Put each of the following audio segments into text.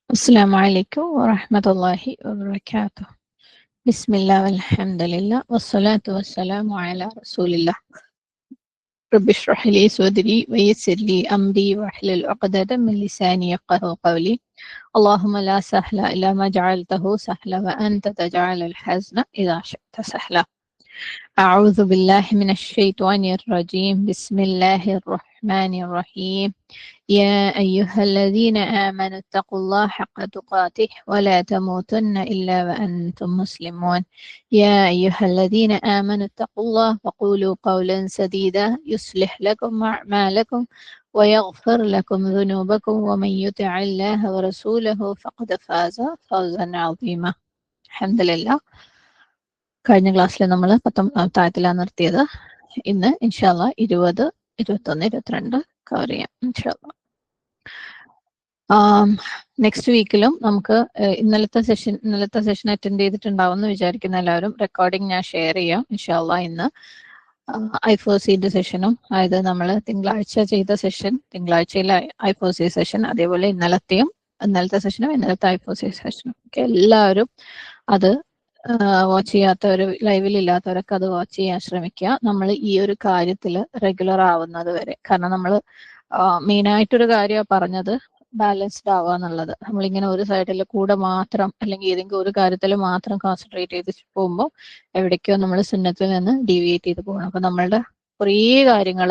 السلام عليكم ورحمة الله وبركاته. بسم الله والحمد لله والصلاة والسلام على رسول الله. رب اشرح لي صدري ويسر لي أمري واحلل عقدة من لساني يفقهوا قولي. اللهم لا سهل إلا ما جعلته سهلا وأنت تجعل الحزن إذا شئت سهلا. أعوذ بالله من الشيطان الرجيم. بسم الله الرحمن الرحيم. يا أيها الذين آمنوا اتقوا الله حق تقاته ولا تموتن إلا وأنتم مسلمون. يا أيها الذين آمنوا اتقوا الله وقولوا قولا سديدا يصلح لكم أعمالكم ويغفر لكم ذنوبكم ومن يطع الله ورسوله فقد فاز فوزا عظيما. الحمد لله. കഴിഞ്ഞ ക്ലാസ്സിൽ നമ്മൾ 19ാമത്തെ ആയത്തിലാണ് നിർത്തിയത്. ഇന്ന് ഇൻഷാല്ല 20, 21, 22 കവർ ചെയ്യാം ഇൻഷാല്ല. നെക്സ്റ്റ് വീക്കിലും നമുക്ക് ഇന്നലത്തെ സെഷൻ അറ്റൻഡ് ചെയ്തിട്ടുണ്ടാവും എന്ന് വിചാരിക്കുന്ന എല്ലാവരും റെക്കോർഡിംഗ് ഞാൻ ഷെയർ ചെയ്യാം ഇൻഷാല്ല. ഇന്ന് ഐഫോസിന്റെ സെഷനും, അതായത് നമ്മൾ തിങ്കളാഴ്ച ചെയ്ത സെഷൻ, തിങ്കളാഴ്ചയിലെ ഐഫോസി സെഷൻ, അതേപോലെ ഇന്നലത്തെ സെഷനും ഇന്നലത്തെ ഐഫോസി സെഷനും ഒക്കെ എല്ലാവരും അത് വാച്ച് ചെയ്യാത്തവർ, ലൈവിൽ ഇല്ലാത്തവരൊക്കെ അത് വാച്ച് ചെയ്യാൻ ശ്രമിക്കുക. നമ്മൾ ഈ ഒരു കാര്യത്തിൽ റെഗുലർ ആവുന്നത് വരെ. കാരണം നമ്മൾ മെയിനായിട്ടൊരു കാര്യമാണ് പറഞ്ഞത്, ബാലൻസ്ഡ് ആവുക എന്നുള്ളത്. നമ്മളിങ്ങനെ ഒരു സൈഡിൽ കൂടെ മാത്രം അല്ലെങ്കിൽ ഏതെങ്കിലും ഒരു കാര്യത്തിൽ മാത്രം കോൺസെൻട്രേറ്റ് ചെയ്ത് പോകുമ്പോൾ എവിടേക്കോ നമ്മൾ സുന്നത്തിൽ നിന്ന് ഡീവിയേറ്റ് ചെയ്ത് പോകണം. അപ്പൊ നമ്മളുടെ കുറേ കാര്യങ്ങൾ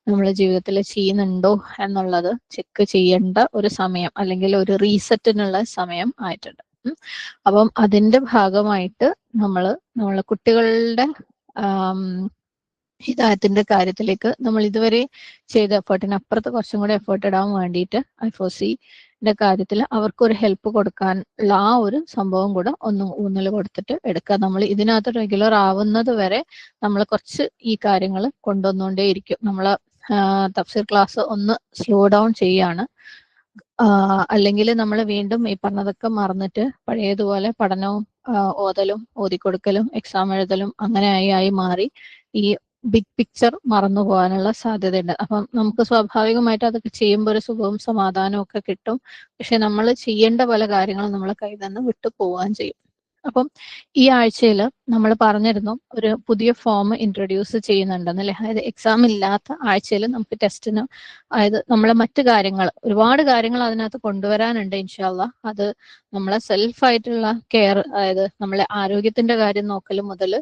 നമ്മൾ ജീവിതത്തിൽ ചെയ്യുന്നുണ്ടോ എന്നുള്ളത് ചെക്ക് ചെയ്യേണ്ട ഒരു സമയം, അല്ലെങ്കിൽ ഒരു റീസെറ്റിനുള്ള സമയം ആയിട്ടുണ്ട്. അപ്പം അതിന്റെ ഭാഗമായിട്ട് നമ്മളെ കുട്ടികളുടെ ഹിദായത്തിന്റെ കാര്യത്തിലേക്ക് നമ്മൾ ഇതുവരെ ചെയ്ത എഫേർട്ടിനപ്പുറത്ത് കുറച്ചും കൂടെ എഫേർട്ട് ഇടാൻ വേണ്ടിയിട്ട് ഐഫോസിന്റെ കാര്യത്തിൽ അവർക്കൊരു ഹെൽപ്പ് കൊടുക്കാനുള്ള ആ ഒരു സംഭവം കൂടെ ഊന്നൽ കൊടുത്തിട്ട് എടുക്കുക. നമ്മൾ ഇതിനകത്ത് റെഗുലർ ആവുന്നത് വരെ നമ്മൾ കുറച്ച് ഈ കാര്യങ്ങൾ കൊണ്ടുവന്നുകൊണ്ടേയിരിക്കും. നമ്മളെ തഫ്സീർ ക്ലാസ് ഒന്ന് സ്ലോ ഡൗൺ ചെയ്യാണ്. അല്ലെങ്കിൽ നമ്മൾ വീണ്ടും ഈ പറഞ്ഞതൊക്കെ മറന്നിട്ട് പഴയതുപോലെ പഠനവും ഓതലും ഓതിക്കൊടുക്കലും എക്സാം എഴുതലും അങ്ങനെ ആയി മാറി ഈ ബിഗ് പിക്ചർ മറന്നു പോകാനുള്ള സാധ്യതയുണ്ട്. അപ്പം നമുക്ക് സ്വാഭാവികമായിട്ട് അതൊക്കെ ചെയ്യുമ്പോൾ ഒരു സുഖവും സമാധാനവും ഒക്കെ കിട്ടും. പക്ഷെ നമ്മൾ ചെയ്യേണ്ട പല കാര്യങ്ങളും നമ്മളെ കയ്യിൽ നിന്ന് വിട്ടു പോവുകയും ചെയ്യും. അപ്പം ഈ ആഴ്ചയിൽ നമ്മൾ പറഞ്ഞിരുന്നു ഒരു പുതിയ ഫോം ഇൻട്രൊഡ്യൂസ് ചെയ്യുന്നുണ്ടെന്നല്ലേ. അതായത് എക്സാം ഇല്ലാത്ത ആഴ്ചയിൽ നമുക്ക് ടെസ്റ്റിന്, അതായത് നമ്മളെ മറ്റു കാര്യങ്ങൾ, ഒരുപാട് കാര്യങ്ങൾ അതിനകത്ത് കൊണ്ടുവരാനുണ്ട് ഇൻഷാല്ല. അത് നമ്മളെ സെൽഫായിട്ടുള്ള കെയർ, അതായത് നമ്മളെ ആരോഗ്യത്തിന്റെ കാര്യം നോക്കൽ മുതൽ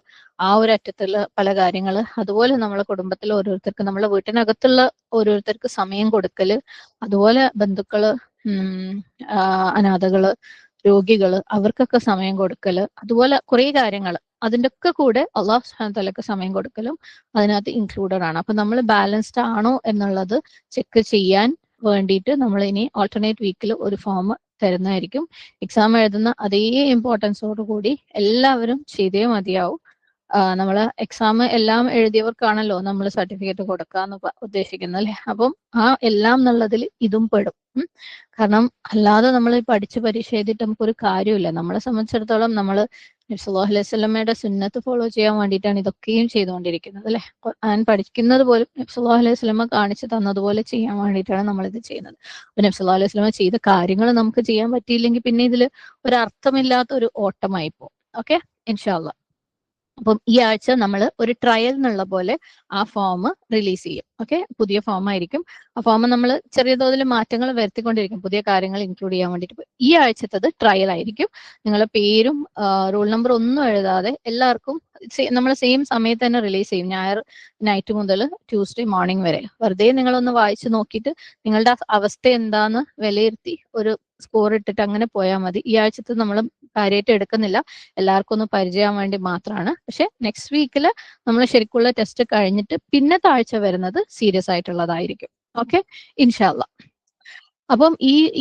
ആ ഒരു അറ്റത്തുള്ള പല കാര്യങ്ങൾ, അതുപോലെ നമ്മളെ കുടുംബത്തിൽ ഓരോരുത്തർക്ക്, നമ്മളെ വീട്ടിനകത്തുള്ള ഓരോരുത്തർക്ക് സമയം കൊടുക്കല്, അതുപോലെ ബന്ധുക്കള്, അനാഥകള്, രോഗികള്, അവർക്കൊക്കെ സമയം കൊടുക്കല്, അതുപോലെ കുറെ കാര്യങ്ങൾ, അതിൻ്റെ ഒക്കെ കൂടെ അള്ളാഹു സുബ്ഹാനഹു വ തആലക്ക് സമയം കൊടുക്കലും അതിനകത്ത് ഇൻക്ലൂഡഡ് ആണ്. അപ്പൊ നമ്മൾ ബാലൻസ്ഡ് ആണോ എന്നുള്ളത് ചെക്ക് ചെയ്യാൻ വേണ്ടിയിട്ട് നമ്മൾ ഇനി ഓൾട്ടർനേറ്റ് വീക്കിൽ ഒരു ഫോം തരുന്നതായിരിക്കും. എക്സാം എഴുതുന്ന അതേ ഇമ്പോർട്ടൻസോട് കൂടി എല്ലാവരും ചെയ്തേ മതിയാവും. നമ്മൾ എക്സാം എല്ലാം എഴുതിയവർക്കാണല്ലോ നമ്മൾ സർട്ടിഫിക്കറ്റ് കൊടുക്കാന്ന് ഉദ്ദേശിക്കുന്നത്, അല്ലെ. അപ്പം ആ എല്ലാം എന്നുള്ളതിൽ ഇതും പെടും. കാരണം അല്ലാതെ നമ്മൾ പഠിച്ച് പരീക്ഷ എഴുതിയിട്ട് നമുക്കൊരു കാര്യമില്ല. നമ്മളെ സംബന്ധിച്ചിടത്തോളം നമ്മൾ നബി സല്ലല്ലാഹു അലൈഹി വസല്ലമയുടെ സുന്നത്ത് ഫോളോ ചെയ്യാൻ വേണ്ടിയിട്ടാണ് ഇതൊക്കെയും ചെയ്തുകൊണ്ടിരിക്കുന്നത്, അല്ലെ. ഖുർആൻ പഠിക്കുന്നത് പോലും നബി സല്ലല്ലാഹു അലൈഹി വസല്ലമ കാണിച്ചു തന്നതുപോലെ ചെയ്യാൻ വേണ്ടിയിട്ടാണ് നമ്മളിത് ചെയ്യുന്നത്. അപ്പൊ നബി സല്ലല്ലാഹു അലൈഹി വസല്ലമ ചെയ്ത കാര്യങ്ങൾ നമുക്ക് ചെയ്യാൻ പറ്റിയില്ലെങ്കിൽ പിന്നെ ഇതിൽ ഒരു അർത്ഥമില്ലാത്ത ഒരു ഓട്ടമായി പോകും. ഓക്കെ, ഇൻഷാ അല്ലാഹ്. അപ്പം ഈ ആഴ്ച നമ്മൾ ഒരു ട്രയൽ എന്നുള്ള പോലെ ആ ഫോം റിലീസ് ചെയ്യും. ഓക്കെ, പുതിയ ഫോം ആയിരിക്കും. ആ ഫോം നമ്മൾ ചെറിയ തോതിൽ മാറ്റങ്ങൾ വരുത്തിക്കൊണ്ടിരിക്കും, പുതിയ കാര്യങ്ങൾ ഇൻക്ലൂഡ് ചെയ്യാൻ വേണ്ടിയിട്ട്. ഈ ആഴ്ചത്തത് ട്രയൽ ആയിരിക്കും. നിങ്ങളുടെ പേരും റോൾ നമ്പർ ഒന്നും എഴുതാതെ എല്ലാവർക്കും നമ്മൾ സെയിം സമയത്ത് തന്നെ റിലീസ് ചെയ്യും. ഞായർ നൈറ്റ് മുതൽ ട്യൂസ്ഡേ മോർണിംഗ് വരെ. വെറുതെ നിങ്ങളൊന്ന് വായിച്ചു നോക്കിയിട്ട് നിങ്ങളുടെ അവസ്ഥ എന്താന്ന് വിലയിരുത്തി ഒരു സ്കോർ ഇട്ടിട്ട് അങ്ങനെ പോയാൽ മതി. ഈ ആഴ്ചത്തെ നമ്മൾ കാര്യമായിട്ട് എടുക്കുന്നില്ല, എല്ലാവർക്കും ഒന്ന് പരിചയമാവാൻ വേണ്ടി മാത്രമാണ്. പക്ഷെ നെക്സ്റ്റ് വീക്കിൽ നമ്മൾ ശരിക്കുള്ള ടെസ്റ്റ് കഴിഞ്ഞിട്ട് പിന്നെ താഴ്ച വരുന്നത് സീരിയസ് ആയിട്ടുള്ളതായിരിക്കും. ഓക്കെ, ഇൻഷാ അല്ലാഹ്. അപ്പം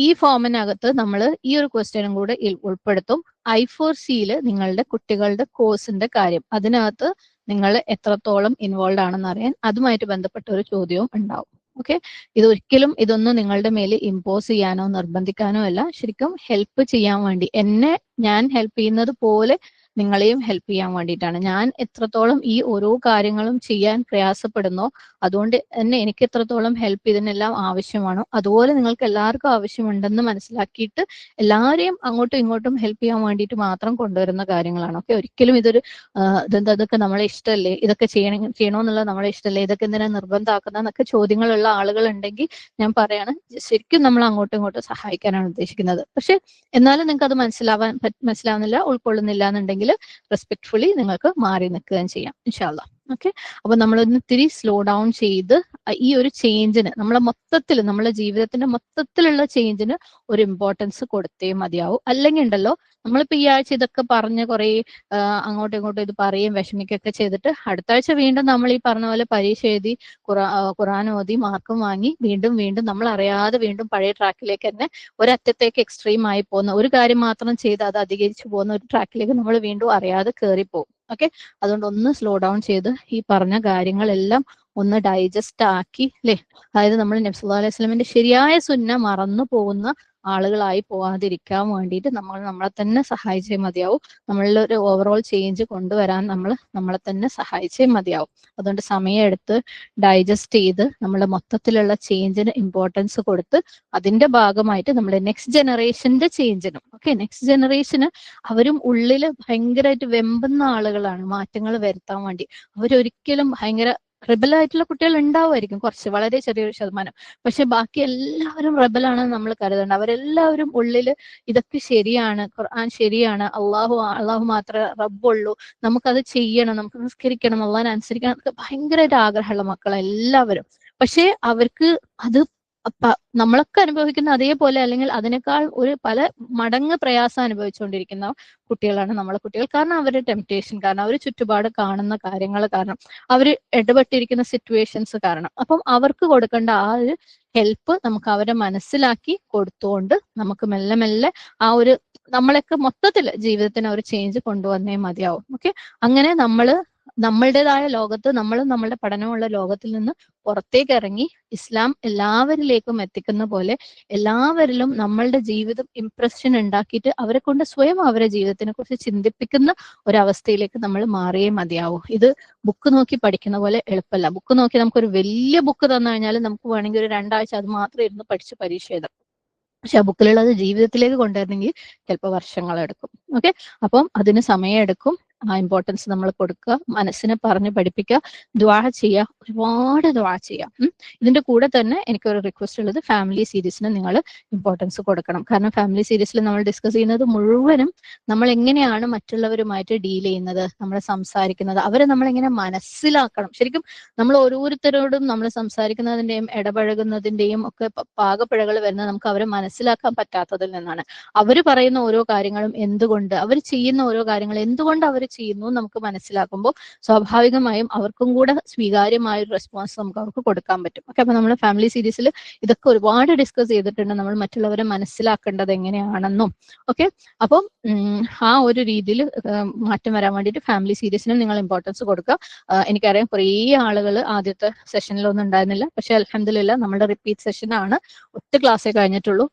ഈ ഫോമിനകത്ത് നമ്മൾ ഈ ഒരു ക്വസ്റ്റ്യനും കൂടെ ഉൾപ്പെടുത്തും. I4Cയിൽ നിങ്ങളുടെ കുട്ടികളുടെ കോഴ്സിന്റെ കാര്യം, അതിനകത്ത് നിങ്ങൾ എത്രത്തോളം ഇൻവോൾവ് ആണെന്ന് അറിയാൻ അതുമായിട്ട് ബന്ധപ്പെട്ട ഒരു ചോദ്യവും ഉണ്ടാവും. ഓക്കെ, ഇതൊന്നും നിങ്ങളുടെ മേൽ ഇമ്പോസ് ചെയ്യാനോ നിർബന്ധിക്കാനോ അല്ല, ശരിക്കും ഹെൽപ്പ് ചെയ്യാൻ വേണ്ടി, ഞാൻ ഹെൽപ്പ് ചെയ്യുന്നത് പോലെ നിങ്ങളെയും ഹെൽപ്പ് ചെയ്യാൻ വേണ്ടിയിട്ടാണ്. ഞാൻ എത്രത്തോളം ഈ ഓരോ കാര്യങ്ങളും ചെയ്യാൻ പ്രയാസപ്പെടുന്നോ അതുകൊണ്ട് തന്നെ എനിക്ക് എത്രത്തോളം ഹെൽപ്പ് ഇതിനെല്ലാം ആവശ്യമാണോ അതുപോലെ നിങ്ങൾക്ക് എല്ലാവർക്കും ആവശ്യമുണ്ടെന്ന് മനസ്സിലാക്കിയിട്ട് എല്ലാവരെയും അങ്ങോട്ടും ഇങ്ങോട്ടും ഹെൽപ്പ് ചെയ്യാൻ വേണ്ടിയിട്ട് മാത്രം കൊണ്ടുവരുന്ന കാര്യങ്ങളാണ്. ഓക്കെ, ഒരിക്കലും ഇതൊരു ഇതൊക്കെ നമ്മളെ ഇഷ്ടമല്ലേ, ഇതൊക്കെ ചെയ്യണമെന്നുള്ളത് നമ്മളെ ഇഷ്ടമല്ലേ, ഇതൊക്കെ എന്തിനാ നിർബന്ധമാക്കുന്ന എന്നൊക്കെ ചോദ്യങ്ങളുള്ള ആളുകൾ ഉണ്ടെങ്കിൽ ഞാൻ പറയാണ്, ശരിക്കും നമ്മൾ അങ്ങോട്ടും ഇങ്ങോട്ടും സഹായിക്കാനാണ് ഉദ്ദേശിക്കുന്നത്. പക്ഷെ എന്നാലും നിങ്ങൾക്ക് അത് മനസ്സിലാവുന്നില്ല, ഉൾക്കൊള്ളുന്നില്ല എന്നുണ്ടെങ്കിൽ റെസ്പെക്ട്ഫുള്ളി നിങ്ങൾക്ക് മാറി നിൽക്കുകയും ചെയ്യാം ഇൻഷാ അല്ലാ. ഓക്കെ, അപ്പൊ നമ്മളൊന്ന് ഇത്തിരി സ്ലോ ഡൗൺ ചെയ്ത് ഈ ഒരു ചേഞ്ചിന് നമ്മളെ ജീവിതത്തിന്റെ മൊത്തത്തിലുള്ള ചേഞ്ചിന് ഒരു ഇമ്പോർട്ടൻസ് കൊടുത്തേ മതിയാവും. അല്ലെങ്കിൽ ഉണ്ടല്ലോ നമ്മളിപ്പോ ഈ ആഴ്ച ഇതൊക്കെ പറഞ്ഞ് കുറെ അങ്ങോട്ടും ഇങ്ങോട്ടും ഇത് പറയും വിഷമിക്കൊക്കെ ചെയ്തിട്ട് അടുത്ത ആഴ്ച വീണ്ടും നമ്മൾ ഈ പറഞ്ഞ പോലെ പരീക്ഷ എഴുതി ഖുറാൻ ഓതി മാർക്കും വാങ്ങി വീണ്ടും വീണ്ടും നമ്മൾ അറിയാതെ വീണ്ടും പഴയ ട്രാക്കിലേക്ക് തന്നെ ഒരറ്റത്തേക്ക് എക്സ്ട്രീം ആയി പോകുന്ന ഒരു കാര്യം മാത്രം ചെയ്ത് അത് അധികരിച്ചു പോകുന്ന ഒരു ട്രാക്കിലേക്ക് നമ്മൾ വീണ്ടും അറിയാതെ കയറിപ്പോകും. ഓക്കെ, അതുകൊണ്ട് ഒന്ന് സ്ലോ ഡൗൺ ചെയ്ത് ഈ പറഞ്ഞ കാര്യങ്ങളെല്ലാം ഒന്ന് ഡൈജസ്റ്റ് ആക്കി അല്ലെ, അതായത് നമ്മൾ നബി സല്ലല്ലാഹു അലൈഹി വസല്ലമയുടെ ശരിയായ സുന്ന മറന്നു പോകുന്ന ആളുകളായി പോവാതിരിക്കാൻ വേണ്ടിയിട്ട് നമ്മൾ നമ്മളെ തന്നെ സഹായിച്ചേ മതിയാവും. നമ്മളിൽ ഒരു ഓവറോൾ ചേഞ്ച് കൊണ്ടുവരാൻ നമ്മളെ തന്നെ സഹായിച്ചേ മതിയാവും. അതുകൊണ്ട് സമയമെടുത്ത് ഡൈജസ്റ്റ് ചെയ്ത് നമ്മളെ മൊത്തത്തിലുള്ള ചേഞ്ചിന് ഇമ്പോർട്ടൻസ് കൊടുത്ത് അതിന്റെ ഭാഗമായിട്ട് നമ്മുടെ നെക്സ്റ്റ് ജനറേഷന്റെ ചേഞ്ചിനും നെക്സ്റ്റ് ജനറേഷന് അവരും ഉള്ളില് ഭയങ്കരമായിട്ട് വെമ്പുന്ന ആളുകളാണ് മാറ്റങ്ങൾ വരുത്താൻ വേണ്ടി. അവരൊരിക്കലും ഭയങ്കര റെബലായിട്ടുള്ള കുട്ടികൾ ഉണ്ടാവുമായിരിക്കും, കുറച്ച് വളരെ ചെറിയൊരു ശതമാനം. പക്ഷെ ബാക്കി എല്ലാവരും റെബലാണെന്ന് നമ്മൾ കരുതണ്ട. അവരെല്ലാവരും ഉള്ളില് ഇതൊക്കെ ശരിയാണ്, ഖുർആൻ ശരിയാണ്, അള്ളാഹു മാത്രമേ റബ്ബുള്ളൂ, നമുക്കത് ചെയ്യണം, നമുക്ക് നിസ്കരിക്കണം, അള്ളാഹിനെ അനുസരിക്കണം എന്നൊക്കെ ഭയങ്കരമായിട്ട് ആഗ്രഹമുള്ള മക്കളെല്ലാവരും. പക്ഷെ അവർക്ക് അത് നമ്മളൊക്കെ അനുഭവിക്കുന്ന അതേപോലെ അല്ലെങ്കിൽ അതിനേക്കാൾ ഒരു പല മടങ്ങ് പ്രയാസം അനുഭവിച്ചുകൊണ്ടിരിക്കുന്ന കുട്ടികളാണ് നമ്മളെ കുട്ടികൾ. കാരണം അവരുടെ ടെംപ്റ്റേഷൻ കാരണം, അവർ ചുറ്റുപാട് കാണുന്ന കാര്യങ്ങൾ കാരണം, അവർ ഇടപെട്ടിരിക്കുന്ന സിറ്റുവേഷൻസ് കാരണം. അപ്പം അവർക്ക് കൊടുക്കേണ്ട ആ ഒരു ഹെൽപ്പ് നമുക്ക് അവരെ മനസ്സിലാക്കി കൊടുത്തുകൊണ്ട് നമുക്ക് മെല്ലെ മെല്ലെ ആ ഒരു നമ്മളൊക്കെ മൊത്തത്തിൽ ജീവിതത്തിന് ഒരു ചേഞ്ച് കൊണ്ടുവന്നേ മതിയാവും. ഓക്കെ, അങ്ങനെ നമ്മളുടേതായ ലോകത്ത് നമ്മളും നമ്മളുടെ പഠനമുള്ള ലോകത്തിൽ നിന്ന് പുറത്തേക്ക് ഇറങ്ങി ഇസ്ലാം എല്ലാവരിലേക്കും എത്തിക്കുന്ന പോലെ എല്ലാവരിലും നമ്മളുടെ ജീവിതം ഇംപ്രഷൻ ഉണ്ടാക്കിയിട്ട് അവരെ കൊണ്ട് സ്വയം അവരുടെ ജീവിതത്തിനെ കുറിച്ച് ചിന്തിപ്പിക്കുന്ന ഒരവസ്ഥയിലേക്ക് നമ്മൾ മാറിയേ മതിയാവൂ. ഇത് ബുക്ക് നോക്കി പഠിക്കുന്ന പോലെ എളുപ്പമല്ല. ബുക്ക് നോക്കി നമുക്കൊരു വലിയ ബുക്ക് തന്നു കഴിഞ്ഞാൽ നമുക്ക് വേണമെങ്കിൽ ഒരു 2 ആഴ്ച അത് മാത്രം ഇരുന്ന് പഠിച്ച് പരീക്ഷ എഴുതാം. പക്ഷെ ആ ബുക്കിലുള്ളത് ജീവിതത്തിലേക്ക് കൊണ്ടുവരണമെങ്കിൽ ചിലപ്പോൾ വർഷങ്ങളെടുക്കും. ഓക്കെ, അപ്പം അതിന് സമയമെടുക്കും. ആ ഇമ്പോർട്ടൻസ് നമ്മൾ കൊടുക്കുക, മനസ്സിനെ പറഞ്ഞ് പഠിപ്പിക്കുക, ദ്വാ ചെയ്യുക, ഒരുപാട് ദ്വാ ചെയ്യാം. ഇതിന്റെ കൂടെ തന്നെ എനിക്കൊരു റിക്വസ്റ്റ് ഉള്ളത്, ഫാമിലി സീരീസിന് നിങ്ങൾ ഇമ്പോർട്ടൻസ് കൊടുക്കണം. കാരണം ഫാമിലി സീരീസിൽ നമ്മൾ ഡിസ്കസ് ചെയ്യുന്നത് മുഴുവനും നമ്മൾ എങ്ങനെയാണ് മറ്റുള്ളവരുമായിട്ട് ഡീൽ ചെയ്യുന്നത്, നമ്മൾ സംസാരിക്കുന്നത്, അവരെ നമ്മൾ എങ്ങനെ മനസ്സിലാക്കണം. ശരിക്കും നമ്മൾ ഓരോരുത്തരോടും നമ്മൾ സംസാരിക്കുന്നതിന്റെയും ഇടപഴകുന്നതിന്റെയും ഒക്കെ പാകപ്പിഴകൾ വരുന്നത് നമുക്ക് അവരെ മനസ്സിലാക്കാൻ പറ്റാത്തതിൽ നിന്നാണ്. അവർ പറയുന്ന ഓരോ കാര്യങ്ങളും എന്തുകൊണ്ട്, അവർ ചെയ്യുന്ന ഓരോ കാര്യങ്ങൾ എന്തുകൊണ്ട് അവർ ചെയ്യുന്നു നമുക്ക് മനസ്സിലാക്കുമ്പോൾ സ്വാഭാവികമായും അവർക്കും കൂടെ സ്വീകാര്യമായ ഒരു റെസ്പോൺസ് നമുക്ക് അവർക്ക് കൊടുക്കാൻ പറ്റും. ഓക്കെ, അപ്പൊ നമ്മൾ ഫാമിലി സീരീസിൽ ഇതൊക്കെ ഒരുപാട് ഡിസ്കസ് ചെയ്തിട്ടുണ്ട്, നമ്മൾ മറ്റുള്ളവരെ മനസ്സിലാക്കേണ്ടത് എങ്ങനെയാണെന്നും. ഓക്കെ, അപ്പം ആ ഒരു രീതിയിൽ മാറ്റം വരാൻ വേണ്ടിയിട്ട് ഫാമിലി സീരീസിനും നിങ്ങൾ ഇമ്പോർട്ടൻസ് കൊടുക്കുക. എനിക്കറിയാം കുറേ ആളുകൾ ആദ്യത്തെ സെഷനിലൊന്നും ഉണ്ടായിരുന്നില്ല, പക്ഷെ അൽഹംദുലില്ലാ നമ്മുടെ റിപ്പീറ്റ് സെഷൻ ആണ്, ഒറ്റ ക്ലാസ്സേ കഴിഞ്ഞിട്ടുള്ളൂ.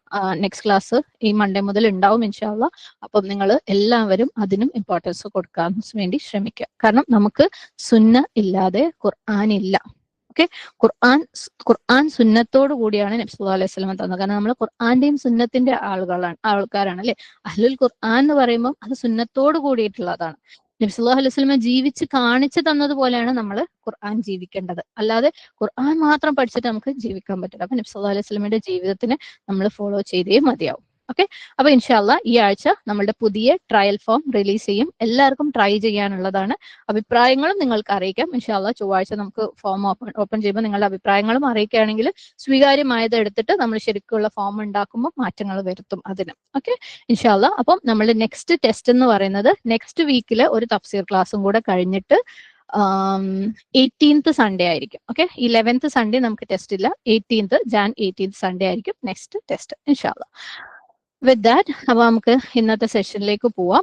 നെക്സ്റ്റ് ക്ലാസ് ഈ മൺഡേ മുതൽ ഉണ്ടാവും ഇൻഷാ അള്ളാ. അപ്പം നിങ്ങൾ എല്ലാവരും അതിനും ഇമ്പോർട്ടൻസ് കൊടുക്കാൻ വേണ്ടി ശ്രമിക്കുക. കാരണം നമുക്ക് സുന്ന ഇല്ലാതെ ഖുർആൻ ഇല്ല. ഓക്കെ, ഖുർആൻ സുന്നത്തോടു കൂടിയാണ് നബി സല്ലല്ലാഹു അലൈഹി വസല്ലം തന്നത്. കാരണം നമ്മൾ ഖുർആന്റെയും സുന്നത്തിന്റെ ആൾക്കാരാണ് അല്ലെ. അഹ്ലുൽ ഖുർആൻ എന്ന് പറയുമ്പോൾ അത് സുന്നത്തോട് കൂടിയിട്ടുള്ളതാണ്. നബി സല്ലല്ലാഹു അലൈഹി വസല്ലം ജീവിച്ച് കാണിച്ചു തന്നതുപോലെയാണ് നമ്മൾ ഖുർആൻ ജീവിക്കേണ്ടത്. അല്ലാതെ ഖുർആൻ മാത്രം പഠിച്ചിട്ട് നമുക്ക് ജീവിക്കാൻ പറ്റില്ല. അപ്പൊ നബി സല്ലല്ലാഹു അലൈഹി വസല്ലമയുടെ ജീവിതത്തിനെ നമ്മൾ ഫോളോ ചെയ്തേ മതിയാവും. ഓക്കെ, അപ്പൊ ഇൻഷാ അള്ളാ ഈ ആഴ്ച നമ്മളുടെ പുതിയ ട്രയൽ ഫോം റിലീസ് ചെയ്യും. എല്ലാവർക്കും ട്രൈ ചെയ്യാനുള്ളതാണ്. അഭിപ്രായങ്ങളും നിങ്ങൾക്ക് അറിയിക്കാം. ഇൻഷാ അള്ളാ ചൊവ്വാഴ്ച നമുക്ക് ഫോം ഓപ്പൺ ചെയ്യുമ്പോൾ നിങ്ങളുടെ അഭിപ്രായങ്ങളും അറിയിക്കുകയാണെങ്കിൽ സ്വീകാര്യമായത് എടുത്തിട്ട് നമ്മൾ ശരിക്കുള്ള ഫോം ഉണ്ടാക്കുമ്പോൾ മാറ്റങ്ങൾ വരുത്തും അതിന്. ഓക്കെ, ഇൻഷാ അള്ളാ. അപ്പം നമ്മൾ നെക്സ്റ്റ് ടെസ്റ്റ് എന്ന് പറയുന്നത് നെക്സ്റ്റ് വീക്കിൽ ഒരു തഫ്സീർ ക്ലാസ്സും കൂടെ കഴിഞ്ഞിട്ട് 18th സൺഡേ ആയിരിക്കും. ഓക്കെ, 11th സൺഡേ നമുക്ക് ടെസ്റ്റ് ഇല്ല, 18th സൺഡേ ആയിരിക്കും നെക്സ്റ്റ് ടെസ്റ്റ് ഇൻഷാ അള്ളാ. വിത്ത് ദാറ്റ് അപ്പൊ നമുക്ക് ഇന്നത്തെ സെഷനിലേക്ക് പോവാം.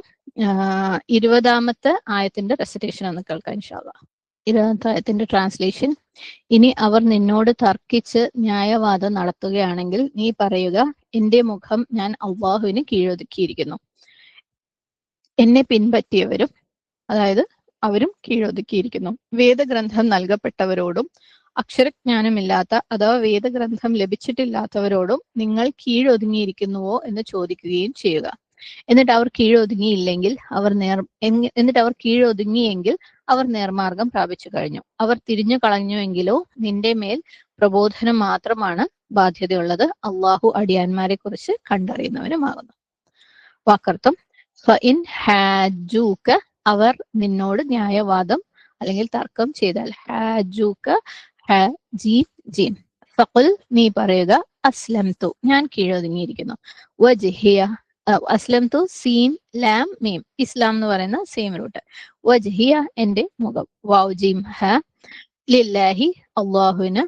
20ാമത്തെ ആയത്തിന്റെ റെസിറ്റേഷൻ ഒന്ന് കേൾക്കാം ഇൻഷാ അള്ളാ. 20ാമത്തെ ആയത്തിന്റെ ട്രാൻസ്ലേഷൻ: ഇനി അവർ നിന്നോട് തർക്കിച്ച് ന്യായവാദം നടത്തുകയാണെങ്കിൽ നീ പറയുക, എന്റെ മുഖം ഞാൻ അള്ളാഹുവിന് കീഴൊതുക്കിയിരിക്കുന്നു. എന്നെ പിൻപറ്റിയവരും, അതായത് അവരും കീഴൊതുക്കിയിരിക്കുന്നു. വേദഗ്രന്ഥം നൽകപ്പെട്ടവരോടും അക്ഷരജ്ഞാനമില്ലാത്ത അഥവാ വേദഗ്രന്ഥം ലഭിച്ചിട്ടില്ലാത്തവരോടും നിങ്ങൾ കീഴൊതുങ്ങിയിരിക്കുന്നുവോ എന്ന് ചോദിക്കുകയും ചെയ്യുക. എന്നിട്ട് അവർ കീഴൊതുങ്ങിയില്ലെങ്കിൽ എന്നിട്ട് അവർ കീഴൊതുങ്ങിയെങ്കിൽ അവർ നേർമാർഗം പ്രാപിച്ചു കഴിഞ്ഞു. അവർ തിരിഞ്ഞു കളഞ്ഞുവെങ്കിലോ നിന്റെ മേൽ പ്രബോധനം മാത്രമാണ് ബാധ്യതയുള്ളത്. അള്ളാഹു അടിയാന്മാരെ കുറിച്ച് കണ്ടറിയുന്നവനുമാകുന്നു. വാക്കർത്ഥം: ഫഇൻ ഹാജൂക, അവർ നിന്നോട് ന്യായവാദം അല്ലെങ്കിൽ തർക്കം ചെയ്താൽ. ഹാജൂക, ജീം ജീം. ഫഖുൽ, നീ പറയുക, അസ്ലംതു, ഞാൻ കീഴൊതുങ്ങിയിരിക്കുന്നു. വജ്ഹിയ, അസ്ലംതു സീൻ ലാം മീം, ഇസ്ലാം എന്ന് പറയുന്ന സെയിം റൂട്ട്. വജ്ഹിയ, എന്റെ മുഖം. വാവ് ജീം ഹ, ലില്ലാഹി, അള്ളാഹുവിന്.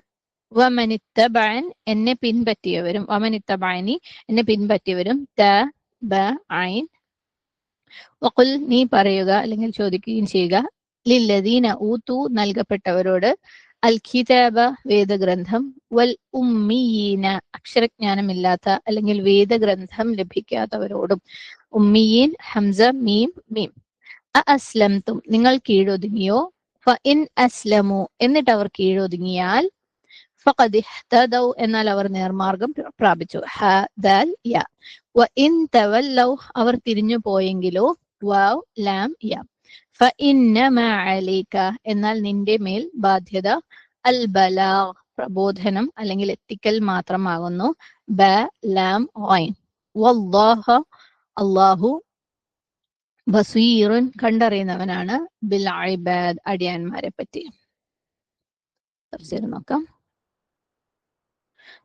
വമനിത്തബഅൻ, എന്നെ പിൻപറ്റിയവരും. വമനിത്തബഅനി, എന്നെ പിൻപറ്റിയവരും. ത ബ ഐൻ. വഖുൽ, നീ പറയുക അല്ലെങ്കിൽ ചോദിക്കുകയും ചെയ്യുക, ലില്ലദീന ഊതു, നൽകപ്പെട്ടവരോട്, അൽ കിതാബ, വേദഗ്രന്ഥം, വൽ ഉമ്മീന, അക്ഷരജ്ഞാനമില്ലാത്ത അല്ലെങ്കിൽ വേദഗ്രന്ഥം ലഭിക്കാത്തവരോടും. ഉമ്മീൻ, ഹംസ മീം മീം. അസ്ലംതും, നിങ്ങൾ കീഴൊതുങ്ങിയോ? ഫഇൻ അസ്ലമു, എന്നിട്ട് അവർ കീഴൊതുങ്ങിയാൽ, ഫഖദ് ഇഹ്തദൗ, എന്നാൽ അവർ നേർമാർഗം പ്രാപിച്ചു. ഹ ദാൽ യ. വഇൻ തവല്ലൗ, അവർ തിരിഞ്ഞു പോയെങ്കിലോ, വാവ് ലാം യ. ഫഇന്നമാ അലൈക, എന്നാൽ നിന്റെ മേൽ ബാധ്യത, അൽ ബലാഗ്, പ്രബോധനം അല്ലെങ്കിൽ എത്തിക്കൽ മാത്രമാകുന്നു. ബ ലാം ഐൻ. വല്ലാഹ, അല്ലാഹു, ബസീറുൻ, കണ്ടറിയുന്നവനാണ്, ബിൽ ഇബാദ്, അടിയാന്മാരെ പറ്റി. തഫ്സീർ നോക്കാം.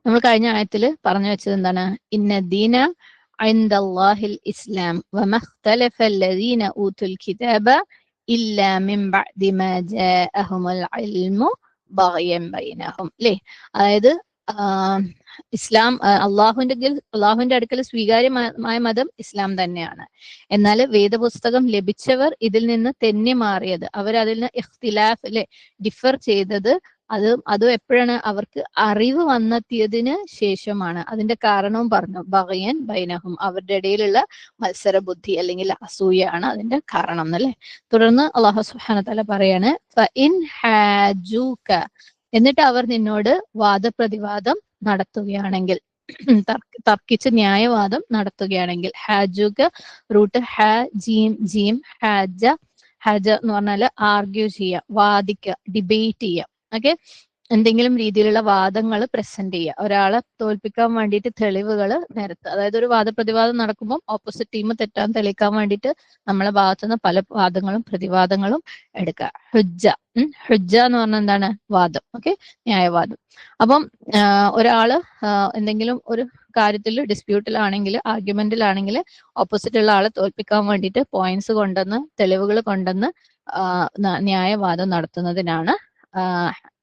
നമ്മൾ കഴിഞ്ഞ ആയത്തിൽ പറഞ്ഞു വെച്ചത് എന്താണ്? ഇന്നദ്ദീന ഇൻദല്ലാഹിൽ ഇസ്ലാം വമഖ്തലഫ അല്ലദീന ഊതുൽ കിതാബ ഇല്ലാ മിൻ ബഅദി മാ ജാഅഹുമുൽ ഇൽമു ബഗ്യൻ ബൈനഹും. അല്ലേ? അതായത് ഇസ്ലാം അള്ളാഹുവിന്റെ അടുക്കൽ സ്വീകാര്യമായ മതം ഇസ്ലാം തന്നെയാണ്. എന്നാൽ വേദപുസ്തകം ലഭിച്ചവർ ഇതിൽ നിന്ന് തെന്നി മാറിയത്, അവരതിൽ നിന്ന് ഇഖ്തിലാഫ്, അല്ലെ, ഡിഫർ ചെയ്തത്, അതും എപ്പോഴാണ്? അവർക്ക് അറിവ് വന്നെത്തിയതിന് ശേഷമാണ്. അതിന്റെ കാരണവും പറഞ്ഞു, ബഗയൻ ബൈനഹും, അവരുടെ ഇടയിലുള്ള മത്സര ബുദ്ധി അല്ലെങ്കിൽ അസൂയാണ് അതിന്റെ കാരണം എന്നല്ലേ. തുടർന്ന് അല്ലാഹു സുബ്ഹാനഹു വ തആല പറയാണ്, ഫഇൻ ഹാജൂക, എന്നിട്ട് അവർ നിന്നോട് വാദപ്രതിവാദം നടത്തുകയാണെങ്കിൽ, തർക്കിച്ച് ന്യായവാദം നടത്തുകയാണെങ്കിൽ. ഹാജൂക, റൂട്ട് ഹ ജീം ജീം. ഹാജ, ഹാജ എന്ന് പറഞ്ഞാല് ആർഗ്യൂ ചെയ്യുക, വാദിക്കുക, ഡിബേറ്റ് ചെയ്യുക. ഓക്കെ, എന്തെങ്കിലും രീതിയിലുള്ള വാദങ്ങൾ പ്രസന്റ് ചെയ്യുക, ഒരാളെ തോൽപ്പിക്കാൻ വേണ്ടിയിട്ട് തെളിവുകൾ നിരത്തുക. അതായത് ഒരു വാദപ്രതിവാദം നടക്കുമ്പോൾ ഓപ്പോസിറ്റ് ടീം തെറ്റാൻ തെളിയിക്കാൻ വേണ്ടിയിട്ട് നമ്മളെ ഭാഗത്തുനിന്ന് പല വാദങ്ങളും പ്രതിവാദങ്ങളും എടുക്കുക. ഹുജ്ജ, ഹുജ്ജ എന്ന് പറഞ്ഞാൽ എന്താണ്? വാദം. ഓക്കെ, ന്യായവാദം. അപ്പം ഒരാള് എന്തെങ്കിലും ഒരു കാര്യത്തിൽ ഡിസ്പ്യൂട്ടിലാണെങ്കിൽ, ആർഗ്യുമെന്റിലാണെങ്കിൽ, ഓപ്പോസിറ്റ് ഉള്ള ആളെ തോൽപ്പിക്കാൻ വേണ്ടിയിട്ട് പോയിന്റ്സ് കൊണ്ടുവന്ന്, തെളിവുകൾ കൊണ്ടുവന്ന് ന്യായവാദം നടത്തുന്നതിനാണ്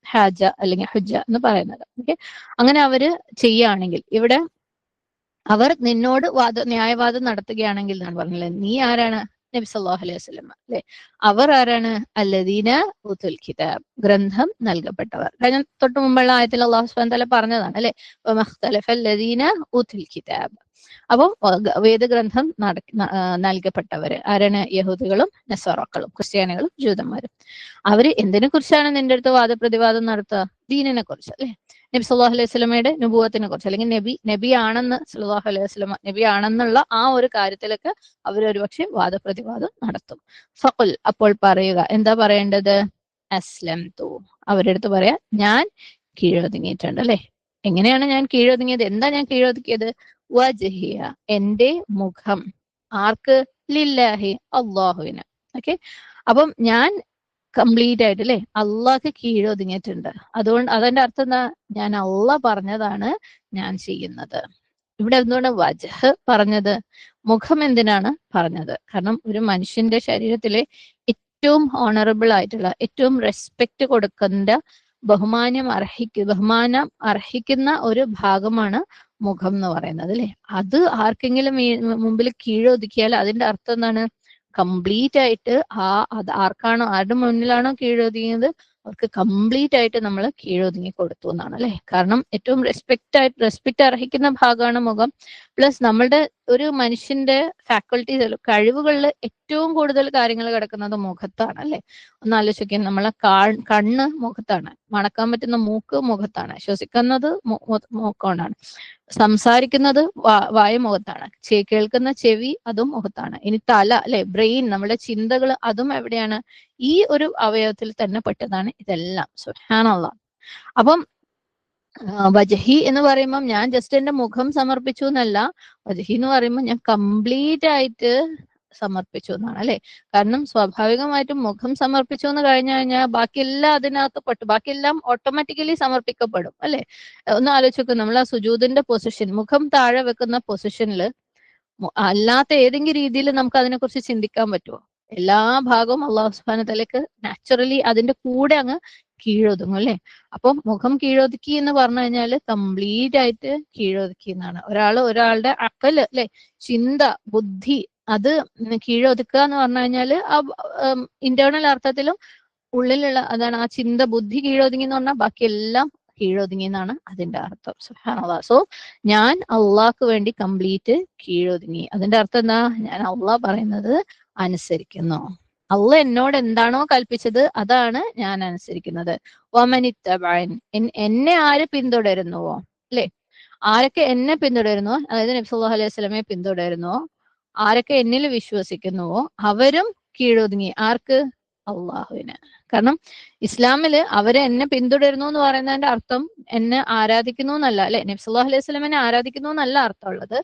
ഹാജ അല്ലെങ്കിൽ ഹുജ്ജ എന്ന് പറയുന്നത്. ഓക്കെ, അങ്ങനെ അവര് ചെയ്യുകയാണെങ്കിൽ, ഇവിടെ അവർ നിന്നോട് ന്യായവാദം നടത്തുകയാണെങ്കിൽ എന്നാണ് പറഞ്ഞത്. നീ ആരാണ്? നബി സല്ലല്ലാഹു അലൈഹി വസല്ലം, അല്ലെ? അവർ ആരാണ്? അല്ലദീന ഊതുൽ കിതാബ്, ഗ്രന്ഥം നൽകപ്പെട്ടവർ. കഴിഞ്ഞ തൊട്ട് മുമ്പുള്ള ആയത്തിൽ അല്ലാഹു സുബ്ഹാനഹു വ തആല പറഞ്ഞതാണ്, അല്ലെ? വമഖ്തലഫല്ലദീന ഊതുൽ കിതാബ്. അപ്പം വേദഗ്രന്ഥം നൽകപ്പെട്ടവര് ആരാണ്? യഹൂദികളും നസ്വാറാക്കളും, ക്രിസ്ത്യാനികളും ജൂതന്മാരും. അവര് എന്തിനെ കുറിച്ചാണ് നിന്റെ അടുത്ത് വാദപ്രതിവാദം നടത്തുക? ദീനിനെ കുറിച്ച്, അല്ലെ? നബി സല്ലല്ലാഹു അലൈഹി വസല്ലമയുടെ നബുവത്തിനെ കുറിച്ച്, അല്ലെങ്കിൽ നബി ആണെന്ന്, സല്ലല്ലാഹു അലൈഹി വസല്ലമ നബി ആണെന്നുള്ള ആ ഒരു കാര്യത്തിലൊക്കെ അവർ ഒരുപക്ഷെ വാദപ്രതിവാദം നടത്തും. ഫഖുൽ, അപ്പോൾ പറയുക, എന്താ പറയേണ്ടത്? അസ്ലംതു, അവരുടെ അടുത്ത് പറയാ, ഞാൻ കീഴൊതുങ്ങിയിട്ടുണ്ട്, അല്ലെ? എങ്ങനെയാണ് ഞാൻ കീഴൊതുങ്ങിയത്? എന്താ ഞാൻ കീഴൊതുക്കിയത്? വജ്ഹിയ, എന്റെ മുഖം. ആർക്ക്? ലില്ലാഹി, അള്ളാഹുവിന്. ഓക്കെ, അപ്പം ഞാൻ കംപ്ലീറ്റ് ആയിട്ട്, അല്ലെ, അള്ളാഹ്ക്ക് കീഴൊതുങ്ങിയിട്ടുണ്ട്. അതുകൊണ്ട് അതിന്റെ അർത്ഥം എന്താ? ഞാൻ അള്ളാഹ് പറഞ്ഞതാണ് ഞാൻ ചെയ്യുന്നത്. ഇവിടെ എന്തുകൊണ്ട് വജ്ഹ് പറഞ്ഞത്? മുഖം എന്തിനാണ് പറഞ്ഞത്? കാരണം ഒരു മനുഷ്യന്റെ ശരീരത്തിലെ ഏറ്റവും ഓണറബിൾ ആയിട്ടുള്ള, ഏറ്റവും റെസ്പെക്ട് കൊടുക്കേണ്ട, ബഹുമാനം അർഹിക്കുന്ന ഒരു ഭാഗമാണ് മുഖം എന്ന് പറയുന്നത്, അല്ലെ? അത് ആർക്കെങ്കിലും മുമ്പിൽ കീഴൊതുക്കിയാൽ അതിന്റെ അർത്ഥം എന്താണ്? കംപ്ലീറ്റ് ആയിട്ട് അത് ആർക്കാണോ, ആരുടെ മുന്നിലാണോ കീഴൊതുങ്ങിയത് അവർക്ക് കംപ്ലീറ്റ് ആയിട്ട് നമ്മൾ കീഴൊതുങ്ങി കൊടുത്തു എന്നാണ് അല്ലെ. കാരണം ഏറ്റവും റെസ്പെക്ട് അർഹിക്കുന്ന ഭാഗമാണ് മുഖം. പ്ലസ് നമ്മളുടെ ഒരു മനുഷ്യന്റെ ഫാക്കൾട്ടീസ്, കഴിവുകളിൽ ഏറ്റവും കൂടുതൽ കാര്യങ്ങൾ കിടക്കുന്നത് മുഖത്താണ് അല്ലെ. ഒന്ന് ആലോചിക്കുക, നമ്മളെ കണ്ണ് മുഖത്താണ്, മണക്കാൻ പറ്റുന്ന മൂക്ക് മുഖത്താണ്, ശ്വസിക്കുന്നത് മൂക്കൊണ്ടാണ്, സംസാരിക്കുന്നത് വായ മുഖത്താണ്, കേൾക്കുന്ന ചെവി അതും മുഖത്താണ്. ഇനി തല അല്ലെ, ബ്രെയിൻ, നമ്മുടെ ചിന്തകൾ, അതും എവിടെയാണ്? ഈ ഒരു അവയവത്തിൽ തന്നെ പെട്ടതാണ് ഇതെല്ലാം. സുബ്ഹാനല്ലാഹ്. അപ്പം വജഹി എന്ന് പറയുമ്പോൾ ഞാൻ ജസ്റ്റ് എന്റെ മുഖം സമർപ്പിച്ചു എന്നല്ല, വജഹി എന്ന് പറയുമ്പോൾ ഞാൻ കംപ്ലീറ്റ് ആയിട്ട് സമർപ്പിച്ചു എന്നാണ് അല്ലെ. കാരണം സ്വാഭാവികമായിട്ടും മുഖം സമർപ്പിച്ചു എന്ന് കഴിഞ്ഞാൽ ബാക്കിയെല്ലാം അതിനകത്ത് പെട്ടു, ബാക്കിയെല്ലാം ഓട്ടോമാറ്റിക്കലി സമർപ്പിക്കപ്പെടും അല്ലെ. ഒന്ന് ആലോചിക്കും, നമ്മൾ ആ സുജൂദിന്റെ പൊസിഷൻ, മുഖം താഴെ വെക്കുന്ന പൊസിഷനിൽ അല്ലാത്ത ഏതെങ്കിലും രീതിയിൽ നമുക്ക് അതിനെക്കുറിച്ച് ചിന്തിക്കാൻ പറ്റുമോ? എല്ലാ ഭാഗവും അള്ളാഹു സുബ്ഹാനഹു വതആലയ്ക്ക് നാച്ചുറലി അതിന്റെ കൂടെ അങ്ങ് കീഴൊതുങ്ങും അല്ലെ. അപ്പം മുഖം കീഴൊതുക്കി എന്ന് പറഞ്ഞു കഴിഞ്ഞാൽ കംപ്ലീറ്റ് ആയിട്ട് കീഴൊതുക്കി എന്നാണ്. ഒരാളുടെ അക്കല് അല്ലെ, ചിന്ത, ബുദ്ധി, അത് കീഴൊതുക്കുക എന്ന് പറഞ്ഞു കഴിഞ്ഞാല് ആ ഇന്റേണൽ അർത്ഥത്തിലും ഉള്ളിലുള്ള അതാണ്. ആ ചിന്ത, ബുദ്ധി കീഴൊതുങ്ങി എന്ന് പറഞ്ഞാൽ ബാക്കിയെല്ലാം കീഴൊതുങ്ങി എന്നാണ് അതിന്റെ അർത്ഥം. സുബ്ഹാനല്ലാഹ്. സോ ഞാൻ അള്ളാഹ്ക്ക് വേണ്ടി കംപ്ലീറ്റ് കീഴൊതുങ്ങി. അതിന്റെ അർത്ഥം എന്താ? ഞാൻ അള്ളാഹ് പറയുന്നത് അനുസരിക്കുന്നു. അള്ളാഹ് എന്നോട് എന്താണോ കൽപ്പിച്ചത് അതാണ് ഞാൻ അനുസരിക്കുന്നത്. വമനിത്തബഅൻ, എന്നെ ആര് പിന്തുടരുന്നുവോ അല്ലെ, ആരൊക്കെ എന്നെ പിന്തുടരുന്നുവോ, അതായത് നബി സല്ലല്ലാഹു അലൈഹി വസല്ലമയെ പിന്തുടരുന്നുവോ, ആരൊക്കെ എന്നിൽ വിശ്വസിക്കുന്നുവോ അവരും കീഴൊതുങ്ങി. ആർക്ക്? അള്ളാഹുവിന്. കാരണം ഇസ്ലാമില് അവരെ എന്നെ പിന്തുടരുന്നു എന്ന് പറയുന്നതിന്റെ അർത്ഥം എന്നെ ആരാധിക്കുന്നു എന്നല്ല അല്ലെ, നബി സല്ലല്ലാഹു അലൈഹി വസല്ലമയെ ആരാധിക്കുന്നു എന്നല്ല അർത്ഥമുള്ളത്.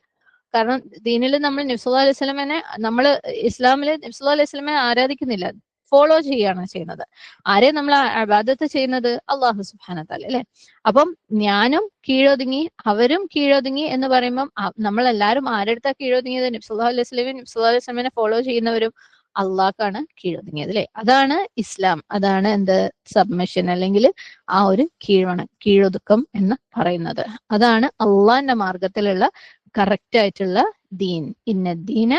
കാരണം ദീനിൽ നമ്മൾ നബി സല്ലല്ലാഹു അലൈഹി വസല്ലമയെ, നമ്മള് ഇസ്ലാമില് നബി സല്ലല്ലാഹു അലൈഹി വസല്ലമയെ ആരാധിക്കുന്നില്ല, ഫോളോ ചെയ്യാണ് ചെയ്യുന്നത്. ആരെ നമ്മൾ ഇബാദത്ത് ചെയ്യുന്നത്? അള്ളാഹു സുബ്ഹാനഹു വതആല അല്ലെ. അപ്പം ഞാനും കീഴൊതുങ്ങി അവരും കീഴൊതുങ്ങി എന്ന് പറയുമ്പം നമ്മളെല്ലാരും ആരെടുത്താ കീഴൊതുങ്ങിയത്? നബി സല്ലല്ലാഹു അലൈഹി വസല്ലമയും നബി സല്ലല്ലാഹു അലൈഹി വസല്ലമയെ ഫോളോ ചെയ്യുന്നവരും അള്ളാഹ്ക്കാണ് കീഴൊതുങ്ങിയത് അല്ലെ. അതാണ് ഇസ്ലാം, അതാണ് എന്ത്? സബ്മിഷൻ, അല്ലെങ്കിൽ ആ ഒരു കീഴൊതുക്കം എന്ന് പറയുന്നത്. അതാണ് അള്ളാഹിന്റെ മാർഗത്തിലുള്ള കറക്റ്റ് ആയിട്ടുള്ള ദീൻ. ഇന്ന ദീന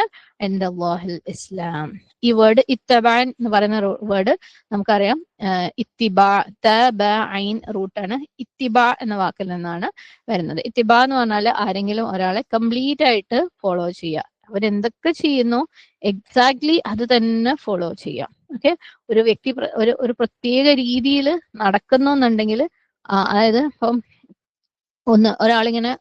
ഇൻദല്ലാഹിൽ ഇസ്ലാം. ഈ വേർഡ് ഇത്തബാൻ എന്ന് പറയുന്ന വേർഡ് നമുക്കറിയാം, ഇത്തിബാ, തബഅൻ റൂട്ടാണ്. ഇത്തിബാ എന്ന വാക്കിൽ നിന്നാണ് വരുന്നത്. ഇത്തിബാ എന്ന് പറഞ്ഞാൽ ആരെങ്കിലും ഒരാളെ കംപ്ലീറ്റ് ആയിട്ട് ഫോളോ ചെയ്യുക, അവരെന്തൊക്കെ ചെയ്യുന്നു എക്സാക്ട്ലി അത് തന്നെ ഫോളോ ചെയ്യാം. ഓക്കെ, ഒരു വ്യക്തി ഒരു പ്രത്യേക രീതിയിൽ നടക്കുന്നു എന്നുണ്ടെങ്കിൽ, അതായത് ഇപ്പം ഒരാളിങ്ങനെ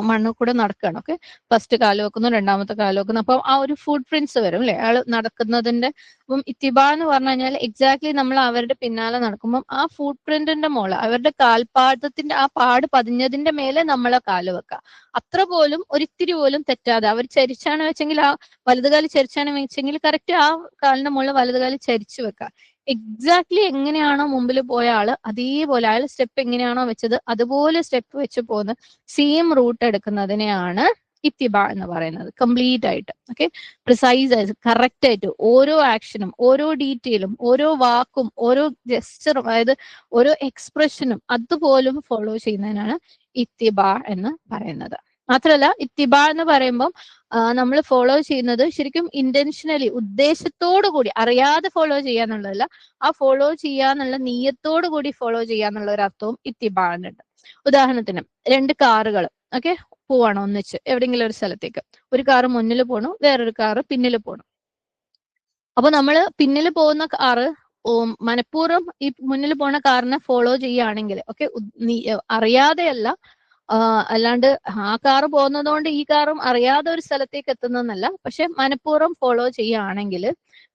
മണ്ണിൽ കൂടെ നടക്കുകയാണ്. ഓക്കെ, ഫസ്റ്റ് കാല് വെക്കുന്നു, രണ്ടാമത്തെ കാല് വെക്കുന്നു, അപ്പം ആ ഒരു ഫുട് പ്രിന്റ്സ് വരും അല്ലെ അയാൾ നടക്കുന്നതിന്റെ. അപ്പം ഇത്തിബ എന്ന് പറഞ്ഞു കഴിഞ്ഞാൽ എക്സാക്ട്ലി നമ്മൾ അവരുടെ പിന്നാലെ നടക്കുമ്പോൾ ആ ഫുട് പ്രിന്റിന്റെ മോള്, അവരുടെ കാൽപാദത്തിന്റെ ആ പാട് പതിഞ്ഞതിന്റെ മേലെ നമ്മളെ കാല് വെക്കുക. അത്ര പോലും ഒരിത്തിരി പോലും തെറ്റാതെ, അവർ ചരിച്ചാണ് വെച്ചെങ്കിൽ ആ വലതുകാലി ചരിച്ചാണ് വെച്ചെങ്കിൽ കറക്റ്റ് ആ കാലിന്റെ മുകളിൽ വലതുകാലി ചരിച്ചു വെക്കുക. എക്സാക്ട്ലി എങ്ങനെയാണോ മുമ്പിൽ പോയ ആള് അതേപോലെ, അയാൾ സ്റ്റെപ്പ് എങ്ങനെയാണോ വെച്ചത് അതുപോലെ സ്റ്റെപ്പ് വെച്ച് പോകുന്ന സെയിം റൂട്ട് എടുക്കുന്നതിനെയാണ് ഇത്തിബ എന്ന് പറയുന്നത്. കംപ്ലീറ്റ് ആയിട്ട് ഓക്കെ, പ്രിസൈസ് ആയിട്ട്, കറക്റ്റ് ആയിട്ട് ഓരോ ആക്ഷനും, ഓരോ ഡീറ്റെയിലും, ഓരോ വാക്കും, ഓരോ ജെസ്റ്ററും, അതായത് ഓരോ എക്സ്പ്രഷനും അതുപോലും ഫോളോ ചെയ്യുന്നതിനാണ് ഇത്തിബ എന്ന് പറയുന്നത്. മാത്രമല്ല ഇത്തിബ എന്ന് പറയുമ്പോൾ നമ്മൾ ഫോളോ ചെയ്യുന്നത് ശരിക്കും ഇന്റൻഷനലി, ഉദ്ദേശത്തോടു കൂടി, അറിയാതെ ഫോളോ ചെയ്യാന്നുള്ളതല്ല, ആ ഫോളോ ചെയ്യാന്നുള്ള നീയത്തോടു കൂടി ഫോളോ ചെയ്യാന്നുള്ള ഒരു അർത്ഥവും ഇത്തിബാനുണ്ട്. ഉദാഹരണത്തിന് രണ്ട് കാറുകൾ ഓക്കെ പോവാണ് ഒന്നിച്ച് എവിടെയെങ്കിലും ഒരു സ്ഥലത്തേക്ക്. ഒരു കാറ് മുന്നിൽ പോണു, വേറൊരു കാറ് പിന്നിൽ പോണു. അപ്പൊ നമ്മള് പിന്നിൽ പോകുന്ന കാറ് മനഃപൂർവ്വം ഈ മുന്നിൽ പോണ കാറിനെ ഫോളോ ചെയ്യുകയാണെങ്കിൽ ഓക്കെ, അറിയാതെയല്ല, അല്ലാണ്ട് ആ കാറ് പോകുന്നതുകൊണ്ട് ഈ കാറും അറിയാതെ ഒരു സ്ഥലത്തേക്ക് എത്തുന്നതെന്നല്ല, പക്ഷെ മനഃപൂർവ്വം ഫോളോ ചെയ്യുകയാണെങ്കിൽ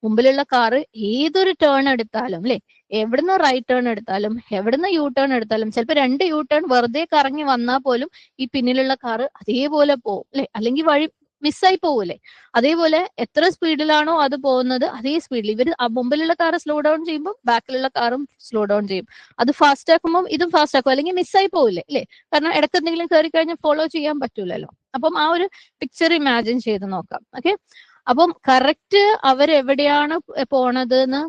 മുമ്പിലുള്ള കാറ് ഏതൊരു ടേൺ എടുത്താലും അല്ലെ, എവിടുന്ന് റൈറ്റ് ടേൺ എടുത്താലും എവിടുന്ന് യു ടേൺ എടുത്താലും, ചിലപ്പോൾ രണ്ട് യു ടേൺ വെറുതെ കറങ്ങി വന്നാൽ പോലും ഈ പിന്നിലുള്ള കാറ് അതേപോലെ പോകും അല്ലെ, അല്ലെങ്കിൽ വഴി മിസ്സായി പോകൂലേ. അതേപോലെ എത്ര സ്പീഡിലാണോ അത് പോകുന്നത് അതേ സ്പീഡിൽ ഇവർ മുമ്പിലുള്ള കാറ് സ്ലോ ഡൗൺ ചെയ്യുമ്പോൾ ബാക്കിലുള്ള കാറും സ്ലോ ഡൗൺ ചെയ്യും. അത് ഫാസ്റ്റ് ആക്കുമ്പോൾ ഇതും ഫാസ്റ്റ് ആക്കും, അല്ലെങ്കിൽ മിസ്സായി പോകില്ലേ അല്ലെ. കാരണം ഇടയ്ക്ക് എന്തെങ്കിലും കയറി കഴിഞ്ഞാൽ ഫോളോ ചെയ്യാൻ പറ്റൂലല്ലോ. അപ്പം ആ ഒരു പിക്ചർ ഇമാജിൻ ചെയ്ത് നോക്കാം. ഓക്കെ, അപ്പം കറക്റ്റ് അവരെവിടെയാണ് പോണത് എന്ന്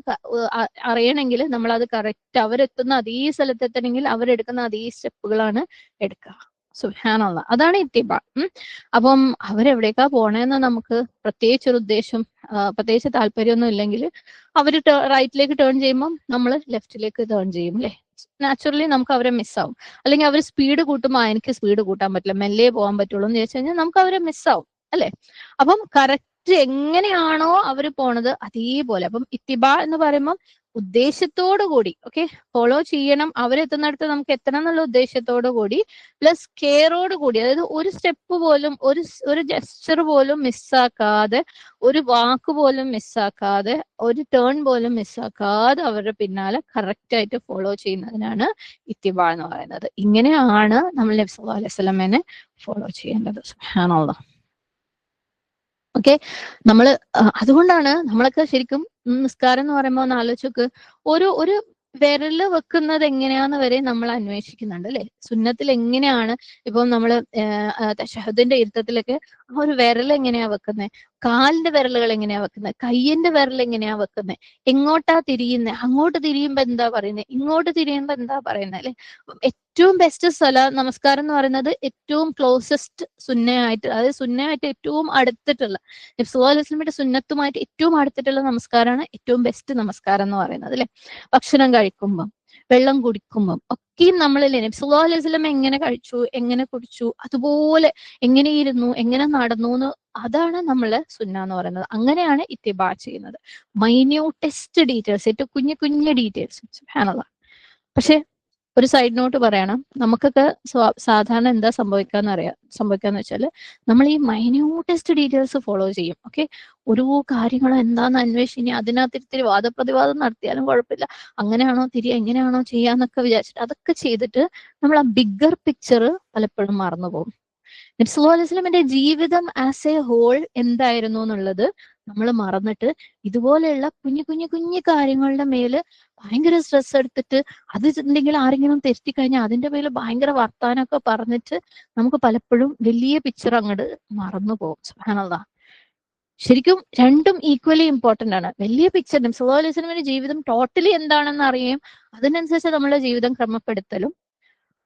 അറിയണമെങ്കിൽ നമ്മൾ അത് കറക്റ്റ് അവരെത്തുന്ന അതേ സ്ഥലത്ത് എത്തണമെങ്കിൽ അവരെടുക്കുന്ന അതേ സ്റ്റെപ്പുകളാണ് എടുക്കുക. സുബ്ഹാനല്ലാ, അതാണ് ഇത്തിബാ. അപ്പം അവരെവിടേക്കാ പോണേന്ന് നമുക്ക് പ്രത്യേകിച്ചൊരു ഉദ്ദേശം, പ്രത്യേകിച്ച് താല്പര്യമൊന്നും ഇല്ലെങ്കിൽ അവര് റൈറ്റിലേക്ക് ടേൺ ചെയ്യുമ്പോൾ നമ്മൾ ലെഫ്റ്റിലേക്ക് ടേൺ ചെയ്യും അല്ലെ. നാച്ചുറലി നമുക്ക് അവരെ മിസ്സാവും. അല്ലെങ്കിൽ അവർ സ്പീഡ് കൂട്ടുമ്പോൾ എനിക്ക് സ്പീഡ് കൂട്ടാൻ പറ്റില്ല, മെല്ലെ പോകാൻ പറ്റുള്ളൂ എന്ന് ചോദിച്ചു കഴിഞ്ഞാൽ നമുക്ക് അവരെ മിസ്സാവും അല്ലെ. അപ്പം കറക്റ്റ് എങ്ങനെയാണോ അവർ പോണത് അതേപോലെ. അപ്പം ഇത്തിബാ എന്ന് പറയുമ്പോൾ ഉദ്ദേശത്തോടു കൂടി, ഓക്കെ, ഫോളോ ചെയ്യണം, അവരെത്തുന്നിടത്ത് നമുക്ക് എത്തണം എന്നുള്ള ഉദ്ദേശത്തോടു കൂടി, പ്ലസ് കെയറോട് കൂടി, അതായത് ഒരു സ്റ്റെപ്പ് പോലും, ഒരു ജെസ്ചർ പോലും മിസ്സാക്കാതെ, ഒരു വാക്ക് പോലും മിസ്സാക്കാതെ, ഒരു ടേൺ പോലും മിസ്സാക്കാതെ അവരുടെ പിന്നാലെ കറക്റ്റ് ആയിട്ട് ഫോളോ ചെയ്യുന്നതിനാണ് ഇത്തിബാ എന്ന് പറയുന്നത്. ഇങ്ങനെയാണ് നമ്മൾ നബി സല്ലല്ലാഹു അലൈഹി വസല്ലമയെ ഫോളോ ചെയ്യേണ്ടത്. സുബ്ഹാനല്ലാഹ്. ഓക്കെ, നമ്മള് അതുകൊണ്ടാണ് നമ്മളൊക്കെ ശരിക്കും നിസ്കാരം എന്ന് പറയുമ്പോൾ ഒന്ന് ആലോചിച്ച്, ഒരു വിരല് വെക്കുന്നത് എങ്ങനെയാന്ന് വരെ നമ്മൾ അന്വേഷിക്കുന്നുണ്ട് അല്ലെ. സുന്നത്തിൽ എങ്ങനെയാണ് ഇപ്പം നമ്മള് തശഹുദിന്റെ ഇരുത്തത്തിലൊക്കെ ആ ഒരു വിരൽ എങ്ങനെയാ വെക്കുന്നത്, കാലിന്റെ വിരലുകൾ എങ്ങനെയാ വെക്കുന്നത്, കയ്യിന്റെ വിരൽ എങ്ങനെയാ വെക്കുന്നത്, എങ്ങോട്ടാ തിരിയുന്നത്, അങ്ങോട്ട് തിരിയുമ്പോ എന്താ പറയുന്നത്, ഇങ്ങോട്ട് തിരിയുമ്പോ എന്താ പറയുന്നത് അല്ലെ. ഏറ്റവും ബെസ്റ്റ് നമസ്കാരം എന്ന് പറയുന്നത് ഏറ്റവും ക്ലോസസ്റ്റ് സുന്നയായിട്ട്, അതായത് സുന്നയായിട്ട് ഏറ്റവും അടുത്തിട്ടുള്ള, നബി സല്ലല്ലാഹു അലൈഹി വസല്ലമയുടെ സുന്നത്തുമായിട്ട് ഏറ്റവും അടുത്തിട്ടുള്ള നമസ്കാരമാണ് ഏറ്റവും ബെസ്റ്റ് നമസ്കാരം എന്ന് പറയുന്നത് അല്ലെ. ഭക്ഷണം കഴിക്കുമ്പം, വെള്ളം കുടിക്കുമ്പം ഒക്കെയും നമ്മളില്ലേ നബി സല്ലല്ലാഹു അലൈഹി വസല്ലം എങ്ങനെ കഴിച്ചു, എങ്ങനെ കുടിച്ചു, അതുപോലെ എങ്ങനെ ഇരുന്നു, എങ്ങനെ നടന്നു എന്ന്, അതാണ് നമ്മള് സുന്ന എന്ന് പറയുന്നത്. അങ്ങനെയാണ് ഇത്തിബാ ചെയ്യുന്നത്. മൈന്യൂട്ടസ്റ്റ് ഡീറ്റെയിൽസ്, ഏറ്റവും കുഞ്ഞു കുഞ്ഞു ഡീറ്റെയിൽസ്. സുബ്ഹാനല്ലാഹ്. പക്ഷെ ഒരു സൈഡ് നോട്ട് പറയണം, നമുക്കൊക്കെ സാധാരണ എന്താ സംഭവിക്കാന്ന് വെച്ചാൽ നമ്മൾ ഈ മൈന്യൂട്ടസ്റ്റ് ഡീറ്റെയിൽസ് ഫോളോ ചെയ്യും. ഓക്കെ, ഓരോ കാര്യങ്ങളും എന്താന്ന് അന്വേഷിച്ച് അതിനകത്ത് ഇത്തിരി വാദപ്രതിവാദം നടത്തിയാലും കുഴപ്പമില്ല, അങ്ങനെയാണോ തിരിയുക, എങ്ങനെയാണോ ചെയ്യാന്നൊക്കെ വിചാരിച്ചിട്ട് അതൊക്കെ ചെയ്തിട്ട് നമ്മൾ ആ ബിഗ്ഗർ പിക്ചർ പലപ്പോഴും മറന്നു പോകും. നബി സല്ലല്ലാഹു അലൈഹി വസല്ലമയുടെ ജീവിതം ആസ് എ ഹോൾ എന്തായിരുന്നു എന്നുള്ളത് നമ്മൾ മറന്നിട്ട് ഇതുപോലെയുള്ള കുഞ്ഞു കുഞ്ഞു കുഞ്ഞു കാര്യങ്ങളുടെ മേല് ഭയങ്കര സ്ട്രെസ് എടുത്തിട്ട്, അത് എന്തെങ്കിലും ആരെങ്കിലും തെറ്റി കഴിഞ്ഞാൽ അതിന്റെ പേരിൽ ഭയങ്കര വർത്താനമൊക്കെ പറഞ്ഞിട്ട് നമുക്ക് പലപ്പോഴും വലിയ പിക്ചർ അങ്ങോട്ട് മറന്നു പോകും. സുബ്ഹാനല്ലാഹ്. ശരിക്കും രണ്ടും ഈക്വലി ഇമ്പോർട്ടന്റ് ആണ്. വലിയ പിക്ചർ നബി സല്ലല്ലാഹു അലൈഹി വസല്ലമയുടെ ജീവിതം ടോട്ടലി എന്താണെന്ന് അറിയുകയും അതിനനുസരിച്ച് നമ്മുടെ ജീവിതം ക്രമപ്പെടുത്തലും,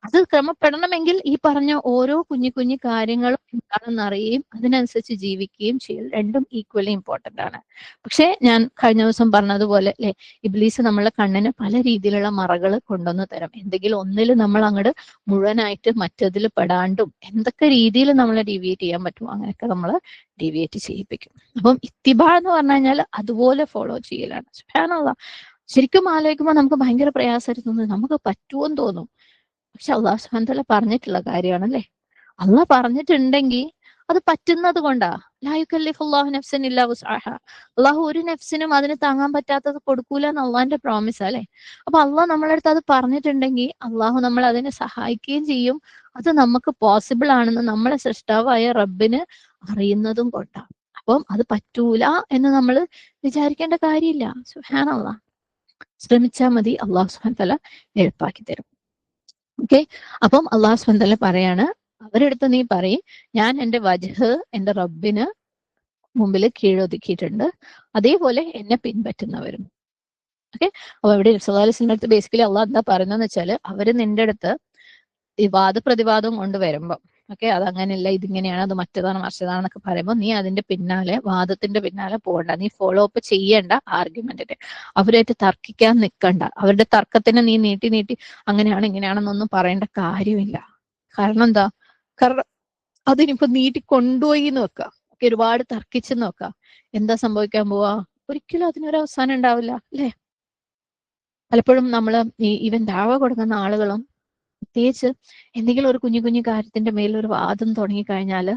അത് ക്രമപ്പെടണമെങ്കിൽ ഈ പറഞ്ഞ ഓരോ കുഞ്ഞു കുഞ്ഞു കാര്യങ്ങളും എന്താണെന്ന് അറിയുകയും അതിനനുസരിച്ച് ജീവിക്കുകയും ചെയ്യൽ രണ്ടും ഈക്വലി ഇമ്പോർട്ടന്റ് ആണ്. പക്ഷെ ഞാൻ കഴിഞ്ഞ ദിവസം പറഞ്ഞതുപോലെ അല്ലെ, ഇബ്ലീസ് നമ്മളെ കണ്ണിന് പല രീതിയിലുള്ള മറകൾ കൊണ്ടുവന്ന് തരും. എന്തെങ്കിലും ഒന്നിൽ നമ്മൾ അങ്ങോട്ട് മുഴുവനായിട്ട് മറ്റതിൽ പെടാണ്ടും എന്തൊക്കെ രീതിയിൽ നമ്മളെ ഡീവിയേറ്റ് ചെയ്യാൻ പറ്റുമോ അങ്ങനെയൊക്കെ നമ്മൾ ഡീവിയേറ്റ് ചെയ്യിപ്പിക്കും. അപ്പം ഇത്തിബാ എന്ന് പറഞ്ഞു കഴിഞ്ഞാൽ അതുപോലെ ഫോളോ ചെയ്യലാണ്. സുബ്ഹാനല്ലാഹ്. ശരിക്കും ആലോചിക്കുമ്പോൾ നമുക്ക് ഭയങ്കര പ്രയാസമായിട്ട് തോന്നുന്നു, നമുക്ക് പറ്റുമോന്ന് തോന്നും. പക്ഷെ അള്ളാഹു സുബ്ഹാനഹു വ തആല പറഞ്ഞിട്ടുള്ള കാര്യമാണ് അല്ലെ. അള്ളാഹ് പറഞ്ഞിട്ടുണ്ടെങ്കിൽ അത് പറ്റുന്നത് കൊണ്ടാ. ലാ യുകല്ലിഫുല്ലാഹു നഫ്സൻ ഇല്ലാ വുസ്അഹാ. അള്ളാഹു ഒരു നഫ്സിനും അതിന് താങ്ങാൻ പറ്റാത്തത് കൊടുക്കൂല എന്ന് അള്ളാഹിന്റെ പ്രോമിസ് അല്ലെ. അപ്പൊ അള്ളാഹ് നമ്മളെ അടുത്ത് അത് പറഞ്ഞിട്ടുണ്ടെങ്കിൽ അള്ളാഹു നമ്മൾ അതിനെ സഹായിക്കുകയും ചെയ്യും. അത് നമുക്ക് പോസിബിൾ ആണെന്ന് നമ്മളെ സൃഷ്ടാവായ റബ്ബിന് അറിയുന്നതും കൊണ്ടാണ്. അപ്പം അത് പറ്റൂല എന്ന് നമ്മൾ വിചാരിക്കേണ്ട കാര്യമില്ല. സുബ്ഹാനല്ലാഹ്. ശ്രമിച്ചാൽ മതി, അള്ളാഹു സുബ്ഹാനഹു വ തആല എളുപ്പാക്കി തരും. ഓക്കെ, അപ്പം അള്ളാഹു സുബ്ഹാനഹു വ തആല പറയാണ്, അവരെടുത്ത് നീ പറയും, ഞാൻ എന്റെ വജ്ഹ് എന്റെ റബ്ബിന് മുമ്പിൽ കീഴൊതുക്കിയിട്ടുണ്ട്, അതേപോലെ എന്നെ പിൻപറ്റുന്നവരും. ഓക്കെ, അപ്പൊ ഇവിടെ നബി സല്ലല്ലാഹു അലൈഹി വസല്ലമയുടെ അടുത്ത് ബേസിക്കലി അള്ളാഹ് എന്താ പറയുന്നതെന്ന് വെച്ചാൽ, അവര് നിന്റെ അടുത്ത് ഈ വാദപ്രതിവാദം കൊണ്ട് വരുമ്പം, ഓക്കെ, അത് അങ്ങനെയല്ല, ഇതിങ്ങനെയാണ്, അത് മറ്റേതാണ് മറിച്ചതാണെന്നൊക്കെ പറയുമ്പോൾ നീ അതിന്റെ പിന്നാലെ, വാദത്തിന്റെ പിന്നാലെ പോകണ്ട, നീ ഫോളോ അപ്പ് ചെയ്യേണ്ട ആർഗ്യുമെന്റിന്. അവരായിട്ട് തർക്കിക്കാൻ നിൽക്കണ്ട. അവരുടെ തർക്കത്തിന് നീ നീട്ടി നീട്ടി അങ്ങനെയാണ് ഇങ്ങനെയാണെന്നൊന്നും പറയേണ്ട കാര്യമില്ല. കാരണം എന്താ? കാരണം അതിനിപ്പോ നീട്ടി കൊണ്ടുപോയി എന്ന് വെക്കാം, ഒരുപാട് തർക്കിച്ചെന്ന് വെക്കാം, എന്താ സംഭവിക്കാൻ പോവാ? ഒരിക്കലും അതിനൊരു അവസാനം ഉണ്ടാവില്ല അല്ലെ. പലപ്പോഴും നമ്മള് ഈവൻ ദാവ കൊടുക്കുന്ന ആളുകളും പ്രത്യേകിച്ച് എന്തെങ്കിലും ഒരു കുഞ്ഞു കുഞ്ഞു കാര്യത്തിന്റെ മേലൊരു വാദം തുടങ്ങിക്കഴിഞ്ഞാൽ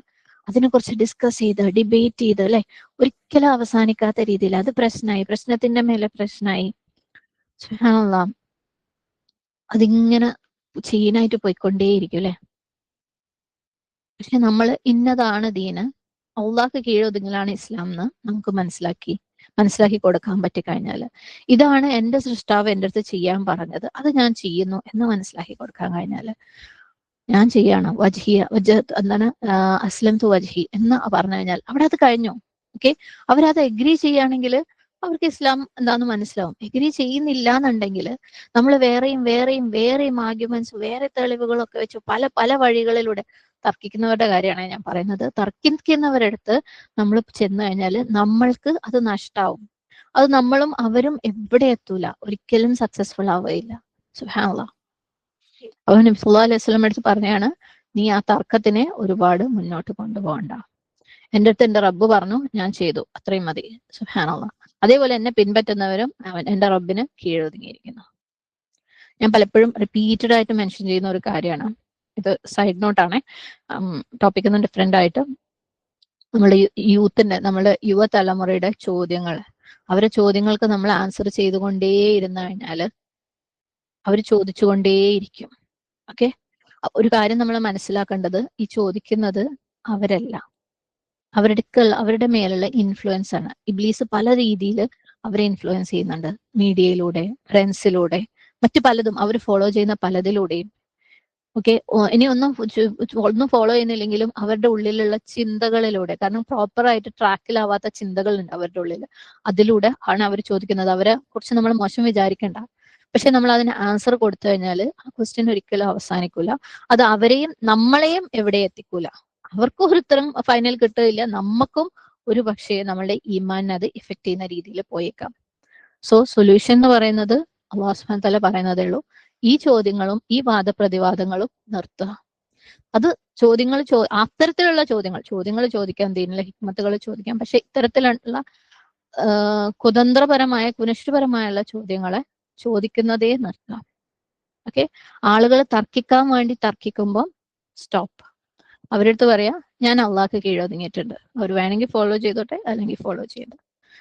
അതിനെക്കുറിച്ച് ഡിസ്കസ് ചെയ്ത് ഡിബേറ്റ് ചെയ്ത് അല്ലെ, ഒരിക്കലും അവസാനിക്കാത്ത രീതിയിൽ അത് പ്രശ്നമായി, പ്രശ്നത്തിന്റെ മേലെ പ്രശ്നമായി, സുബ്ഹാനല്ലാഹ്, അതിങ്ങനെ ചെയിനായിട്ട് പോയിക്കൊണ്ടേയിരിക്കും അല്ലെ. പക്ഷെ നമ്മൾ ഇന്നതാണ് ദീന്, അള്ളാഹ്ക്ക് കീഴൊതുങ്ങലാണ് ഇസ്ലാം എന്ന് നമുക്ക് മനസ്സിലാക്കി കൊടുക്കാൻ പറ്റിക്കഴിഞ്ഞാൽ, ഇതാണ് എന്റെ സൃഷ്ടാവ് എൻ്റെ അടുത്ത് ചെയ്യാൻ പറഞ്ഞത്, അത് ഞാൻ ചെയ്യുന്നു എന്ന് മനസ്സിലാക്കി കൊടുക്കാൻ കഴിഞ്ഞാൽ, ഞാൻ ചെയ്യാണ് എന്താണ് അസ്ലം തു വജ്ഹി എന്ന് പറഞ്ഞു കഴിഞ്ഞാൽ അവിടെ അത് കഴിഞ്ഞു. ഓക്കെ, അവരത് എഗ്രി ചെയ്യുകയാണെങ്കിൽ അവർക്ക് ഇസ്ലാം എന്താന്ന് മനസ്സിലാവും. എഗ്രി ചെയ്യുന്നില്ല എന്നുണ്ടെങ്കിൽ നമ്മൾ വേറെയും ആർഗ്യുമെന്റ്സ്, വേറെ തെളിവുകളൊക്കെ വെച്ച് പല പല വഴികളിലൂടെ തർക്കിക്കുന്നവരുടെ കാര്യമാണ് ഞാൻ പറയുന്നത്. തർക്കിക്കുന്നവരടുത്ത് നമ്മൾ ചെന്ന് കഴിഞ്ഞാൽ നമ്മൾക്ക് അത് നഷ്ടാവും. അത് നമ്മളും അവരും എവിടെ എത്തൂല, ഒരിക്കലും സക്സസ്ഫുൾ ആവുകയില്ല. സുബ്ഹാനല്ലാഹ്. അപ്പൊ നബി സല്ലല്ലാഹു അലൈഹി വസല്ലം അടുത്ത് പറഞ്ഞാണ്, നീ ആ തർക്കത്തിനെ ഒരുപാട് മുന്നോട്ട് കൊണ്ടുപോകണ്ട. എൻ്റെ അടുത്ത് എൻ്റെ റബ്ബ് പറഞ്ഞു, ഞാൻ ചെയ്തു, അത്രയും മതി. സുബ്ഹാനല്ലാഹ്. അതേപോലെ എന്നെ പിൻപറ്റുന്നവരും എൻ്റെ റബ്ബിന് കീഴൊതുങ്ങിയിരിക്കുന്നു. ഞാൻ പലപ്പോഴും റിപ്പീറ്റഡ് ആയിട്ട് മെൻഷൻ ചെയ്യുന്ന ഒരു കാര്യമാണ് ഇത്. സൈഡ് നോട്ടാണ്, ടോപ്പിക്കിൽ നിന്ന് ഡിഫറെന്റ് ആയിട്ട്. നമ്മുടെ നമ്മുടെ യുവതലമുറയുടെ ചോദ്യങ്ങൾ, അവരെ ചോദ്യങ്ങൾക്ക് നമ്മൾ ആൻസർ ചെയ്തുകൊണ്ടേയിരുന്നു കഴിഞ്ഞാൽ അവർ ചോദിച്ചുകൊണ്ടേയിരിക്കും. ഓക്കെ, ഒരു കാര്യം നമ്മൾ മനസ്സിലാക്കേണ്ടത്, ഈ ചോദിക്കുന്നത് അവരല്ല, അവരുടെ മേലുള്ള ഇൻഫ്ലുവൻസ് ആണ്. ഇബ്ലീസ് പല രീതിയിൽ അവരെ ഇൻഫ്ലുവൻസ് ചെയ്യുന്നുണ്ട്. മീഡിയയിലൂടെ, ഫ്രണ്ട്സിലൂടെ, മറ്റു പലതും അവർ ഫോളോ ചെയ്യുന്ന പലതിലൂടെയും. ഓക്കെ, ഇനി ഒന്നും ഫോളോ ചെയ്യുന്നില്ലെങ്കിലും അവരുടെ ഉള്ളിലുള്ള ചിന്തകളിലൂടെ, കാരണം പ്രോപ്പറായിട്ട് ട്രാക്കിലാവാത്ത ചിന്തകളുണ്ട് അവരുടെ ഉള്ളിൽ, അതിലൂടെ ആണ് അവർ ചോദിക്കുന്നത്. അവരെ കുറിച്ച് നമ്മൾ മോശം വിചാരിക്കേണ്ട. പക്ഷെ നമ്മൾ അതിന് ആൻസർ കൊടുത്തു കഴിഞ്ഞാൽ ആ ക്വസ്റ്റ്യൻ ഒരിക്കലും അവസാനിക്കൂല. അത് അവരെയും നമ്മളെയും എവിടെ എത്തിക്കൂല. അവർക്കും ഒരു ഉത്തരം ഫൈനൽ കിട്ടുകയില്ല, നമുക്കും ഒരു പക്ഷേ നമ്മളുടെ ഈമാനിനെ അത് ഇഫക്ട് ചെയ്യുന്ന രീതിയിൽ പോയേക്കാം. സോ സൊല്യൂഷൻ എന്ന് പറയുന്നത് അല്ലാഹു സുബ്ഹാനഹു വ തആല പറയുന്നതേ ഉള്ളൂ. ഈ ചോദ്യങ്ങളും ഈ വാദപ്രതിവാദങ്ങളും നിർത്തുക. അത് അത്തരത്തിലുള്ള ചോദ്യങ്ങൾ ചോദിക്കാം, ദീനിലെ ഹിക്മത്തുകൾ ചോദിക്കാം. പക്ഷെ ഇത്തരത്തിലുള്ള കുതന്ത്രപരമായ, കുനിഷ്ഠപരമായുള്ള ചോദ്യങ്ങളെ ചോദിക്കുന്നതേ നിർത്തുക. ഓക്കെ, ആളുകൾ തർക്കിക്കാൻ വേണ്ടി തർക്കിക്കുമ്പോൾ സ്റ്റോപ്പ്. അവരടുത്ത് പറയാ, ഞാൻ അള്ളാഹ്ക്ക് കീഴൊതുങ്ങിയിട്ടുണ്ട്, അവർ വേണമെങ്കിൽ ഫോളോ ചെയ്തോട്ടെ, അല്ലെങ്കിൽ ഫോളോ ചെയ്യണ്ട.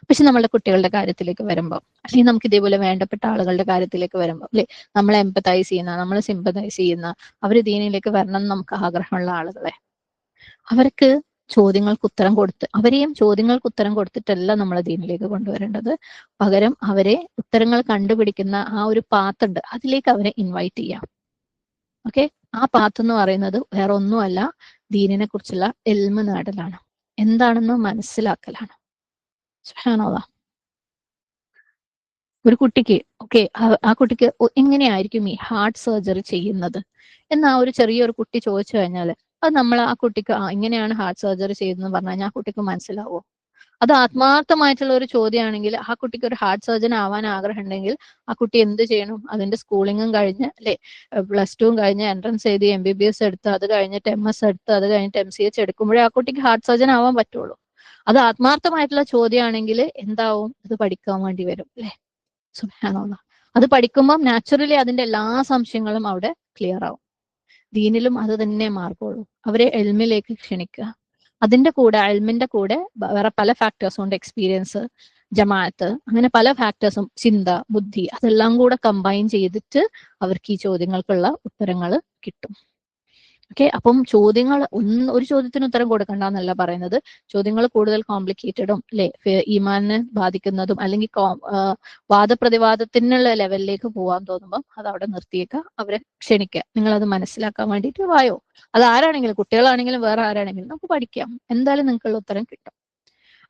പക്ഷെ നമ്മളുടെ കുട്ടികളുടെ കാര്യത്തിലേക്ക് വരുമ്പോൾ, അല്ലെങ്കിൽ നമുക്ക് ഇതേപോലെ വേണ്ടപ്പെട്ട ആളുകളുടെ കാര്യത്തിലേക്ക് വരുമ്പോൾ, അല്ലെ, നമ്മളെ എംപത്തൈസ് ചെയ്യുന്ന, നമ്മളെ സിമ്പതൈസ് ചെയ്യുന്ന, അവർ ദീനിലേക്ക് വരണം എന്ന് നമുക്ക് ആഗ്രഹമുള്ള ആളുകളെ, അവർക്ക് അവരെയും ചോദ്യങ്ങൾക്ക് ഉത്തരം കൊടുത്തിട്ടല്ല നമ്മൾ ദീനിലേക്ക് കൊണ്ടുവരേണ്ടത്. പകരം അവരെ ഉത്തരങ്ങൾ കണ്ടുപിടിക്കുന്ന ആ ഒരു പാത്ത് ഉണ്ട്, അതിലേക്ക് അവരെ ഇൻവൈറ്റ് ചെയ്യാം. ഓക്കെ, ആ പാത്ത് എന്ന് പറയുന്നത് വേറെ ഒന്നുമല്ല, ദീനിനെ കുറിച്ചുള്ള ഇൽമ് നേടലാണ്, എന്താണെന്ന് മനസ്സിലാക്കലാണ്. സുബ്ഹാനല്ലാഹ്. ഒരു കുട്ടിക്ക് ആ കുട്ടിക്ക് എങ്ങനെയായിരിക്കും ഈ ഹാർട്ട് സർജറി ചെയ്യുന്നത് എന്ന് ആ ഒരു ചെറിയൊരു കുട്ടി ചോദിച്ചു കഴിഞ്ഞാൽ, അത് നമ്മൾ ആ കുട്ടിക്ക് ഇങ്ങനെയാണ് ഹാർട്ട് സർജറി ചെയ്യുന്നത് പറഞ്ഞു കഴിഞ്ഞാൽ ആ കുട്ടിക്ക് മനസ്സിലാവോ? അത് ആത്മാർത്ഥമായിട്ടുള്ള ഒരു ചോദ്യമാണെങ്കിൽ, ആ കുട്ടിക്ക് ഒരു ഹാർട്ട് സർജൻ ആവാൻ ആഗ്രഹം ഉണ്ടെങ്കിൽ ആ കുട്ടി എന്ത് ചെയ്യണം? അതിന്റെ സ്കൂളിങ്ങും കഴിഞ്ഞ്, അല്ലെ, +2 കഴിഞ്ഞ് എൻട്രൻസ് എഴുതി MBBS എടുത്ത്, അത് കഴിഞ്ഞിട്ട് MS എടുത്ത്, അത് കഴിഞ്ഞിട്ട് MCH എടുക്കുമ്പോഴേ ആ കുട്ടിക്ക് ഹാർട്ട് സർജൻ ആവാൻ പറ്റുള്ളൂ. അത് ആത്മാർത്ഥമായിട്ടുള്ള ചോദ്യമാണെങ്കിൽ എന്താവും? അത് പഠിക്കാൻ വേണ്ടി വരും, അല്ലെ. സുബ്ഹാനല്ലാഹ്. അത് പഠിക്കുമ്പോൾ നാച്ചുറലി അതിന്റെ എല്ലാ സംശയങ്ങളും അവിടെ ക്ലിയർ ആവും. ദീനിലും അത് തന്നെ മാർഗമുള്ളൂ. അവരെ എൽമിലേക്ക് ക്ഷണിക്കുക. അതിന്റെ കൂടെ, എൽമിന്റെ കൂടെ വേറെ പല ഫാക്ടേഴ്സും ഉണ്ട്, എക്സ്പീരിയൻസ്, ജമാഅത്ത്, അങ്ങനെ പല ഫാക്ടേഴ്സും, ചിന്ത, ബുദ്ധി, അതെല്ലാം കൂടെ കമ്പൈൻ ചെയ്തിട്ട് അവർക്ക് ഈ ചോദ്യങ്ങൾക്കുള്ള ഉത്തരങ്ങൾ കിട്ടും. ഓക്കെ, അപ്പം ഒരു ചോദ്യത്തിന് ഉത്തരം കൊടുക്കണ്ട എന്നല്ല പറയുന്നത്. ചോദ്യങ്ങൾ കൂടുതൽ കോംപ്ലിക്കേറ്റഡും, അല്ലെ, ഈമാനിനെ ബാധിക്കുന്നതും, അല്ലെങ്കിൽ വാദപ്രതിവാദത്തിനുള്ള ലെവലിലേക്ക് പോകാൻ തോന്നുമ്പോൾ അത് അവിടെ നിർത്തിയേക്കുക. അവരെ ക്ഷണിക്കുക, നിങ്ങൾ അത് മനസ്സിലാക്കാൻ വേണ്ടിയിട്ട് വായോ. അത് ആരാണെങ്കിലും, കുട്ടികളാണെങ്കിലും വേറെ ആരാണെങ്കിലും, നമുക്ക് പഠിക്കാം, എന്തായാലും നിങ്ങൾക്കുള്ള ഉത്തരം കിട്ടും.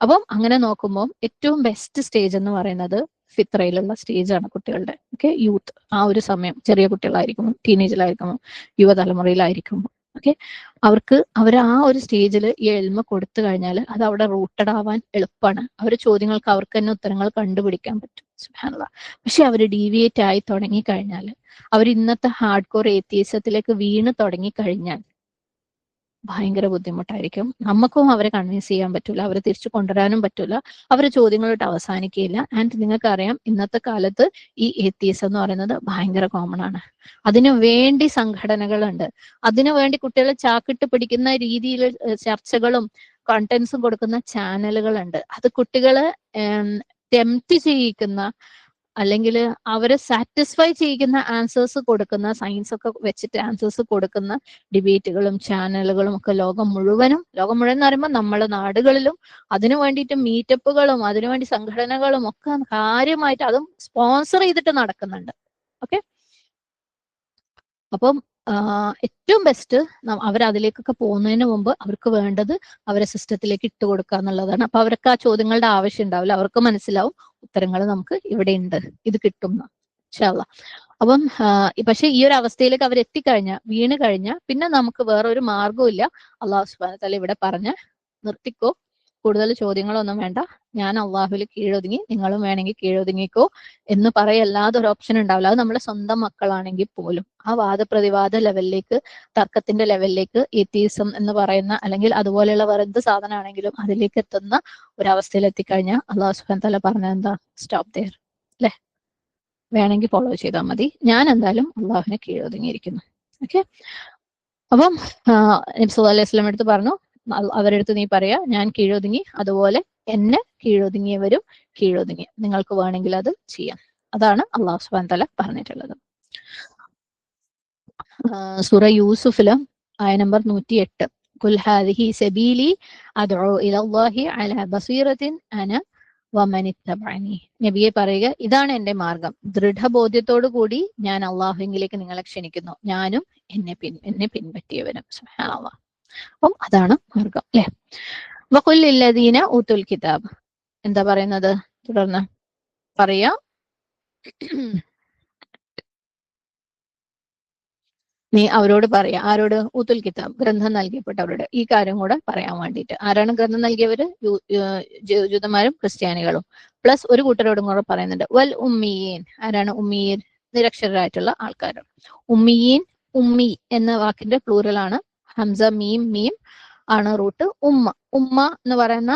അപ്പം അങ്ങനെ നോക്കുമ്പോൾ ഏറ്റവും ബെസ്റ്റ് സ്റ്റേജ് എന്ന് പറയുന്നത് ഫിത്രയിലുള്ള സ്റ്റേജാണ് കുട്ടികളുടെ. ഓക്കെ, യൂത്ത്, ആ ഒരു സമയം, ചെറിയ കുട്ടികളായിരിക്കുമ്പോൾ, ടീനേജിലായിരിക്കുമ്പോൾ, യുവതലമുറയിലായിരിക്കുമ്പോൾ, ഓക്കെ, അവർ ആ ഒരു സ്റ്റേജിൽ ഈ എൽമ കൊടുത്തു കഴിഞ്ഞാൽ അത് അവിടെ റൂട്ടഡ് ആവാൻ എളുപ്പമാണ്. അവർ ചോദ്യങ്ങൾക്ക് അവർക്ക് തന്നെ ഉത്തരങ്ങൾ കണ്ടുപിടിക്കാൻ പറ്റും. സുബ്ഹാനല്ലാഹ്. പക്ഷെ അവർ ഡീവിയേറ്റ് ആയി തുടങ്ങിക്കഴിഞ്ഞാൽ, അവർ ഇന്നത്തെ ഹാർഡ് കോർ ഏത്തിയസത്തിലേക്ക് വീണ് തുടങ്ങിക്കഴിഞ്ഞാൽ ഭയങ്കര ബുദ്ധിമുട്ടായിരിക്കും. നമുക്കും അവരെ കൺവിൻസ് ചെയ്യാൻ പറ്റൂല, അവരെ തിരിച്ചു കൊണ്ടുവരാനും പറ്റൂല, അവരുടെ ചോദ്യങ്ങളോട്ട് അവസാനിക്കുകയില്ല. ആൻഡ് നിങ്ങൾക്കറിയാം, ഇന്നത്തെ കാലത്ത് ഈ ഏത്തിയസം എന്ന് പറയുന്നത് ഭയങ്കര കോമൺ ആണ്. അതിനു വേണ്ടി സംഘടനകളുണ്ട്, അതിനു വേണ്ടി കുട്ടികളെ ചാക്കിട്ട് പിടിക്കുന്ന രീതിയിൽ ചർച്ചകളും കണ്ടന്റ്സും കൊടുക്കുന്ന ചാനലുകളുണ്ട്. അത് കുട്ടികളെ ടെംപ്റ്റ് ചെയ്യിക്കുന്ന, അല്ലെങ്കിൽ അവരെ സാറ്റിസ്ഫൈ ചെയ്യിക്കുന്ന ആൻസേഴ്സ് കൊടുക്കുന്ന, സയൻസ് ഒക്കെ വെച്ചിട്ട് ആൻസേഴ്സ് കൊടുക്കുന്ന ഡിബേറ്റുകളും ചാനലുകളും ഒക്കെ ലോകം മുഴുവൻ എന്ന് പറയുമ്പോൾ നമ്മളെ നാടുകളിലും അതിനു വേണ്ടിയിട്ട് മീറ്റപ്പുകളും അതിനുവേണ്ടി സംഘടനകളും ഒക്കെ കാര്യമായിട്ട് അതും സ്പോൺസർ ചെയ്തിട്ട് നടക്കുന്നുണ്ട്. ഓക്കെ, അപ്പം ഏറ്റവും ബെസ്റ്റ് അവരതിലേക്കൊക്കെ പോകുന്നതിന് മുമ്പ് അവർക്ക് വേണ്ടത് അവരെ സിസ്റ്റത്തിലേക്ക് ഇട്ട് കൊടുക്കുക എന്നുള്ളതാണ്. അപ്പൊ അവർക്ക് ആ ചോദ്യങ്ങളുടെ ആവശ്യം ഉണ്ടാവില്ല. അവർക്ക് മനസ്സിലാവും ഉത്തരങ്ങൾ നമുക്ക് ഇവിടെ ഉണ്ട്, ഇത് കിട്ടും ഇൻഷാ അള്ളാ. അപ്പം പക്ഷെ ഈ ഒരു അവസ്ഥയിലേക്ക് അവർ എത്തിക്കഴിഞ്ഞാൽ, വീണ് കഴിഞ്ഞാൽ പിന്നെ നമുക്ക് വേറൊരു മാർഗവും ഇല്ല. അള്ളാഹു സുബ്ഹാനഹു വ തആല ഇവിടെ പറഞ്ഞ് നിർത്തിക്കോ, കൂടുതൽ ചോദ്യങ്ങളൊന്നും വേണ്ട, ഞാൻ അള്ളാഹുവിൽ കീഴൊതുങ്ങി, നിങ്ങളും വേണമെങ്കിൽ കീഴൊതുങ്ങിക്കോ എന്ന് പറയല്ലാതെ ഒരു ഓപ്ഷൻ ഉണ്ടാവില്ല. അത് നമ്മുടെ സ്വന്തം മക്കളാണെങ്കിൽ പോലും ആ വാദപ്രതിവാദ ലെവലിലേക്ക്, തർക്കത്തിന്റെ ലെവലിലേക്ക്, എത്തീസം എന്ന് പറയുന്ന അല്ലെങ്കിൽ അതുപോലെയുള്ള വേറെ എന്ത് സാധനമാണെങ്കിലും അതിലേക്ക് എത്തുന്ന ഒരവസ്ഥയിൽ എത്തിക്കഴിഞ്ഞാൽ അള്ളാഹു സുബ്ഹാനഹു വ തആല പറഞ്ഞ എന്താ, സ്റ്റോപ്പ് ദെയർ അല്ലെ, വേണമെങ്കിൽ ഫോളോ ചെയ്താൽ മതി, ഞാൻ എന്തായാലും അള്ളാഹുവിനെ കീഴൊതുങ്ങിയിരിക്കുന്നു. ഓക്കെ. അപ്പം നബി സല്ലല്ലാഹു അലൈഹി വസല്ലം അടുത്ത് പറഞ്ഞു, അവരെടുത്ത് നീ പറയാ ഞാൻ കീഴൊതുങ്ങി, അതുപോലെ എന്നെ കീഴൊതുങ്ങിയവരും കീഴൊതുങ്ങി, നിങ്ങൾക്ക് വേണമെങ്കിൽ അത് ചെയ്യാം. അതാണ് അള്ളാഹു സുബ്ഹാനഹു വ തആല പറഞ്ഞിട്ടുള്ളത്. സൂറ യൂസുഫില് ആയ നമ്പർ 108, ഖുൽ ഹാദിഹി സബീലി അദ്ഉ ഇലല്ലാഹി അലാ ബസീറത്തിൻ അന വമനിത്തബഅനി. നബിയെ പറയുക, ഇതാണ് എന്റെ മാർഗം, ദൃഢബോധ്യത്തോടു കൂടി ഞാൻ അള്ളാഹുവിലേക്ക് നിങ്ങളെ ക്ഷണിക്കുന്നു, ഞാനും എന്നെ പിൻപറ്റിയവനും. സുബ്ഹാനല്ലാഹ്. അപ്പം അതാണ് മാർഗം അല്ലെ. വഖുൽ ലില്ലദീന ഊതുൽ കിതാബ്, എന്താ പറയുന്നത് തുടർന്ന് പറയാ, നീ അവരോട് പറയാ, ആരോട്, ഊത്തുൽ കിതാബ്, ഗ്രന്ഥം നൽകിയപ്പെട്ടവരോട് ഈ കാര്യം കൂടെ പറയാൻ വേണ്ടിയിട്ട്. ആരാണ് ഗ്രന്ഥം നൽകിയവര്? ജൂതന്മാരും ക്രിസ്ത്യാനികളും. പ്ലസ് ഒരു കൂട്ടരോടും കൂടെ പറയുന്നുണ്ട്, വൽ ഉമ്മിയീൻ. ആരാണ് ഉമ്മിയീൻ? നിരക്ഷരരായിട്ടുള്ള ആൾക്കാർ. ഉമ്മിയീൻ, ഉമ്മി എന്ന വാക്കിന്റെ പ്ലൂറലാണ്. ഹംസ മീം മീം ആണ് റൂട്ട്. ഉമ്മ എന്ന് പറയുന്ന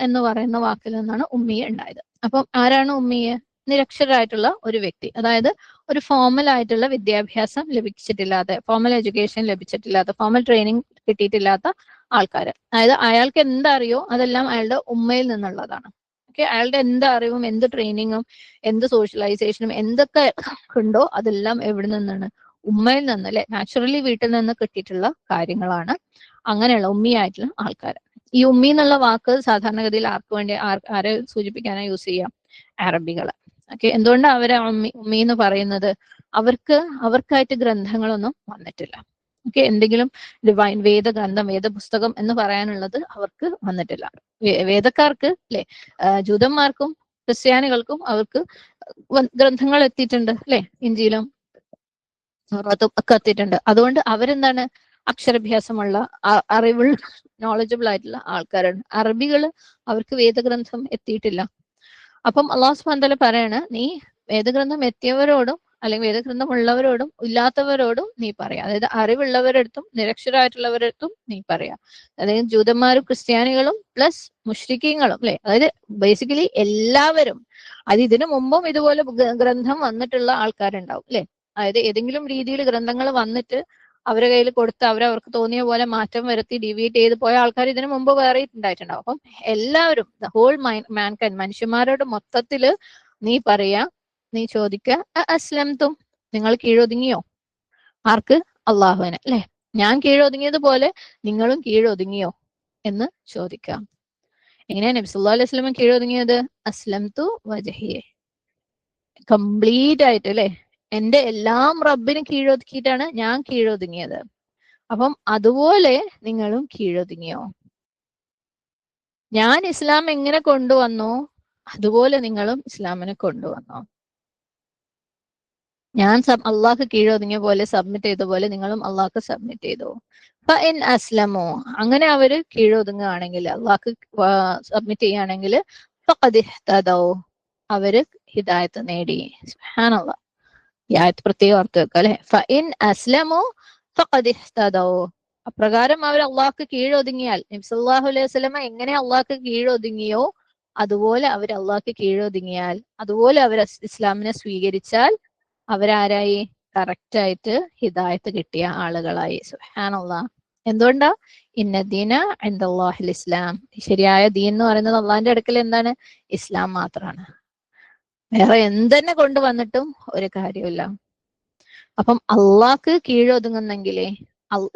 എന്ന് പറയുന്ന വാക്കിൽ നിന്നാണ് ഉമ്മിയ ഉണ്ടായത്. അപ്പം ആരാണ് ഉമ്മിയ? നിരക്ഷരരായിട്ടുള്ള ഒരു വ്യക്തി, അതായത് ഒരു ഫോമൽ ആയിട്ടുള്ള വിദ്യാഭ്യാസം ലഭിച്ചിട്ടില്ലാത്ത, ഫോമൽ എഡ്യൂക്കേഷൻ ലഭിച്ചിട്ടില്ലാത്ത, ഫോമൽ ട്രെയിനിങ് കിട്ടിയിട്ടില്ലാത്ത ആൾക്കാർ. അതായത് അയാൾക്ക് എന്തറിയോ അതെല്ലാം അയാളുടെ ഉമ്മയിൽ നിന്നുള്ളതാണ്. ഓക്കെ, അയാളുടെ എന്ത് അറിവും എന്ത് ട്രെയിനിങ്ങും എന്ത് സോഷ്യലൈസേഷനും എന്തൊക്കെ ഉണ്ടോ അതെല്ലാം എവിടെ നിന്നാണ്? ഉമ്മയിൽ നിന്ന് അല്ലെ, നാച്ചുറലി വീട്ടിൽ നിന്ന് കിട്ടിയിട്ടുള്ള കാര്യങ്ങളാണ് അങ്ങനെയുള്ള ഉമ്മിയായിട്ടുള്ള ആൾക്കാർ. ഈ ഉമ്മി എന്നുള്ള വാക്ക് സാധാരണഗതിയിൽ ആർക്ക് വേണ്ടി, ആരെ സൂചിപ്പിക്കാനായി യൂസ് ചെയ്യാം? അറബികളെ. ഓക്കെ, എന്തുകൊണ്ടാണ് അവരെ ഉമ്മി എന്ന് പറയുന്നത്? അവർക്കായിട്ട് ഗ്രന്ഥങ്ങളൊന്നും വന്നിട്ടില്ല. ഓക്കെ, എന്തെങ്കിലും ഡിവൈൻ വേദഗ്രന്ഥം, വേദപുസ്തകം എന്ന് പറയാനുള്ളത് അവർക്ക് വന്നിട്ടില്ല. വേദക്കാർക്ക് അല്ലെ, ജൂതന്മാർക്കും ക്രിസ്ത്യാനികൾക്കും അവർക്ക് ഗ്രന്ഥങ്ങൾ എത്തിയിട്ടുണ്ട് അല്ലെ, ഇഞ്ചിയിലും ഒക്കെ എത്തിയിട്ടുണ്ട്. അതുകൊണ്ട് അവരെന്താണ്, അക്ഷരാഭ്യാസമുള്ള, അറിവുള്ള, നോളജബിൾ ആയിട്ടുള്ള ആൾക്കാരാണ്. അറബികള് അവർക്ക് വേദഗ്രന്ഥം എത്തിയിട്ടില്ല. അപ്പം അള്ളാഹു സുബ്ഹാനഹു വ തആല പറയാണ്, നീ വേദഗ്രന്ഥം എത്തിയവരോടും അല്ലെങ്കിൽ വേദഗ്രന്ഥം ഉള്ളവരോടും ഇല്ലാത്തവരോടും നീ പറയാം. അതായത് അറിവുള്ളവരടുത്തും നിരക്ഷരായിട്ടുള്ളവരടുത്തും നീ പറയാം. അതായത് ജൂതന്മാരും ക്രിസ്ത്യാനികളും പ്ലസ് മുശ്രിക്കീങ്ങളും അല്ലെ, അതായത് ബേസിക്കലി എല്ലാവരും. അത് ഇതിനു മുമ്പും ഇതുപോലെ ഗ്രന്ഥം വന്നിട്ടുള്ള ആൾക്കാരുണ്ടാവും അല്ലെ. അതായത് ഏതെങ്കിലും രീതിയിൽ ഗ്രന്ഥങ്ങൾ വന്നിട്ട് അവരുടെ കയ്യിൽ കൊടുത്ത് അവർക്ക് തോന്നിയ പോലെ മാറ്റം വരുത്തി ഡീവിയേറ്റ് ചെയ്ത് പോയ ആൾക്കാർ ഇതിനു മുമ്പ് വേറെ ഉണ്ടായിട്ടുണ്ടാവും. അപ്പം എല്ലാവരും, ദ ഹോൾ മാൻകൈൻഡ്, മനുഷ്യന്മാരോട് മൊത്തത്തില് നീ പറയാ, നീ ചോദിക്ക, അസ്ലംതും, നിങ്ങൾ കീഴൊതുങ്ങിയോ? ആർക്ക്? അള്ളാഹുവിന് അല്ലെ. ഞാൻ കീഴൊതുങ്ങിയതുപോലെ നിങ്ങളും കീഴൊതുങ്ങിയോ എന്ന് ചോദിക്കാം. എങ്ങനെയാ നബി സല്ലല്ലാഹു അലൈഹി വസല്ലം കീഴൊതുങ്ങിയത്? അസ്ലംതു വജ്ഹിയെ, കംപ്ലീറ്റ് ആയിട്ട് അല്ലെ, എന്റെ എല്ലാം റബ്ബിന് കീഴൊതുക്കിയിട്ടാണ് ഞാൻ കീഴൊതുങ്ങിയത്. അപ്പം അതുപോലെ നിങ്ങളും കീഴൊതുങ്ങിയോ? ഞാൻ ഇസ്ലാം എങ്ങനെ കൊണ്ടുവന്നു അതുപോലെ നിങ്ങളും ഇസ്ലാമിനെ കൊണ്ടുവന്നോ? ഞാൻ അള്ളാഹ്ക്ക് കീഴൊതുങ്ങിയ പോലെ, സബ്മിറ്റ് ചെയ്ത പോലെ നിങ്ങളും അള്ളാഹ്ക്ക് സബ്മിറ്റ് ചെയ്തോ? ഫഇൻ അസ്ലമോ, അങ്ങനെ അവര് കീഴൊതുങ്ങുകയാണെങ്കിൽ, അള്ളാഹ്ക്ക് സബ്മിറ്റ് ചെയ്യുകയാണെങ്കിൽ, ഫഖദ് ഇഹ്തദൗ, അവര് ഹിദായത്ത് നേടി. സുബ്ഹാനല്ലാഹ്, ഈ ആയത്ത് പ്രത്യേകം ഓർത്ത് വെക്കുക അല്ലെ. ഫഇൻ അസ്ലമോ ഫഖദ് ഇഹ്തദൗ, അപ്രകാരം അവർ അള്ളാഹ്ക്ക് കീഴൊതുങ്ങിയാൽ, നബി സല്ലല്ലാഹു അലൈഹി വസല്ലമ എങ്ങനെ അള്ളാഹ്ക്ക് കീഴൊതുങ്ങിയോ അതുപോലെ അവർ അള്ളാഹ്ക്ക് കീഴൊതുങ്ങിയാൽ, അതുപോലെ അവർ ഇസ്ലാമിനെ സ്വീകരിച്ചാൽ അവരാരായി? കറക്റ്റ് ആയിട്ട് ഹിദായത്ത് കിട്ടിയ ആളുകളായി. സുബ്ഹാനല്ലാഹ്. എന്തുകൊണ്ടാ? ഇന്ന ദീന ഇൻദല്ലാഹിൽ ഇസ്ലാം, ശരിയായ ദീൻ എന്ന് പറയുന്നത് അള്ളാഹിന്റെ അടുക്കൽ എന്താണ്? ഇസ്ലാം മാത്രമാണ്. വേറെ എന്തെന്നെ കൊണ്ടുവന്നിട്ടും ഒരു കാര്യമില്ല. അപ്പം അള്ളാഹ്ക്ക് കീഴൊതുങ്ങുന്നെങ്കിലേ,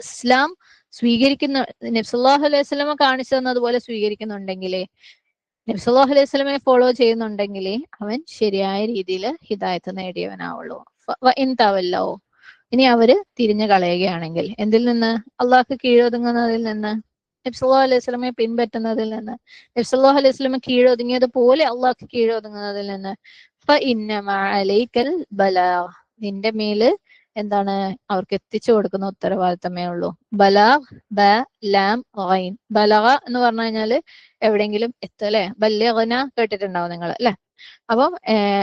ഇസ്ലാം സ്വീകരിക്കുന്ന, നബി സല്ലല്ലാഹു അലൈഹി വസല്ലമ കാണിച്ചു തന്നതുപോലെ സ്വീകരിക്കുന്നുണ്ടെങ്കിലേ, നബി സല്ലല്ലാഹു അലൈഹി വസല്ലമയെ ഫോളോ ചെയ്യുന്നുണ്ടെങ്കിലേ അവൻ ശരിയായ രീതിയിൽ ഹിദായത്ത് നേടിയവനാവുള്ളൂ. ഇൻ തവല്ലൗ, ഇനി അവര് തിരിഞ്ഞു കളയുകയാണെങ്കിൽ എന്തിൽ നിന്ന്? അള്ളാഹ്ക്ക് കീഴൊതുങ്ങുന്നതിൽ നിന്ന്, നബി സല്ലല്ലാഹു അലൈഹി വസല്ലമയെ പിൻപറ്റുന്നതിൽ നിന്ന്, നബി സല്ലല്ലാഹു അലൈഹി വസല്ലമ കീഴൊതുങ്ങിയതുപോലെ അള്ളാഹ്ക്ക് കീഴൊതുങ്ങുന്നതിൽ നിന്ന്, ഫഇന്നമാ അലൈക്കൽ ബലാഗ്, നിന്റെ മേല് എന്താണ്? അവർക്ക് എത്തിച്ചു കൊടുക്കുന്ന ഉത്തരവാദിത്തമേ ഉള്ളൂ. ബലാഗ്, ബ ലാം ഗൈൻ. ബലഗ എന്ന് പറഞ്ഞു കഴിഞ്ഞാല് എവിടെയെങ്കിലും എത്തുക അല്ലെ. ബല്യഗന കേട്ടിട്ടുണ്ടാവും നിങ്ങൾ അല്ലെ. അപ്പം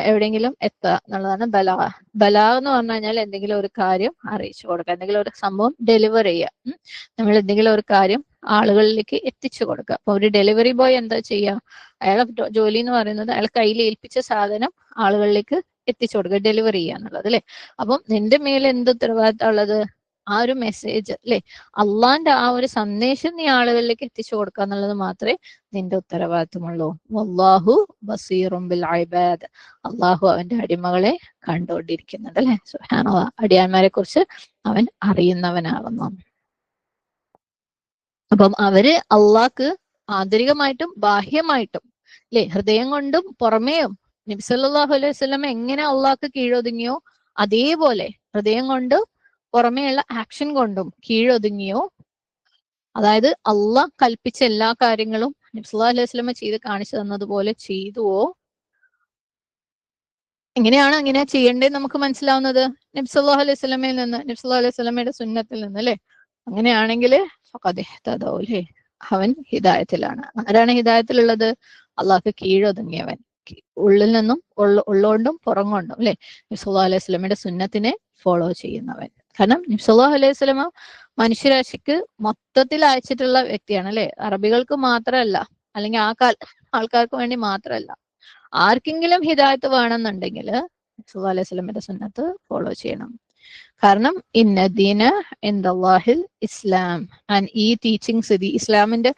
എവിടെയെങ്കിലും എത്തുക എന്നുള്ളതാണ് ബലാഗ. ബലാഗ് എന്ന് പറഞ്ഞു കഴിഞ്ഞാൽ എന്തെങ്കിലും ഒരു കാര്യം അറിയിച്ചു കൊടുക്കുക, എന്തെങ്കിലും ഒരു സംഭവം ഡെലിവർ ചെയ്യുക. നമ്മൾ എന്തെങ്കിലും ഒരു കാര്യം ആളുകളിലേക്ക് എത്തിച്ചു കൊടുക്കുക. അപ്പൊ ഒരു ഡെലിവറി ബോയ് എന്താ ചെയ്യുക? അയാളെ ജോലി എന്ന് പറയുന്നത് അയാൾ കയ്യിൽ ഏൽപ്പിച്ച സാധനം ആളുകളിലേക്ക് എത്തിച്ചു കൊടുക്കുക, ഡെലിവറി ചെയ്യുക എന്നുള്ളത് അല്ലെ. അപ്പം നിന്റെ മേലെ എന്ത് ഉത്തരവാദിത്തം ഉള്ളത്? ആ ഒരു മെസ്സേജ് അല്ലെ, അള്ളാന്റെ ആ ഒരു സന്ദേശം നീ ആളുകളിലേക്ക് എത്തിച്ചു കൊടുക്കുക എന്നുള്ളത് മാത്രമേ നിന്റെ ഉത്തരവാദിത്തമുള്ളൂ. വല്ലാഹു ബസീറും ബിൽ ഇബാദ്, അള്ളാഹു അവന്റെ അടിമകളെ കണ്ടുകൊണ്ടിരിക്കുന്നുണ്ട് അല്ലെ. സുബ്ഹാനല്ലാഹ്, അടിയാന്മാരെ കുറിച്ച് അവൻ അറിയുന്നവനാകുന്നു. അപ്പം അവര് അള്ളാഹ്ക്ക് ആന്തരികമായിട്ടും ബാഹ്യമായിട്ടും അല്ലെ, ഹൃദയം കൊണ്ടും പുറമേയും നബി സല്ലല്ലാഹു അലൈഹി വസല്ലം എങ്ങനെ അള്ളാഹ്ക്ക് കീഴൊതുങ്ങിയോ അതേപോലെ ഹൃദയം കൊണ്ടും പുറമേയുള്ള ആക്ഷൻ കൊണ്ടും കീഴൊതുങ്ങിയോ, അതായത് അള്ളാഹ് കൽപ്പിച്ച എല്ലാ കാര്യങ്ങളും നബി സല്ലല്ലാഹു അലൈഹി വസല്ലം ചെയ്ത് കാണിച്ചു തന്നതുപോലെ ചെയ്തുവോ, എങ്ങനെയാണ് അങ്ങനെ ചെയ്യേണ്ടത് നമുക്ക് മനസ്സിലാവുന്നത്? നബി സല്ലല്ലാഹു അലൈഹി വസല്ലമയിൽ നിന്ന്, നബി സല്ലല്ലാഹു അലൈഹി വസല്ലമയുടെ സുന്നത്തിൽ നിന്ന് അല്ലെ. അങ്ങനെയാണെങ്കിൽ ഫഖദ് ഇഹ്തദൗ, അവൻ ഹിദായത്തിലാണ്. ആരാണ് ഹിദായത്തിലുള്ളത്? അള്ളാഹ്ക്ക് കീഴൊതുങ്ങിയവൻ, ഉള്ളിൽ നിന്നും ഉള്ളോണ്ടും പുറങ്ങോണ്ടും അല്ലെ നബി സല്ലല്ലാഹു അലൈഹി വസല്ലമയുടെ സുന്നത്തിനെ ഫോളോ ചെയ്യുന്നവൻ. കാരണം നബി സല്ലല്ലാഹു അലൈഹി വസല്ലമ മനുഷ്യരാശിക്ക് മൊത്തത്തിൽ അയച്ചിട്ടുള്ള വ്യക്തിയാണ് അല്ലെ. അറബികൾക്ക് മാത്രമല്ല, അല്ലെങ്കിൽ ആ ആൾക്കാർക്ക് വേണ്ടി മാത്രമല്ല, ആർക്കെങ്കിലും ഹിദായത്ത് വേണമെന്നുണ്ടെങ്കിൽ സല്ലല്ലാഹു അലൈഹി വസല്ലമയുടെ സുന്നത്ത് ഫോളോ ചെയ്യണം. കാരണം ഇന്നദീന ഇൻദല്ലാഹിൽ ഇസ്ലാം, ആൻഡ് ഈ ടീച്ചിങ്സ്, ഇസ്ലാമിന്റെ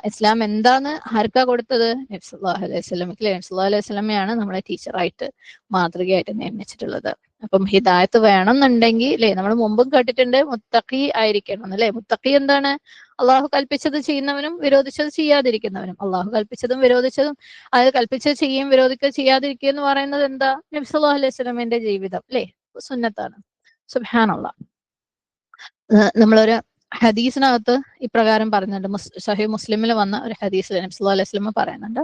ഇസ്ലാം എന്താന്ന് ആർക്കാ കൊടുത്തത്? നബി സല്ലല്ലാഹു അലൈഹി വസല്ലമയ്ക്ക്. നബി സല്ലല്ലാഹു അലൈഹി വസല്ലമയാണ് നമ്മളെ ടീച്ചറായിട്ട് മാതൃകയായിട്ട് നിയമിച്ചിട്ടുള്ളത്. അപ്പം ഹിദായത്ത് വേണമെന്നുണ്ടെങ്കിൽ അല്ലെ, നമ്മൾ മുമ്പും കേട്ടിട്ടുണ്ട് മുത്തഖി ആയിരിക്കണം അല്ലെ. മുത്തഖി എന്താണ്? അള്ളാഹു കൽപ്പിച്ചത് ചെയ്യുന്നവനും വിരോധിച്ചത് ചെയ്യാതിരിക്കുന്നവനും. അള്ളാഹു കൽപ്പിച്ചതും വിരോധിച്ചതും, അത് കൽപ്പിച്ചത് ചെയ്യും വിരോധിക്കുക ചെയ്യാതിരിക്കുക എന്ന് പറയുന്നത് എന്താ? നബി സല്ലല്ലാഹു അലൈഹി വസല്ലമയുടെ ജീവിതം അല്ലെ, സുന്നത്താണ്. സുബ്ഹാനല്ലാഹ്. നമ്മളൊരു ഹദീസിനകത്ത് ഇപ്രകാരം പറയുന്നുണ്ട്. സഹീഹ് മുസ്ലിമിൽ വന്ന ഒരു ഹദീസിൽ നബി സല്ലല്ലാഹു അലൈഹി വസല്ലം പറയുന്നുണ്ട്,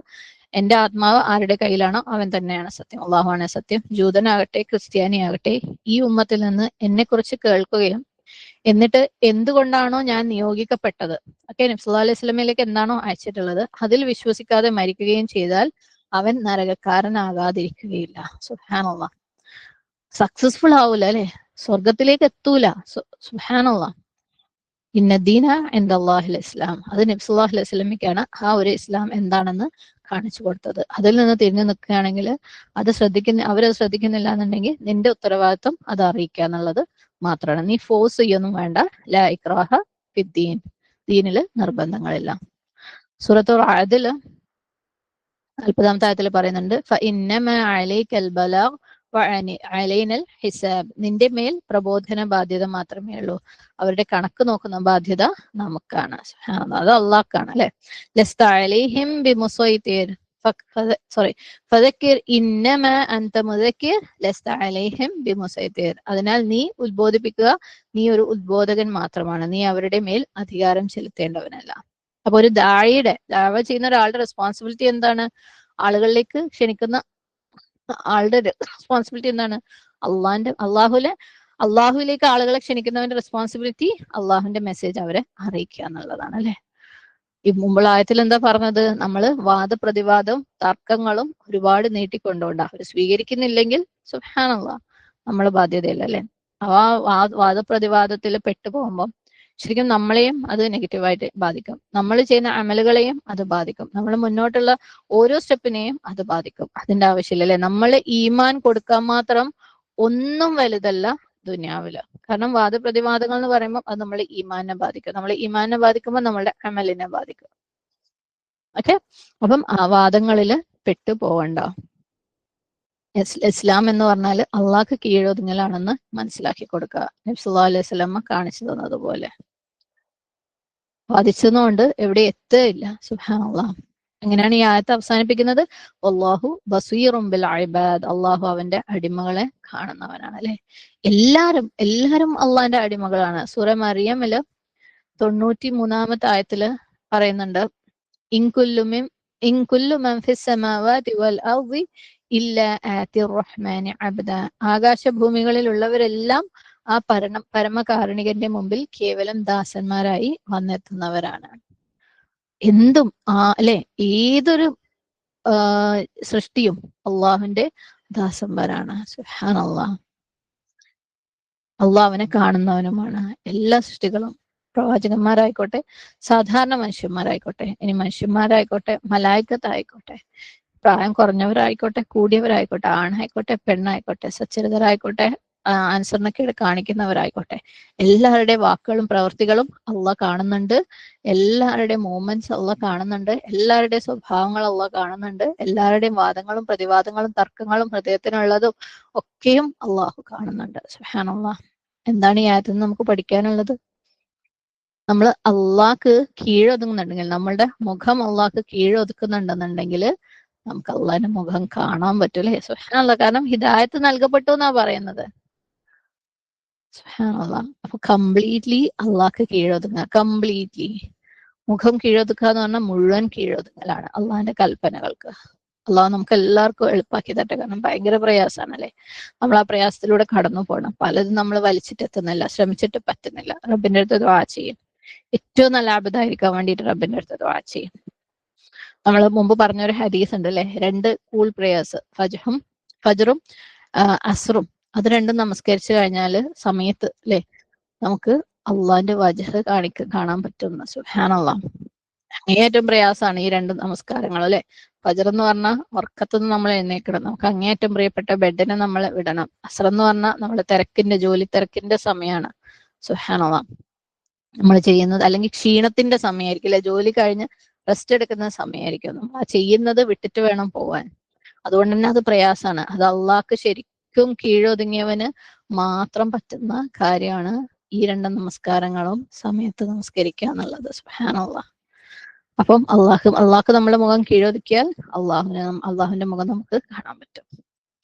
എന്റെ ആത്മാവ് ആരുടെ കയ്യിലാണോ അവൻ തന്നെയാണ് സത്യം, അള്ളാഹുവാണ് സത്യം. ജൂതനാകട്ടെ ക്രിസ്ത്യാനിയാകട്ടെ ഈ ഉമ്മത്തിൽ നിന്ന് എന്നെ കുറിച്ച് കേൾക്കുകയും എന്നിട്ട് എന്തുകൊണ്ടാണോ ഞാൻ നിയോഗിക്കപ്പെട്ടത്, നബി സല്ലല്ലാഹു അലൈഹി വസല്ലമയിലേക്ക് എന്താണോ അയച്ചിട്ടുള്ളത് അതിൽ വിശ്വസിക്കാതെ മരിക്കുകയും ചെയ്താൽ അവൻ നരകക്കാരനാകാതിരിക്കുകയില്ല. സുബ്ഹാനല്ലാഹ്. സക്സസ്ഫുൾ ആവൂല അല്ലെ, സ്വർഗത്തിലേക്ക് എത്തൂല. സുബ്ഹാനല്ലാഹ്. ഇന്നദീന ഇൻദല്ലാഹിൽ ഇസ്ലാം, അത് നബി സല്ലല്ലാഹു അലൈഹി വസല്ലമയ്ക്കാണ് ആ ഒരു ഇസ്ലാം എന്താണെന്ന് കാണിച്ചു കൊടുത്തത്. അതിൽ നിന്ന് തിരിഞ്ഞു നിൽക്കുകയാണെങ്കിൽ അവരത് ശ്രദ്ധിക്കുന്നില്ല എന്നുണ്ടെങ്കിൽ നിന്റെ ഉത്തരവാദിത്വം അത് അറിയിക്കുക എന്നുള്ളത് മാത്രമാണ്. നീ ഫോഴ്സ് ചെയ്യൊന്നും വേണ്ട. ലാ ഇക്റാഹ ഫിദ്ദീൻ, ദീനില് നിർബന്ധങ്ങളില്ല. സൂറത്തുൽ റഅദില് 40-ാമത്തെ ആയത്തിൽ പറയുന്നുണ്ട്, ഫഇന്നമാ അലൈക്കൽ ബലാഗ് വഅലൈനൽ ഹിസാബ്, നിന്റെ മേൽ പ്രബോധന ബാധ്യത മാത്രമേ ഉള്ളൂ, അവരുടെ കണക്ക് നോക്കുന്ന ബാധ്യത നമുക്കാണ്. അത് അള്ളാഹ്ക്കാണ് അല്ലെ. ലസ്ത അലൈഹിം ബിമുസൈതിർ, ഫദക്കിർ ഇന്നമാ അൻത മുദക്കിർ ലസ്ത അലൈഹിം ബിമുസൈതിർ, അതിനാൽ നീ ഉദ്ബോധിപ്പിക്കുക, നീ ഒരു ഉദ്ബോധകൻ മാത്രമാണ്, നീ അവരുടെ മേൽ അധികാരം ചെലുത്തേണ്ടവനല്ല. അപ്പൊ ഒരു ദാവ ചെയ്യുന്ന ഒരാളുടെ റെസ്പോൺസിബിലിറ്റി എന്താണ്? ആളുകളിലേക്ക് ക്ഷണിക്കുന്ന ആളുടെ റെസ്പോൺസിബിലിറ്റി എന്താണ്? അള്ളാഹുവിലേക്ക് ആളുകളെ ക്ഷണിക്കുന്നവന്റെ റെസ്പോൺസിബിലിറ്റി അള്ളാഹുവിന്റെ മെസ്സേജ് അവരെ അറിയിക്കുക എന്നുള്ളതാണ് അല്ലെ. ഈ മുമ്പുള്ള ആയത്തിൽ എന്താ പറഞ്ഞത്? നമ്മൾ വാദപ്രതിവാദവും തർക്കങ്ങളും ഒരുപാട് നീട്ടിക്കൊണ്ടുകൊണ്ടാ. അവർ സ്വീകരിക്കുന്നില്ലെങ്കിൽ സുബ്ഹാനല്ലാഹ് നമ്മളെ ബാധ്യതയില്ല അല്ലെ. ആ വാദപ്രതിവാദത്തിൽ പെട്ടുപോകുമ്പോൾ ശരിക്കും നമ്മളെയും അത് നെഗറ്റീവായിട്ട് ബാധിക്കും, നമ്മൾ ചെയ്യുന്ന അമലുകളെയും അത് ബാധിക്കും, നമ്മൾ മുന്നോട്ടുള്ള ഓരോ സ്റ്റെപ്പിനെയും അത് ബാധിക്കും. അതിന്റെ ആവശ്യമില്ല അല്ലെ. നമ്മൾ ഈമാൻ കൊടുക്കാൻ മാത്രം ഒന്നും വലുതല്ല ദുനിയാവില്. കാരണം വാദപ്രതിവാദങ്ങൾ എന്ന് പറയുമ്പോൾ അത് നമ്മൾ ഈമാനെ ബാധിക്കും, നമ്മൾ ഈമാനെ ബാധിക്കുമ്പോൾ നമ്മളുടെ അമലിനെ ബാധിക്കും. ഓക്കെ, അപ്പം ആ വാദങ്ങളില് പെട്ടു പോവണ്ട. ഇസ്ലാം എന്ന് പറഞ്ഞാൽ അള്ളാഹ്ക്ക് കീഴൊതുങ്ങലാണെന്ന് മനസ്സിലാക്കി കൊടുക്കുക, നബി സല്ലല്ലാഹു അലൈഹി വസല്ലം കാണിച്ചു തന്നതുപോലെ. വാദിച്ചതുകൊണ്ട് എവിടെ എത്തുകയില്ല. സുബ്ഹാനല്ലാഹ്. എങ്ങനെയാണ് ഈ ആയത്ത് അവസാനിപ്പിക്കുന്നത്? അല്ലാഹു ബസീറും ബിൽ ഇബാദ്, അള്ളാഹു അവന്റെ അടിമകളെ കാണുന്നവനാണ്. അല്ലെ, എല്ലാരും അള്ളാന്റെ അടിമകളാണ്. സൂറ മറിയമില് 93-ാമത്തെ ആയത്തില് പറയുന്നുണ്ട്, ഇൻകുല്ലു മൻ ഫിസ് സമാവാതി വൽ അർദി ഇല്ലാ ആതി റഹ്മാനി അബ്ദ. ആകാശഭൂമികളിലുള്ളവരെല്ലാം ആ പരമകാരുണികന്റെ മുമ്പിൽ കേവലം ദാസന്മാരായി വന്നെത്തുന്നവരാണ്. എന്തും അല്ലെ, ഏതൊരു സൃഷ്ടിയും അള്ളാഹുവിന്റെ ദാസന്മാരാണ്. സുബ്ഹാനല്ലാഹ്. അള്ളാഹ് അവനെ കാണുന്നവനുമാണ്. എല്ലാ സൃഷ്ടികളും, പ്രവാചകന്മാരായിക്കോട്ടെ, സാധാരണ മനുഷ്യന്മാരായിക്കോട്ടെ, ഇനി മനുഷ്യന്മാരായിക്കോട്ടെ, മലായിക്കത്തായിക്കോട്ടെ, പ്രായം കുറഞ്ഞവരായിക്കോട്ടെ, കൂടിയവരായിക്കോട്ടെ, ആണായിക്കോട്ടെ, പെണ്ണായിക്കോട്ടെ, സച്ചരിതരായിക്കോട്ടെ, അനുസരണക്കേട് കാണിക്കുന്നവരായിക്കോട്ടെ, എല്ലാവരുടെയും വാക്കുകളും പ്രവൃത്തികളും അള്ളാഹ് കാണുന്നുണ്ട്. എല്ലാവരുടെയും മൂവ്മെന്റ്സ് അള്ളാഹ് കാണുന്നുണ്ട്. എല്ലാവരുടെയും സ്വഭാവങ്ങൾ അള്ളാഹ് കാണുന്നുണ്ട്. എല്ലാവരുടെയും വാദങ്ങളും പ്രതിവാദങ്ങളും തർക്കങ്ങളും ഹൃദയത്തിനുള്ളതും ഒക്കെയും അള്ളാഹു കാണുന്നുണ്ട്. സുബ്ഹാനല്ലാഹ്. എന്താണ് ഈ ആയത്തിൽ നിന്ന് നമുക്ക് പഠിക്കാനുള്ളത്? നമ്മൾ അള്ളാഹ്ക്ക് കീഴൊതുങ്ങുന്നുണ്ടെങ്കിൽ, നമ്മളുടെ മുഖം അള്ളാഹ്ക്ക് കീഴൊതുക്കുന്നുണ്ടെന്നുണ്ടെങ്കിൽ നമുക്ക് അള്ളാഹിന്റെ മുഖം കാണാൻ പറ്റും. അല്ലെ, സുബ്ഹാനല്ലാഹ്. കാരണം ഹിദായത്ത് നൽകപ്പെട്ടു എന്നാ പറയുന്നത്. സുബ്ഹാനല്ലാഹ്. അപ്പൊ കംപ്ലീറ്റ്ലി അള്ളാഹ്ക്ക് കീഴൊതുങ്ങുക, കംപ്ലീറ്റ്ലി മുഖം കീഴൊതുക്കുക എന്ന് പറഞ്ഞാൽ മുഴുവൻ കീഴൊതുങ്ങലാണ് അള്ളാഹിന്റെ കൽപ്പനകൾക്ക്. അള്ളാഹ് നമുക്ക് എല്ലാവർക്കും എളുപ്പാക്കി തട്ടെ. കാരണം ഭയങ്കര പ്രയാസമാണ്. അല്ലെ, നമ്മൾ ആ പ്രയാസത്തിലൂടെ കടന്നു പോകണം. പലതും നമ്മൾ വലിച്ചിട്ടെത്തുന്നില്ല, ശ്രമിച്ചിട്ട് പറ്റുന്നില്ല. റബ്ബിന്റെ അടുത്ത് ദുആ ചെയ്യും. ഏറ്റവും നല്ല ആബിദായിരിക്കാൻ വേണ്ടിയിട്ട് റബ്ബിന്റെ അടുത്ത് ദുആ ചെയ്യും. നമ്മൾ മുമ്പ് പറഞ്ഞൊരു ഹദീസ് ഉണ്ട് അല്ലെ, 2 കൂൾ പ്രേയേഴ്സ്, ഫജ്റും അസ്റും. അത് രണ്ടും നമസ്കരിച്ചു കഴിഞ്ഞാല് സമയത്ത് അല്ലെ നമുക്ക് അള്ളാഹിന്റെ വജ്ഹ് കാണാൻ പറ്റുന്ന. സുബ്ഹാനല്ലാഹ്. അങ്ങേയറ്റം പ്രയാസമാണ് ഈ 2 നമസ്കാരങ്ങൾ. അല്ലെ, ഫജ്ർ എന്ന് പറഞ്ഞാൽ ഉറക്കത്തുനിന്ന് നമ്മൾ എഴുന്നേൽക്കണം, നമുക്ക് അങ്ങേയറ്റം പ്രിയപ്പെട്ട ബെഡിനെ നമ്മൾ വിടണം. അസ്ർ എന്ന് പറഞ്ഞാൽ നമ്മുടെ ജോലി തിരക്കിന്റെ സമയമാണ്. സുബ്ഹാനല്ലാഹ്. നമ്മൾ ചെയ്യുന്നത്, അല്ലെങ്കിൽ ക്ഷീണത്തിന്റെ സമയമായിരിക്കും അല്ലെ, ജോലി കഴിഞ്ഞ് റെസ്റ്റ് എടുക്കുന്ന സമയമായിരിക്കും. നമ്മൾ ആ ചെയ്യുന്നത് വിട്ടിട്ട് വേണം പോവാൻ. അതുകൊണ്ട് തന്നെ അത് പ്രയാസമാണ്. അത് അള്ളാഹ്ക്ക് ശരിക്കും കീഴൊതുങ്ങിയവന് മാത്രം പറ്റുന്ന കാര്യമാണ് ഈ 2 നമസ്കാരങ്ങളും സമയത്ത് നമസ്കരിക്കുക എന്നുള്ളത്. സുബ്ഹാനല്ലാഹ്. അപ്പം അള്ളാഹ്ക്ക് നമ്മുടെ മുഖം കീഴൊതുക്കിയാൽ അള്ളാഹുവിന്റെ മുഖം നമുക്ക് കാണാൻ പറ്റും.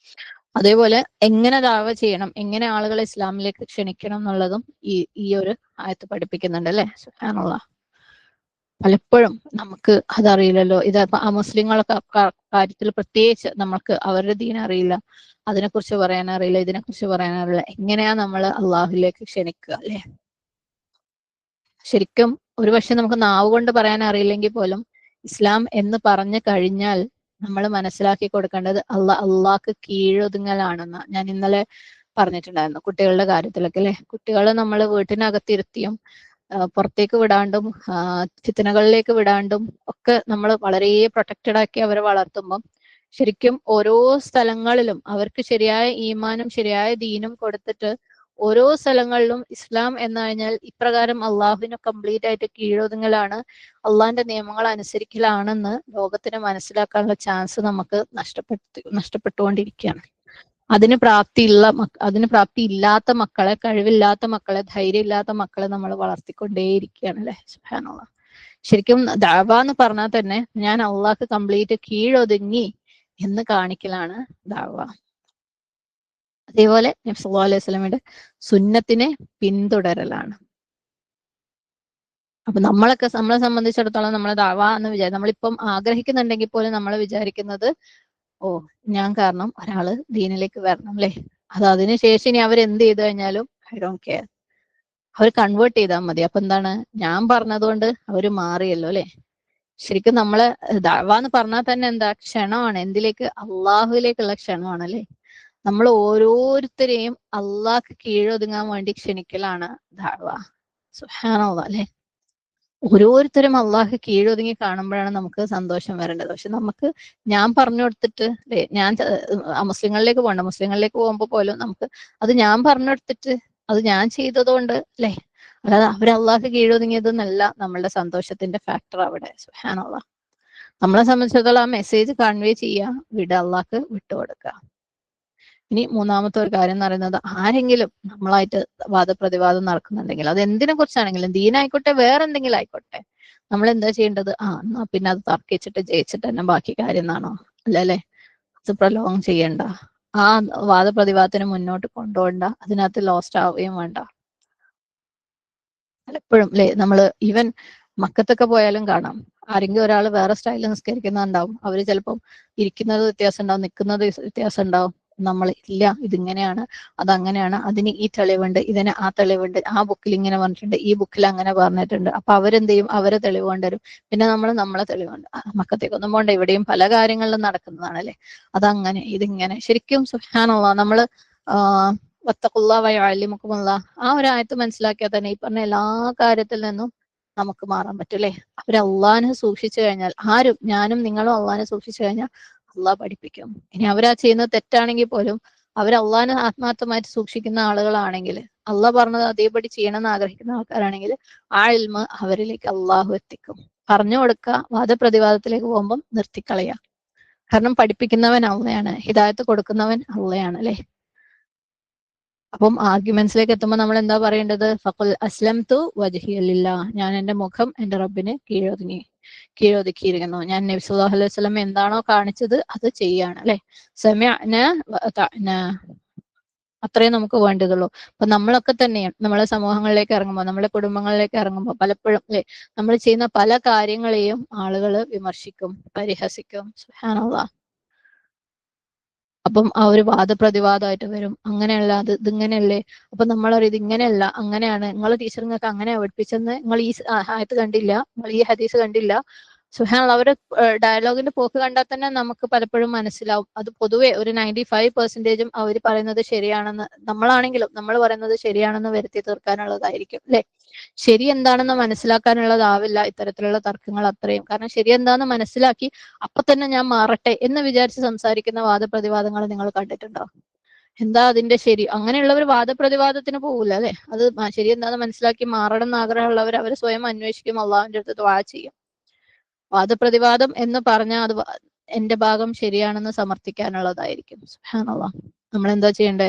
അതേപോലെ എങ്ങനെ ദഅവ ചെയ്യണം, എങ്ങനെ ആളുകളെ ഇസ്ലാമിലേക്ക് ക്ഷണിക്കണം എന്നുള്ളതും ഈ ഒരു ആയത്ത് പഠിപ്പിക്കുന്നുണ്ട്. അല്ലെ, സുബ്ഹാനല്ലാഹ്. പലപ്പോഴും നമുക്ക് അതറിയില്ലല്ലോ. ഇത് മുസ്ലിങ്ങളൊക്കെ കാര്യത്തിൽ പ്രത്യേകിച്ച് നമുക്ക് അവരുടെ ദീൻ അറിയില്ല, അതിനെക്കുറിച്ച് പറയാനറിയില്ല, ഇതിനെക്കുറിച്ച് പറയാനറിയില്ല. എങ്ങനെയാ നമ്മൾ അള്ളാഹുലേക്ക് ക്ഷണിക്കുക? അല്ലെ, ശരിക്കും ഒരുപക്ഷെ നമുക്ക് നാവ് കൊണ്ട് പറയാൻ അറിയില്ലെങ്കിൽ പോലും ഇസ്ലാം എന്ന് പറഞ്ഞു കഴിഞ്ഞാൽ നമ്മൾ മനസ്സിലാക്കി കൊടുക്കേണ്ടത് അള്ളാഹ്ക്ക് കീഴൊതുങ്ങലാണെന്ന് ഞാൻ ഇന്നലെ പറഞ്ഞിട്ടുണ്ടായിരുന്നു. കുട്ടികളുടെ കാര്യത്തിലൊക്കെ അല്ലെ, കുട്ടികളെ നമ്മൾ വീട്ടിനകത്തിരുത്തിയും പുറത്തേക്ക് വിടാണ്ടും ഫിത്നകളിലേക്ക് വിടാണ്ടും ഒക്കെ നമ്മൾ വളരെ പ്രൊട്ടക്റ്റഡ് ആക്കി അവരെ വളർത്തുമ്പം ശരിക്കും ഓരോ സ്ഥലങ്ങളിലും അവർക്ക് ശരിയായ ഈമാനും ശരിയായ ദീനും കൊടുത്തിട്ട് ഓരോ സ്ഥലങ്ങളിലും ഇസ്ലാം എന്ന് കഴിഞ്ഞാൽ ഇപ്രകാരം അള്ളാഹുവിന് കംപ്ലീറ്റ് ആയിട്ട് കീഴൊതുങ്ങലാണ്, അള്ളാഹിന്റെ നിയമങ്ങൾ അനുസരിക്കലാണെന്ന് ലോകത്തിന് മനസ്സിലാക്കാനുള്ള ചാൻസ് നമുക്ക് നഷ്ടപ്പെട്ടുകൊണ്ടിരിക്കുകയാണ്. അതിന് പ്രാപ്തി ഇല്ലാത്ത മക്കളെ, കഴിവില്ലാത്ത മക്കളെ, ധൈര്യമില്ലാത്ത മക്കളെ നമ്മൾ വളർത്തിക്കൊണ്ടേയിരിക്കുകയാണ്. അല്ലെ, സുബ്ഹാനല്ലാഹ്. ശരിക്കും ദഅവ എന്ന് പറഞ്ഞാൽ തന്നെ ഞാൻ അള്ളാഹ്ക്ക് കംപ്ലീറ്റ് കീഴൊതുങ്ങി എന്ന് കാണിക്കലാണ് ദഅവ. അതേപോലെ നബി സല്ലല്ലാഹു അലൈഹി വസല്ലമയുടെ സുന്നത്തിനെ പിന്തുടരലാണ്. അപ്പൊ നമ്മളെ സംബന്ധിച്ചിടത്തോളം നമ്മളെ ദഅവ എന്ന് നമ്മളിപ്പം ആഗ്രഹിക്കുന്നുണ്ടെങ്കിൽ പോലും നമ്മൾ വിചാരിക്കുന്നത്, ഓ ഞാൻ കാരണം ഒരാള് ദീനിലേക്ക് വരണം അല്ലെ, അതിനുശേഷം ഇനി അവരെന്ത് ചെയ്തു കഴിഞ്ഞാലും ഐ ഡോണ്ട് കെയർ, അവർ കൺവേർട്ട് ചെയ്താൽ മതി. അപ്പൊ എന്താണ്, ഞാൻ പറഞ്ഞതുകൊണ്ട് അവര് മാറിയല്ലോ അല്ലെ. ശരിക്കും നമ്മള് ദഅവ എന്ന് പറഞ്ഞാൽ തന്നെ എന്താ, ക്ഷണമാണ്. എന്തിലേക്ക്? അള്ളാഹുവിലേക്കുള്ള ക്ഷണമാണ്. അല്ലെ, നമ്മൾ ഓരോരുത്തരെയും അള്ളാഹ്ക്ക് കീഴൊതുങ്ങാൻ വേണ്ടി ക്ഷണിക്കലാണ് ദഅവ. സുബ്ഹാനല്ലാഹ്. അല്ലെ, ഓരോരുത്തരും അള്ളാഹ് കീഴൊതുങ്ങി കാണുമ്പോഴാണ് നമുക്ക് സന്തോഷം വരേണ്ടത്. പക്ഷെ നമുക്ക് ഞാൻ പറഞ്ഞു കൊടുത്തിട്ട് അല്ലെ, ഞാൻ മുസ്ലിങ്ങളിലേക്ക് പോകണ്ട, മുസ്ലിങ്ങളിലേക്ക് പോകുമ്പോൾ പോലും നമുക്ക് അത് ഞാൻ പറഞ്ഞു കൊടുത്തിട്ട് അത് ഞാൻ ചെയ്തതുകൊണ്ട് അല്ലെ, അല്ലാതെ അവർ അള്ളാഹ് കീഴൊതുങ്ങിയതെന്നല്ല നമ്മളുടെ സന്തോഷത്തിന്റെ ഫാക്ടർ അവിടെ. സുബ്ഹാനല്ലാഹ്. നമ്മളെ സംബന്ധിച്ചിടത്തോളം ആ മെസ്സേജ് കൺവേ ചെയ്യുക, അള്ളാഹ്ക്ക് വിട്ടുകൊടുക്കുക. ഇനി മൂന്നാമത്തെ ഒരു കാര്യം എന്ന് പറയുന്നത്, ആരെങ്കിലും നമ്മളായിട്ട് വാദപ്രതിവാദം നടക്കുന്നുണ്ടെങ്കിൽ അത് എന്തിനെ കുറിച്ചാണെങ്കിലും, ദീനായിക്കോട്ടെ വേറെ എന്തെങ്കിലും ആയിക്കോട്ടെ, നമ്മൾ എന്താ ചെയ്യേണ്ടത്? എന്നാ പിന്നെ അത് തർക്കിച്ചിട്ട് ജയിച്ചിട്ട് തന്നെ ബാക്കി കാര്യം എന്നാണോ? അല്ലല്ലേ? അത് പ്രലോങ് ചെയ്യണ്ട, ആ വാദപ്രതിവാദത്തിന് മുന്നോട്ട് കൊണ്ടുപോകണ്ട, അതിനകത്ത് ലോസ്റ്റ് ആവുകയും വേണ്ട. പലപ്പോഴും അല്ലെ, നമ്മള് ഈവൻ മക്കത്തൊക്കെ പോയാലും കാണാം, ആരെങ്കിലും ഒരാൾ വേറെ സ്റ്റൈലിൽ നിസ്കരിക്കുന്നുണ്ടാവും. അവര് ചിലപ്പം ഇരിക്കുന്നത് വ്യത്യാസം ഉണ്ടാവും, നിൽക്കുന്നത് വ്യത്യാസം ഉണ്ടാവും. നമ്മൾ ഇല്ല, ഇതിങ്ങനെയാണ്, അതങ്ങനെയാണ്, അതിന് ഈ തെളിവുണ്ട്, ഇതിന് ആ തെളിവുണ്ട്, ആ ബുക്കിൽ ഇങ്ങനെ പറഞ്ഞിട്ടുണ്ട്, ഈ ബുക്കിൽ അങ്ങനെ പറഞ്ഞിട്ടുണ്ട്. അപ്പൊ അവരെന്ത് ചെയ്യും? അവരെ തെളിവ് കൊണ്ടുവരും. പിന്നെ നമ്മൾ നമ്മളെ തെളിവുണ്ട്. മക്കത്തേക്കൊന്നും പോണ്ട, ഇവിടെയും പല കാര്യങ്ങളിലും നടക്കുന്നതാണ് അല്ലെ. അതങ്ങനെ ഇതിങ്ങനെ. ശരിക്കും സുബ്ഹാനല്ലാഹ്, നമ്മള് വത്തഖുല്ലാഹ വയഅല്ലിമുക്കുമുല്ലാഹ് ആ ഒരു ആയത്ത് മനസ്സിലാക്കിയാൽ തന്നെ ഈ പറഞ്ഞ എല്ലാ കാര്യത്തിൽ നിന്നും നമുക്ക് മാറാൻ പറ്റും അല്ലെ. അവർ അള്ളാഹിനെ സൂക്ഷിച്ചു കഴിഞ്ഞാൽ, ആരും, ഞാനും നിങ്ങളും അള്ളാഹിനെ സൂക്ഷിച്ചു കഴിഞ്ഞാൽ അള്ളാഹ് പഠിപ്പിക്കും. ഇനി അവരാ ചെയ്യുന്നത് തെറ്റാണെങ്കിൽ പോലും അവർ അള്ളാഹിനെ ആത്മാർത്ഥമായിട്ട് സൂക്ഷിക്കുന്ന ആളുകളാണെങ്കിൽ, അള്ളാഹ് പറഞ്ഞത് അതേപടി ചെയ്യണമെന്ന് ആഗ്രഹിക്കുന്ന ആൾക്കാരാണെങ്കിൽ ആ ഇൽമ അവരിലേക്ക് അള്ളാഹു എത്തിക്കും. പറഞ്ഞു കൊടുക്കുക, വാദപ്രതിവാദത്തിലേക്ക് പോകുമ്പം നിർത്തിക്കളയുക. കാരണം പഠിപ്പിക്കുന്നവൻ അള്ളയാണ്, ഹിദായത്ത് കൊടുക്കുന്നവൻ അള്ളയാണ് അല്ലെ. അപ്പം ആർഗ്യുമെന്റ്സിലേക്ക് എത്തുമ്പോൾ നമ്മൾ എന്താ പറയേണ്ടത്? ഫഖുൽ അസ്ലംതു വജ്ഹിയ ലില്ലാഹ്, ഞാൻ എന്റെ മുഖം എന്റെ റബ്ബിന് കീഴൊതുക്കിയിരിക്കുന്നു. ഞാൻ നബി സല്ലല്ലാഹു അലൈഹി വസല്ലം എന്താണോ കാണിച്ചത് അത് ചെയ്യാണ് അല്ലെ. സമിഅന വഅതഅന, അത്രയും നമുക്ക് വേണ്ടതുള്ളൂ. അപ്പൊ നമ്മളൊക്കെ തന്നെയും നമ്മളെ സമൂഹങ്ങളിലേക്ക് ഇറങ്ങുമ്പോൾ, നമ്മളെ കുടുംബങ്ങളിലേക്ക് ഇറങ്ങുമ്പോൾ പലപ്പോഴും അല്ലെ, നമ്മൾ ചെയ്യുന്ന പല കാര്യങ്ങളെയും ആളുകൾ വിമർശിക്കും, പരിഹസിക്കും. സുബ്ഹാനല്ലാഹ്. അപ്പം ആ ഒരു വാദപ്രതിവാദമായിട്ട് വരും. അങ്ങനെയല്ല, ഇതിങ്ങനെയല്ലേ, അപ്പൊ നമ്മൾ പറയും ഇതിങ്ങനെയല്ല, അങ്ങനെയാണ്, നിങ്ങളെ ടീച്ചർ നിങ്ങൾക്ക് അങ്ങനെ പഠിപ്പിച്ചെന്ന്, നിങ്ങൾ ഈ ആയത്ത് കണ്ടില്ല, നിങ്ങൾ ഈ ഹദീസ് കണ്ടില്ല. സുബ്ഹാനല്ലാഹ്, അവരെ ഡയലോഗിന്റെ പോക്ക് കണ്ടാൽ തന്നെ നമുക്ക് പലപ്പോഴും മനസ്സിലാവും അത് പൊതുവെ ഒരു 95% അവർ പറയുന്നത് ശരിയാണെന്ന്, നമ്മളാണെങ്കിലും നമ്മൾ പറയുന്നത് ശരിയാണെന്ന് വരുത്തി തീർക്കാനുള്ളതായിരിക്കും അല്ലെ. ശരി എന്താണെന്ന് മനസ്സിലാക്കാനുള്ളതാവില്ല ഇത്തരത്തിലുള്ള തർക്കങ്ങൾ അത്രയും. കാരണം ശരി എന്താണെന്ന് മനസ്സിലാക്കി അപ്പൊ തന്നെ ഞാൻ മാറട്ടെ എന്ന് വിചാരിച്ച് സംസാരിക്കുന്ന വാദപ്രതിവാദങ്ങൾ നിങ്ങൾ കണ്ടിട്ടുണ്ടോ? എന്താ അതിന്റെ ശരി? അങ്ങനെയുള്ളവർ വാദപ്രതിവാദത്തിന് പോകില്ല അല്ലെ. അത് ശരി എന്താണെന്ന് മനസ്സിലാക്കി മാറണം എന്ന് ആഗ്രഹമുള്ളവർ അവർ സ്വയം അന്വേഷിക്കും, അള്ളാഹുവിന്റെ അടുത്ത് ദുആ ചെയ്യും. വാദപ്രതിവാദം എന്ന് പറഞ്ഞാൽ അത് എന്റെ ഭാഗം ശരിയാണെന്ന് സമർത്ഥിക്കാനുള്ളതായിരിക്കും. സുബ്ഹാനല്ലാഹ്. നമ്മൾ എന്താ ചെയ്യണ്ടേ?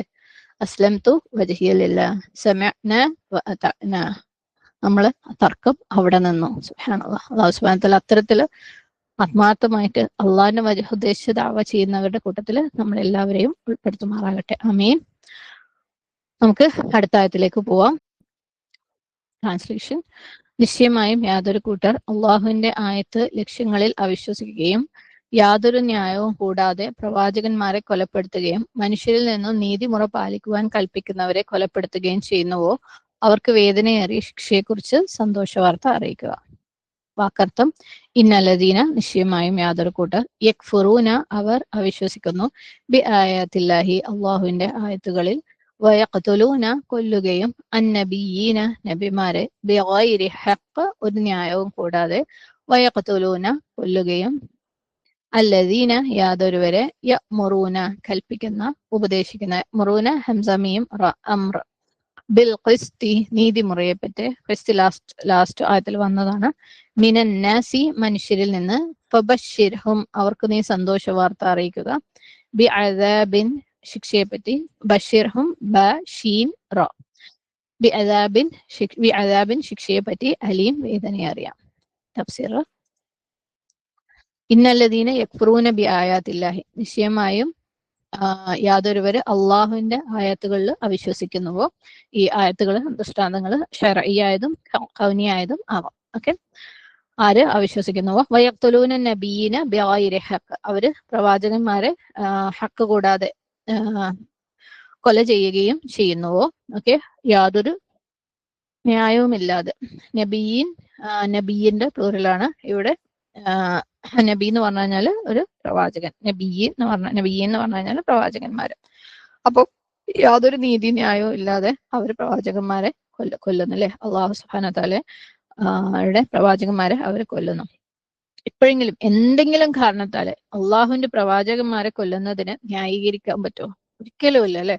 അസ്ലംതു വജ്ഹിയ ലില്ലാഹ് സമിഅന വഅതഅന. നമ്മള് തർക്കം അവിടെ നിന്നു. സുബ്ഹാനല്ലാഹ്. അല്ലാഹു സുബ്ഹാനഹു വ തആല അത്തരത്തില് ആത്മാർത്ഥമായിട്ട് അള്ളാഹിന്റെ വജഹ് ഉദ്ദേശിച്ച് ദഅവ ചെയ്യുന്നവരുടെ കൂട്ടത്തിൽ നമ്മളെല്ലാവരെയും ഉൾപ്പെടുത്തുമാറാകട്ടെ. ആമീൻ. നമുക്ക് അടുത്ത ആയത്തിലേക്ക് പോവാം. ട്രാൻസ്ലേഷൻ. നിശ്ചയമായും യാതൊരു കൂട്ടർ അള്ളാഹുവിന്റെ ആയത്ത് ലക്ഷ്യങ്ങളിൽ അവിശ്വസിക്കുകയും യാതൊരു ന്യായവും കൂടാതെ പ്രവാചകന്മാരെ കൊലപ്പെടുത്തുകയും മനുഷ്യരിൽ നിന്നും നീതിമുറ പാലിക്കുവാൻ കൽപ്പിക്കുന്നവരെ കൊലപ്പെടുത്തുകയും ചെയ്യുന്നുവോ, അവർക്ക് വേദനയേറിയ ശിക്ഷയെക്കുറിച്ച് സന്തോഷവാർത്ത അറിയിക്കുക. വാക്കർത്ഥം: ഇന്നല്ലദീന, നിശ്ചയമായും യാതൊരു കൂട്ടർ, യക്ഫുറൂന, അവർ അവിശ്വസിക്കുന്നു, ബി ആയാത്തില്ലാഹി, അള്ളാഹുവിന്റെ ആയത്തുകളിൽ, വയഖ്തുലൂന, കൊല്ലുകയും, അന്നബിയീന, നബിമാരെ, ബിഗൈരി ഹഖ്, ഒരു ന്യായവും കൂടാതെ, വയഖ്തുലൂന, കൊല്ലുകയും, അല്ലദീന, യാതൊരുവരെ, യഅ്മുറൂന, കൽപ്പിക്കുന്ന, ഉപദേശിക്കുന്ന, മുറൂന ഹംസമീം അംർ, ബിൽ ഖിസ്തി, നീതിമുറയെ പറ്റി. ഖിസ്തി ലാസ്റ്റ് ആയത്തിൽ വന്നതാണ്. മിനൻ നാസി, മനുഷ്യരിൽ നിന്ന്. ഫബശ്ശിർഹും, അവർക്ക് നീ സന്തോഷ വാർത്ത അറിയിക്കുക. ബി അദാബിൻ, ശിക്ഷയെ പറ്റി. ബഷിർഹും, ബ ഷീൻ റ. ബി അദാബിൻ, ശിക്ഷയെ പറ്റി. അലീം, വേദനയറിയാം. തഫ്സീർ: ഇന്നല്ലദീന യക്ഫുറൂന ബി ആയാത്തില്ലാഹി, നിശ്ചയമായും യാതൊരുവര് അള്ളാഹുവിന്റെ ആയത്തുകളിൽ അവിശ്വസിക്കുന്നുവോ. ഈ ആയത്തുകൾ, ദൃഷ്ടാന്തങ്ങൾ ശർഈയായതും കൗനിയായതും ആവാം. ഓക്കെ. ആര് അവിശ്വസിക്കുന്നുവോ. വയഖ്തുലൂന നബിയീന ബിഗൈരി ഹഖ്, അവര് പ്രവാചകന്മാരെ ഹക്ക് കൂടാതെ കൊല ചെയ്യുകയും ചെയ്യുന്നുവോ. ഓക്കെ. യാതൊരു ന്യായവുമില്ലാതെ. നബിയീൻ, നബിയിന്റെ പ്ലൂറലാണ് ഇവിടെ. നബി എന്ന് പറഞ്ഞു കഴിഞ്ഞാൽ ഒരു പ്രവാചകൻ. നബിയീൻ എന്ന് പറഞ്ഞു കഴിഞ്ഞാൽ പ്രവാചകന്മാര്. അപ്പൊ യാതൊരു നീതി ന്യായവും ഇല്ലാതെ അവർ പ്രവാചകന്മാരെ കൊല്ലുന്നു അല്ലെ. അള്ളാഹു സുബ്ഹാനഹു വ തആലയുടെ പ്രവാചകന്മാരെ അവർ കൊല്ലുന്നു. എപ്പോഴെങ്കിലും എന്തെങ്കിലും കാരണത്താല് അള്ളാഹുവിന്റെ പ്രവാചകന്മാരെ കൊല്ലുന്നതിന് ന്യായീകരിക്കാൻ പറ്റുമോ? ഒരിക്കലും ഇല്ല അല്ലെ.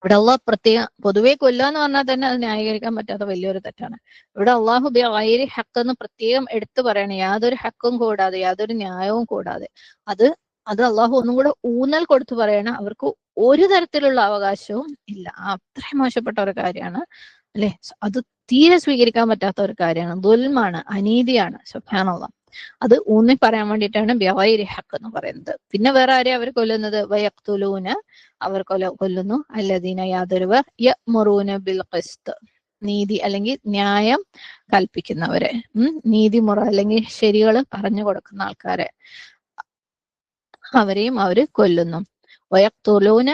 ഇവിടെ അള്ളാഹ് പ്രത്യേകം പൊതുവെ കൊല്ലുക എന്ന് പറഞ്ഞാൽ തന്നെ അത് ന്യായീകരിക്കാൻ പറ്റാത്ത വലിയൊരു തെറ്റാണ്. ഇവിടെ അള്ളാഹു ബിഗൈരി ഹഖ് എന്ന് പ്രത്യേകം എടുത്തു പറയണേ, യാതൊരു ഹക്കും കൂടാതെ, യാതൊരു ന്യായവും കൂടാതെ. അത് അള്ളാഹു ഒന്നും കൂടെ ഊന്നൽ കൊടുത്തു പറയണ, അവർക്ക് ഒരു തരത്തിലുള്ള അവകാശവും ഇല്ല. അത്രയും മോശപ്പെട്ട ഒരു കാര്യമാണ് അല്ലെ? അത് തീരെ സ്വീകരിക്കാൻ പറ്റാത്ത ഒരു കാര്യമാണ്. ദുൽമാണ്, അനീതിയാണ്. സുബ്ഹാനല്ലാഹ്. അത് ഊന്നി പറയാൻ വേണ്ടിയിട്ടാണ് ബിഗൈരി ഹഖ് എന്ന് പറയുന്നത്. പിന്നെ വേറെ ആരെയും അവർ കൊല്ലുന്നത്? വയഖ്തുലൂന, അവർ കൊല്ലുന്നു അല്ലദീന യാതൊരുവർ യഅ്മുറൂന ബിൽ ഖിസ്ത്, നീതി അല്ലെങ്കിൽ ന്യായം കൽപ്പിക്കുന്നവരെ, നീതിമുറ അല്ലെങ്കിൽ ശരികൾ പറഞ്ഞു കൊടുക്കുന്ന ആൾക്കാരെ, അവരെയും അവര് കൊല്ലുന്നു. വയഖ്തുലൂന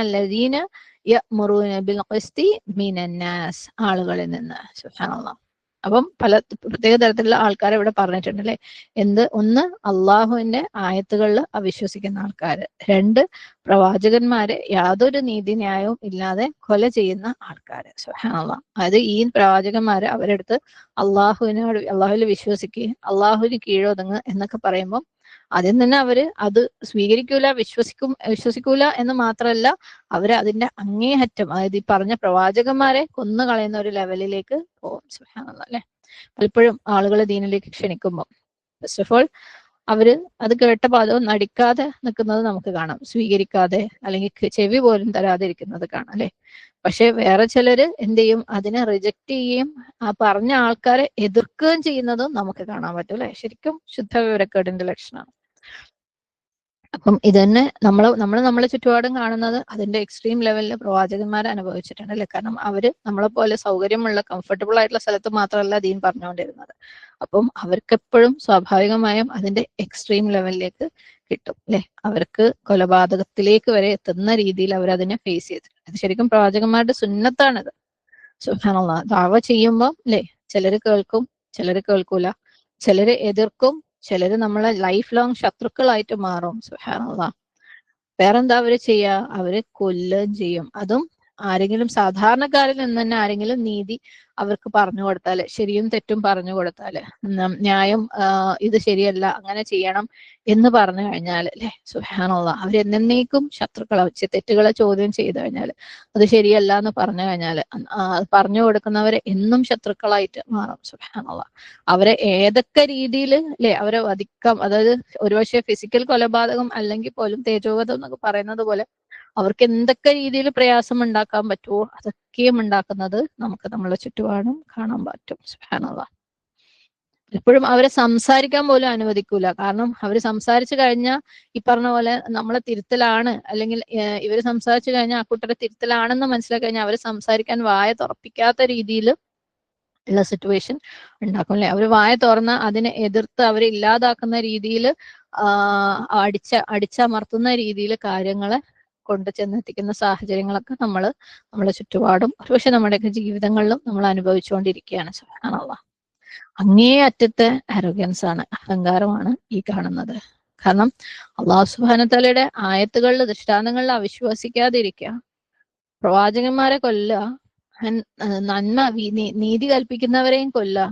അല്ലദീന യഅ്മുറൂന ബിൽ ഖിസ്തി മിനന്നാസ്, ആളുകളിൽ നിന്ന്. സുബ്ഹാനല്ലാഹ്. അപ്പം പല പ്രത്യേക തരത്തിലുള്ള ആൾക്കാരെ ഇവിടെ പറഞ്ഞിട്ടുണ്ട് അല്ലെ? ഒന്ന്, അള്ളാഹുവിന്റെ ആയത്തുകളിൽ അവിശ്വസിക്കുന്ന ആൾക്കാര്. രണ്ട്, പ്രവാചകന്മാരെ യാതൊരു നീതിന്യായവും ഇല്ലാതെ കൊല ചെയ്യുന്ന ആൾക്കാര്. സുബ്ഹാനല്ലാഹ്. അതായത് ഈ പ്രവാചകന്മാര് അവരെടുത്ത് അള്ളാഹുവിൽ വിശ്വസിക്കുക, അള്ളാഹുവിന് കീഴൊതുങ്ങുക എന്നൊക്കെ പറയുമ്പോൾ ആദ്യം തന്നെ അവര് അത് സ്വീകരിക്കൂല, വിശ്വസിക്കൂല എന്ന് മാത്രമല്ല, അവര് അതിന്റെ അങ്ങേയറ്റം, അതായത് ഈ പറഞ്ഞ പ്രവാചകന്മാരെ കൊന്നു കളയുന്ന ഒരു ലെവലിലേക്ക് പോകും. സുബ്ഹാനല്ലാഹ് അല്ലെ? പലപ്പോഴും ആളുകളെ ദീനിലേക്ക് ക്ഷണിക്കുമ്പോൾ ഫസ്റ്റ് ഓഫ് ഓൾ അവര് അത് കേട്ട പാദവും നടിക്കാതെ നിൽക്കുന്നത് നമുക്ക് കാണാം, സ്വീകരിക്കാതെ അല്ലെങ്കിൽ ചെവി പോലും തരാതിരിക്കുന്നത് കാണാം അല്ലെ? പക്ഷെ വേറെ ചിലര് എന്ത് ചെയ്യും? അതിനെ റിജക്ട് ചെയ്യുകയും ആ പറഞ്ഞ ആൾക്കാരെ എതിർക്കുകയും ചെയ്യുന്നതും നമുക്ക് കാണാൻ പറ്റും അല്ലെ? ശരിക്കും ശുദ്ധ വിവരക്കേടിന്റെ ലക്ഷണമാണ്. അപ്പം ഇത് തന്നെ നമ്മളെ ചുറ്റുപാടും കാണുന്നത് അതിന്റെ എക്സ്ട്രീം ലെവലിൽ പ്രവാചകന്മാരെ അനുഭവിച്ചിട്ടുണ്ട് അല്ലെ? കാരണം അവര് നമ്മളെ പോലെ സൗകര്യമുള്ള കംഫർട്ടബിൾ ആയിട്ടുള്ള സ്ഥലത്ത് മാത്രമല്ല ദീൻ പറഞ്ഞുകൊണ്ടിരുന്നത്. അപ്പം അവർക്കെപ്പോഴും സ്വാഭാവികമായും അതിന്റെ എക്സ്ട്രീം ലെവലിലേക്ക് കിട്ടും അല്ലെ? അവർക്ക് കൊലപാതകത്തിലേക്ക് വരെ എത്തുന്ന രീതിയിൽ അവർ അതിനെ ഫേസ് ചെയ്തിട്ടുണ്ട്. അത് ശരിക്കും പ്രവാചകന്മാരുടെ സുന്നത്താണിത്. സുബ്ഹാനല്ലാഹ്. ദഅവ ചെയ്യുമ്പോൾ അല്ലെ, ചിലര് കേൾക്കും, ചിലര് കേൾക്കൂല, ചിലര് എതിർക്കും, ചിലര് നമ്മളെ ലൈഫ് ലോങ് ശത്രുക്കളായിട്ട് മാറും. സുബ്ഹാനല്ലാഹ്. വേറെന്താ അവര് ചെയ്യാ? അവര് കൊല്ലുകയും ചെയ്യും. അതും ആരെങ്കിലും സാധാരണക്കാരിൽ നിന്ന് തന്നെ ആരെങ്കിലും നീതി അവർക്ക് പറഞ്ഞു കൊടുത്താല്, ശരിയും തെറ്റും പറഞ്ഞു കൊടുത്താല്, ന്യായം ഇത് ശരിയല്ല, അങ്ങനെ ചെയ്യണം എന്ന് പറഞ്ഞു കഴിഞ്ഞാൽ അല്ലെ, സുബ്ഹാനല്ലാഹ്, അവരെന്നേക്കും ശത്രുക്കളെ വെച്ച് തെറ്റുകളെ ചോദ്യം ചെയ്തു കഴിഞ്ഞാൽ, അത് ശരിയല്ല എന്ന് പറഞ്ഞു കഴിഞ്ഞാൽ പറഞ്ഞു കൊടുക്കുന്നവരെ എന്നും ശത്രുക്കളായിട്ട് മാറും. സുബ്ഹാനല്ലാഹ്. അവരെ ഏതൊക്കെ രീതിയിൽ അല്ലെ അവരെ വധിക്കാം, അതായത് ഒരുപക്ഷെ ഫിസിക്കൽ കൊലപാതകം അല്ലെങ്കിൽ പോലും തേജോവധം എന്നൊക്കെ പറയുന്നത് പോലെ അവർക്ക് എന്തൊക്കെ രീതിയിൽ പ്രയാസം ഉണ്ടാക്കാൻ പറ്റുമോ അതൊക്കെയും ഉണ്ടാക്കുന്നത് നമുക്ക് നമ്മളെ ചുറ്റുപാടും കാണാൻ പറ്റും. സുബ്ഹാനല്ലാഹ്. എപ്പോഴും അവരെ സംസാരിക്കാൻ പോലും അനുവദിക്കൂല. കാരണം അവര് സംസാരിച്ചു കഴിഞ്ഞാൽ ഈ പറഞ്ഞ പോലെ നമ്മളെ തിരുത്തലാണ്, അല്ലെങ്കിൽ ഇവര് സംസാരിച്ചു കഴിഞ്ഞാൽ ആ കൂട്ടരെ തിരുത്തലാണെന്ന് മനസ്സിലാക്കി കഴിഞ്ഞാൽ അവര് സംസാരിക്കാൻ വായ തുറപ്പിക്കാത്ത രീതിയിൽ ഉള്ള സിറ്റുവേഷൻ ഉണ്ടാക്കും അല്ലെ? അവര് വായ തുറന്ന് അതിനെ എതിർത്ത് അവരെ ഇല്ലാതാക്കുന്ന രീതിയിൽ അടിച്ചമർത്തുന്ന രീതിയിൽ കാര്യങ്ങളെ കൊണ്ട് ചെന്നെത്തിക്കുന്ന സാഹചര്യങ്ങളൊക്കെ നമ്മളെ ചുറ്റുപാടും ഒരുപക്ഷെ നമ്മുടെയൊക്കെ ജീവിതങ്ങളിലും നമ്മൾ അനുഭവിച്ചുകൊണ്ടിരിക്കുകയാണ്. സുബ്ഹാനല്ലാഹ്. അങ്ങേ അറ്റത്തെ അരോഗൻസ് ആണ്, അഹങ്കാരമാണ് ഈ കാണുന്നത്. കാരണം അള്ളാഹു സുബ്ഹാനഹു വതആലയുടെ ആയത്തുകളിൽ, ദൃഷ്ടാന്തങ്ങളിൽ അവിശ്വസിക്കാതിരിക്കുക, പ്രവാചകന്മാരെ കൊല്ലുക, നന്മ നീതി കൽപ്പിക്കുന്നവരെയും കൊല്ലുക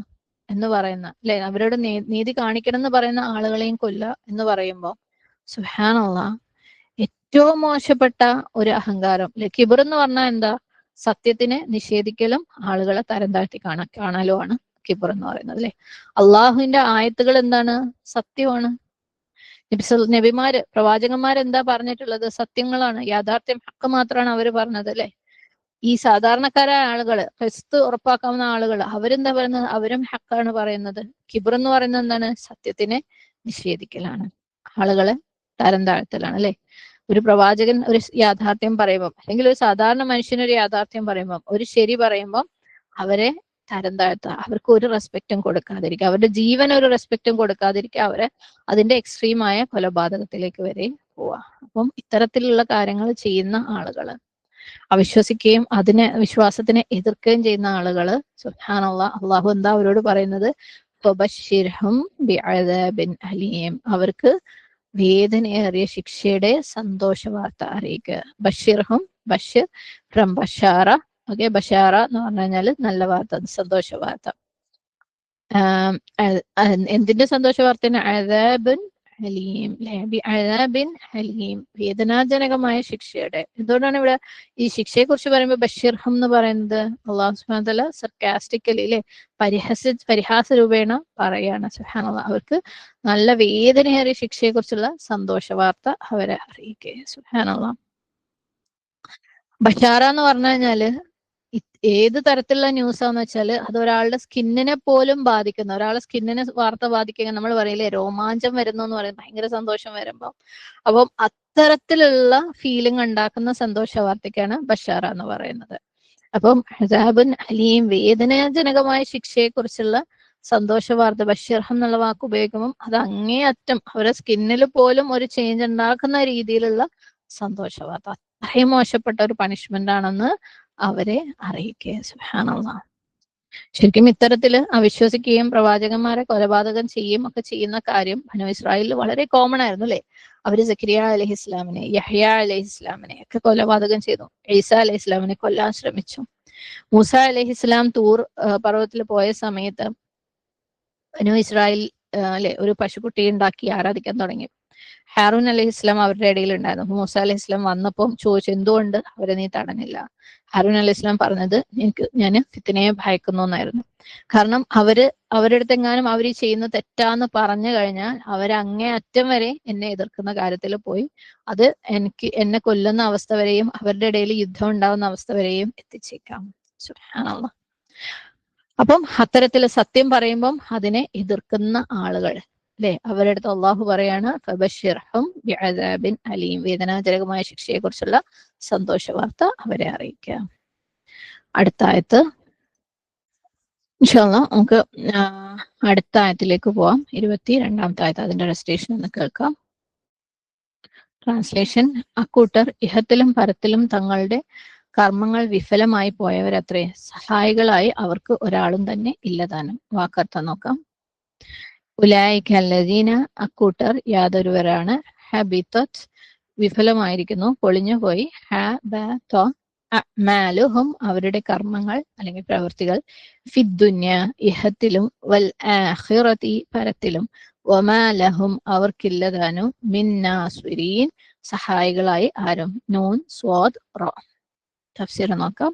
എന്ന് പറയുന്ന അല്ലെ, അവരോട് നീതി കാണിക്കണം എന്ന് പറയുന്ന ആളുകളെയും കൊല്ലുക എന്ന് പറയുമ്പോൾ സുബ്ഹാനല്ലാഹ്, ഏറ്റവും മോശപ്പെട്ട ഒരു അഹങ്കാരം അല്ലെ. കിബർ എന്ന് പറഞ്ഞാൽ എന്താ? സത്യത്തിനെ നിഷേധിക്കലും ആളുകളെ തരം താഴ്ത്തി കാണലുമാണ് കിബർ എന്ന് പറയുന്നത് അല്ലെ. അള്ളാഹുവിന്റെ ആയത്തുകൾ എന്താണ്? സത്യമാണ്. നബിമാര്, പ്രവാചകന്മാരെന്താ പറഞ്ഞിട്ടുള്ളത്? സത്യങ്ങളാണ്, യാഥാർത്ഥ്യം, ഹക്ക് മാത്രമാണ് അവര് പറഞ്ഞത് അല്ലെ. ഈ സാധാരണക്കാരായ ആളുകള്, ക്രിസ്തു ഉറപ്പാക്കാവുന്ന ആളുകൾ, അവരെന്താ പറയുന്നത്? അവരും ഹക്കാണ് പറയുന്നത്. കിബർ എന്ന് പറയുന്നത് എന്താണ്? സത്യത്തിനെ നിഷേധിക്കലാണ്, ആളുകളെ തരം താഴ്ത്തലാണ് അല്ലെ. ഒരു പ്രവാചകൻ ഒരു യാഥാർത്ഥ്യം പറയുമ്പോൾ, അല്ലെങ്കിൽ ഒരു സാധാരണ മനുഷ്യനൊരു യാഥാർത്ഥ്യം പറയുമ്പോൾ, ഒരു ശരി പറയുമ്പോൾ അവരെ തരം താഴ്ത്തുക, അവർക്ക് ഒരു റെസ്പെക്റ്റും കൊടുക്കാതിരിക്കുക, അവരുടെ ജീവൻ ഒരു റെസ്പെക്റ്റും കൊടുക്കാതിരിക്കുക, അവരെ അതിന്റെ എക്സ്ട്രീമായ കൊലപാതകത്തിലേക്ക് വരെ പോവാ. അപ്പം ഇത്തരത്തിലുള്ള കാര്യങ്ങൾ ചെയ്യുന്ന ആളുകള്, അവിശ്വസിക്കുകയും വിശ്വാസത്തിനെ എതിർക്കുകയും ചെയ്യുന്ന ആളുകള്, സുബ്ഹാനല്ലാഹ്, അള്ളാഹു എന്താ അവരോട് പറയുന്നത്? ഫബശ്ശിർഹും ബിഅദാബിൻ അലീം, അവർക്ക് വേദനയേറിയ ശിക്ഷയുടെ സന്തോഷ വാർത്ത അറിയിക്കുക. ബഷീർഹും, ബഷീർ ഫ്രം ബഷാറ, ഓക്കെ. ബഷാറ എന്ന് പറഞ്ഞു കഴിഞ്ഞാൽ നല്ല വാർത്ത, സന്തോഷ വാർത്ത. എന്തിന്റെ സന്തോഷ വാർത്തയാണ്? അദാബുൻ ഹലീം, അദാബിൻ ഹലീം, വേദനാജനകമായ ശിക്ഷയുടെ. എന്തുകൊണ്ടാണ് ഇവിടെ ഈ ശിക്ഷയെ കുറിച്ച് പറയുമ്പോൾ ബഷീർഹം എന്ന് പറയുന്നത്? അള്ളാഹു സുബ്ഹാനഹു വതആല സർക്കാസ്റ്റിക്കലി അല്ലെ, പരിഹാസ രൂപേണ പറയാണ്. സുബ്ഹാനല്ലാഹ്, അവർക്ക് നല്ല വേദനയേറിയ ശിക്ഷയെ കുറിച്ചുള്ള സന്തോഷ വാർത്ത അവരെ അറിയിക്കുക. സുബ്ഹാനല്ലാഹ്. ബഷാറ എന്ന് പറഞ്ഞു കഴിഞ്ഞാല് ഏത് തരത്തിലുള്ള ന്യൂസാന്ന് വെച്ചാൽ അത് ഒരാളുടെ സ്കിന്നിനെ പോലും ബാധിക്കുന്ന, ഒരാളുടെ സ്കിന്നിനെ വാർത്ത ബാധിക്കുക, നമ്മൾ പറയില്ലേ രോമാഞ്ചം വരുന്നു എന്ന് പറയും, ഭയങ്കര സന്തോഷം വരുമ്പോൾ. അപ്പം അത്തരത്തിലുള്ള ഫീലിംഗ് ഉണ്ടാക്കുന്ന സന്തോഷ വാർത്തയ്ക്കാണ് ബഷാറ എന്ന് പറയുന്നത്. അപ്പം അദാബുൻ അലീം, വേദനാജനകമായ ശിക്ഷയെ കുറിച്ചുള്ള സന്തോഷ വാർത്ത, ബഷീർ എന്നുള്ള വാക്ക് ഉപയോഗിക്കുമ്പോൾ അത് അങ്ങേയറ്റം അവരുടെ സ്കിന്നിൽ പോലും ഒരു ചേഞ്ച് ഉണ്ടാക്കുന്ന രീതിയിലുള്ള സന്തോഷ വാർത്ത, അത്രയും മോശപ്പെട്ട ഒരു പണിഷ്മെന്റ് ആണെന്ന് അവരെ അറിയിക്കുക. സുബ്ഹാനല്ലാഹ്. ശരിക്കും ഇത്തരത്തില് അവിശ്വസിക്കുകയും പ്രവാചകന്മാരെ കൊലപാതകം ചെയ്യുകയും ഒക്കെ ചെയ്യുന്ന കാര്യം ബനൂ ഇസ്രായേലിൽ വളരെ കോമൺ ആയിരുന്നു അല്ലെ. അവര് സക്കരിയ അലൈഹി ഇസ്ലാമിനെ, യഹ്യ അലൈഹി ഇസ്ലാമിനെ ഒക്കെ കൊലപാതകം ചെയ്തു. ഈസ അലൈഹി ഇസ്ലാമിനെ കൊല്ലാൻ ശ്രമിച്ചു. മൂസ അലൈഹി ഇസ്ലാം തൂർ പർവ്വതത്തിൽ പോയ സമയത്ത് ബനൂ ഇസ്രായേൽ അല്ലെ ഒരു പശുക്കുട്ടി ഉണ്ടാക്കി ആരാധിക്കാൻ തുടങ്ങി. ഹാറൂൻ അലൈഹി ഇസ്ലാം അവരുടെ ഇടയിൽ ഉണ്ടായിരുന്നു. മൂസ അലൈഹി ഇസ്ലാം വന്നപ്പം ചോദിച്ചു, എന്തുകൊണ്ട് അവരെ നീ തടഞ്ഞില്ല? ഹാറൂൻ അലൈഹി ഇസ്ലാം പറഞ്ഞത്, ഞാൻ ഫിത്നയെ ഭയക്കുന്നു എന്നായിരുന്നു. കാരണം അവരുടെ അടുത്തെങ്ങാനും അവർ ചെയ്യുന്ന തെറ്റാന്ന് പറഞ്ഞു കഴിഞ്ഞാൽ അവരങ്ങേ അറ്റം വരെ എന്നെ എതിർക്കുന്ന കാര്യത്തിൽ പോയി അത് എന്നെ കൊല്ലുന്ന അവസ്ഥ വരെയും അവരുടെ ഇടയിൽ യുദ്ധം ഉണ്ടാവുന്ന അവസ്ഥ വരെയും എത്തിച്ചേക്കാം. സുബ്ഹാനല്ലാഹ്. അപ്പം അത്തരത്തിൽ സത്യം പറയുമ്പം അതിനെ എതിർക്കുന്ന ആളുകൾ അല്ലെ, അവരുടെ അടുത്ത് അള്ളാഹു പറയാണ് ഫബശ്ശിർഹും ബിഅദാബിൻ അലീം, വേദനാജനകമായ ശിക്ഷയെ കുറിച്ചുള്ള സന്തോഷ വാർത്ത അവരെ അറിയിക്കുക. അടുത്ത ആയത്ത് ഇൻഷാ അല്ലാഹ് നമുക്ക് അടുത്ത ആയത്തിലേക്ക് പോവാം. 22-ാമത്തെ ആയത്ത്, അതിന്റെ റെസിറ്റേഷൻ ഒന്ന് കേൾക്കാം. ട്രാൻസ്ലേഷൻ: അക്കൂട്ടർ ഇഹത്തിലും പരത്തിലും തങ്ങളുടെ കർമ്മങ്ങൾ വിഫലമായി പോയവരത്രേ, സഹായികളായി അവർക്ക് ഒരാളും തന്നെ ഇല്ലതാനും. വാക്കർത്ഥം നോക്കാം. ഉലൈക അല്ലദീന, അക്കൂട്ടർ യാതൊരുവരാണ്, ഹബിതത് വിഫലമായിരിക്കുന്നു, പൊളിഞ്ഞുപോയി, അഅ്മാലുഹും അവരുടെ കർമ്മങ്ങൾ അല്ലെങ്കിൽ പ്രവൃത്തികൾ, ഫിദ്ദുന്യ ഇഹത്തിലും, വൽ ആഖിറതി പരത്തിലും, വമാ ലഹും അവർക്കില്ലതാനും, മിൻ നാസ്വിരീൻ സഹായികളായി ആരും. നൂൻ സ്വാദ് റ. തഫ്സീർ നോക്കാം.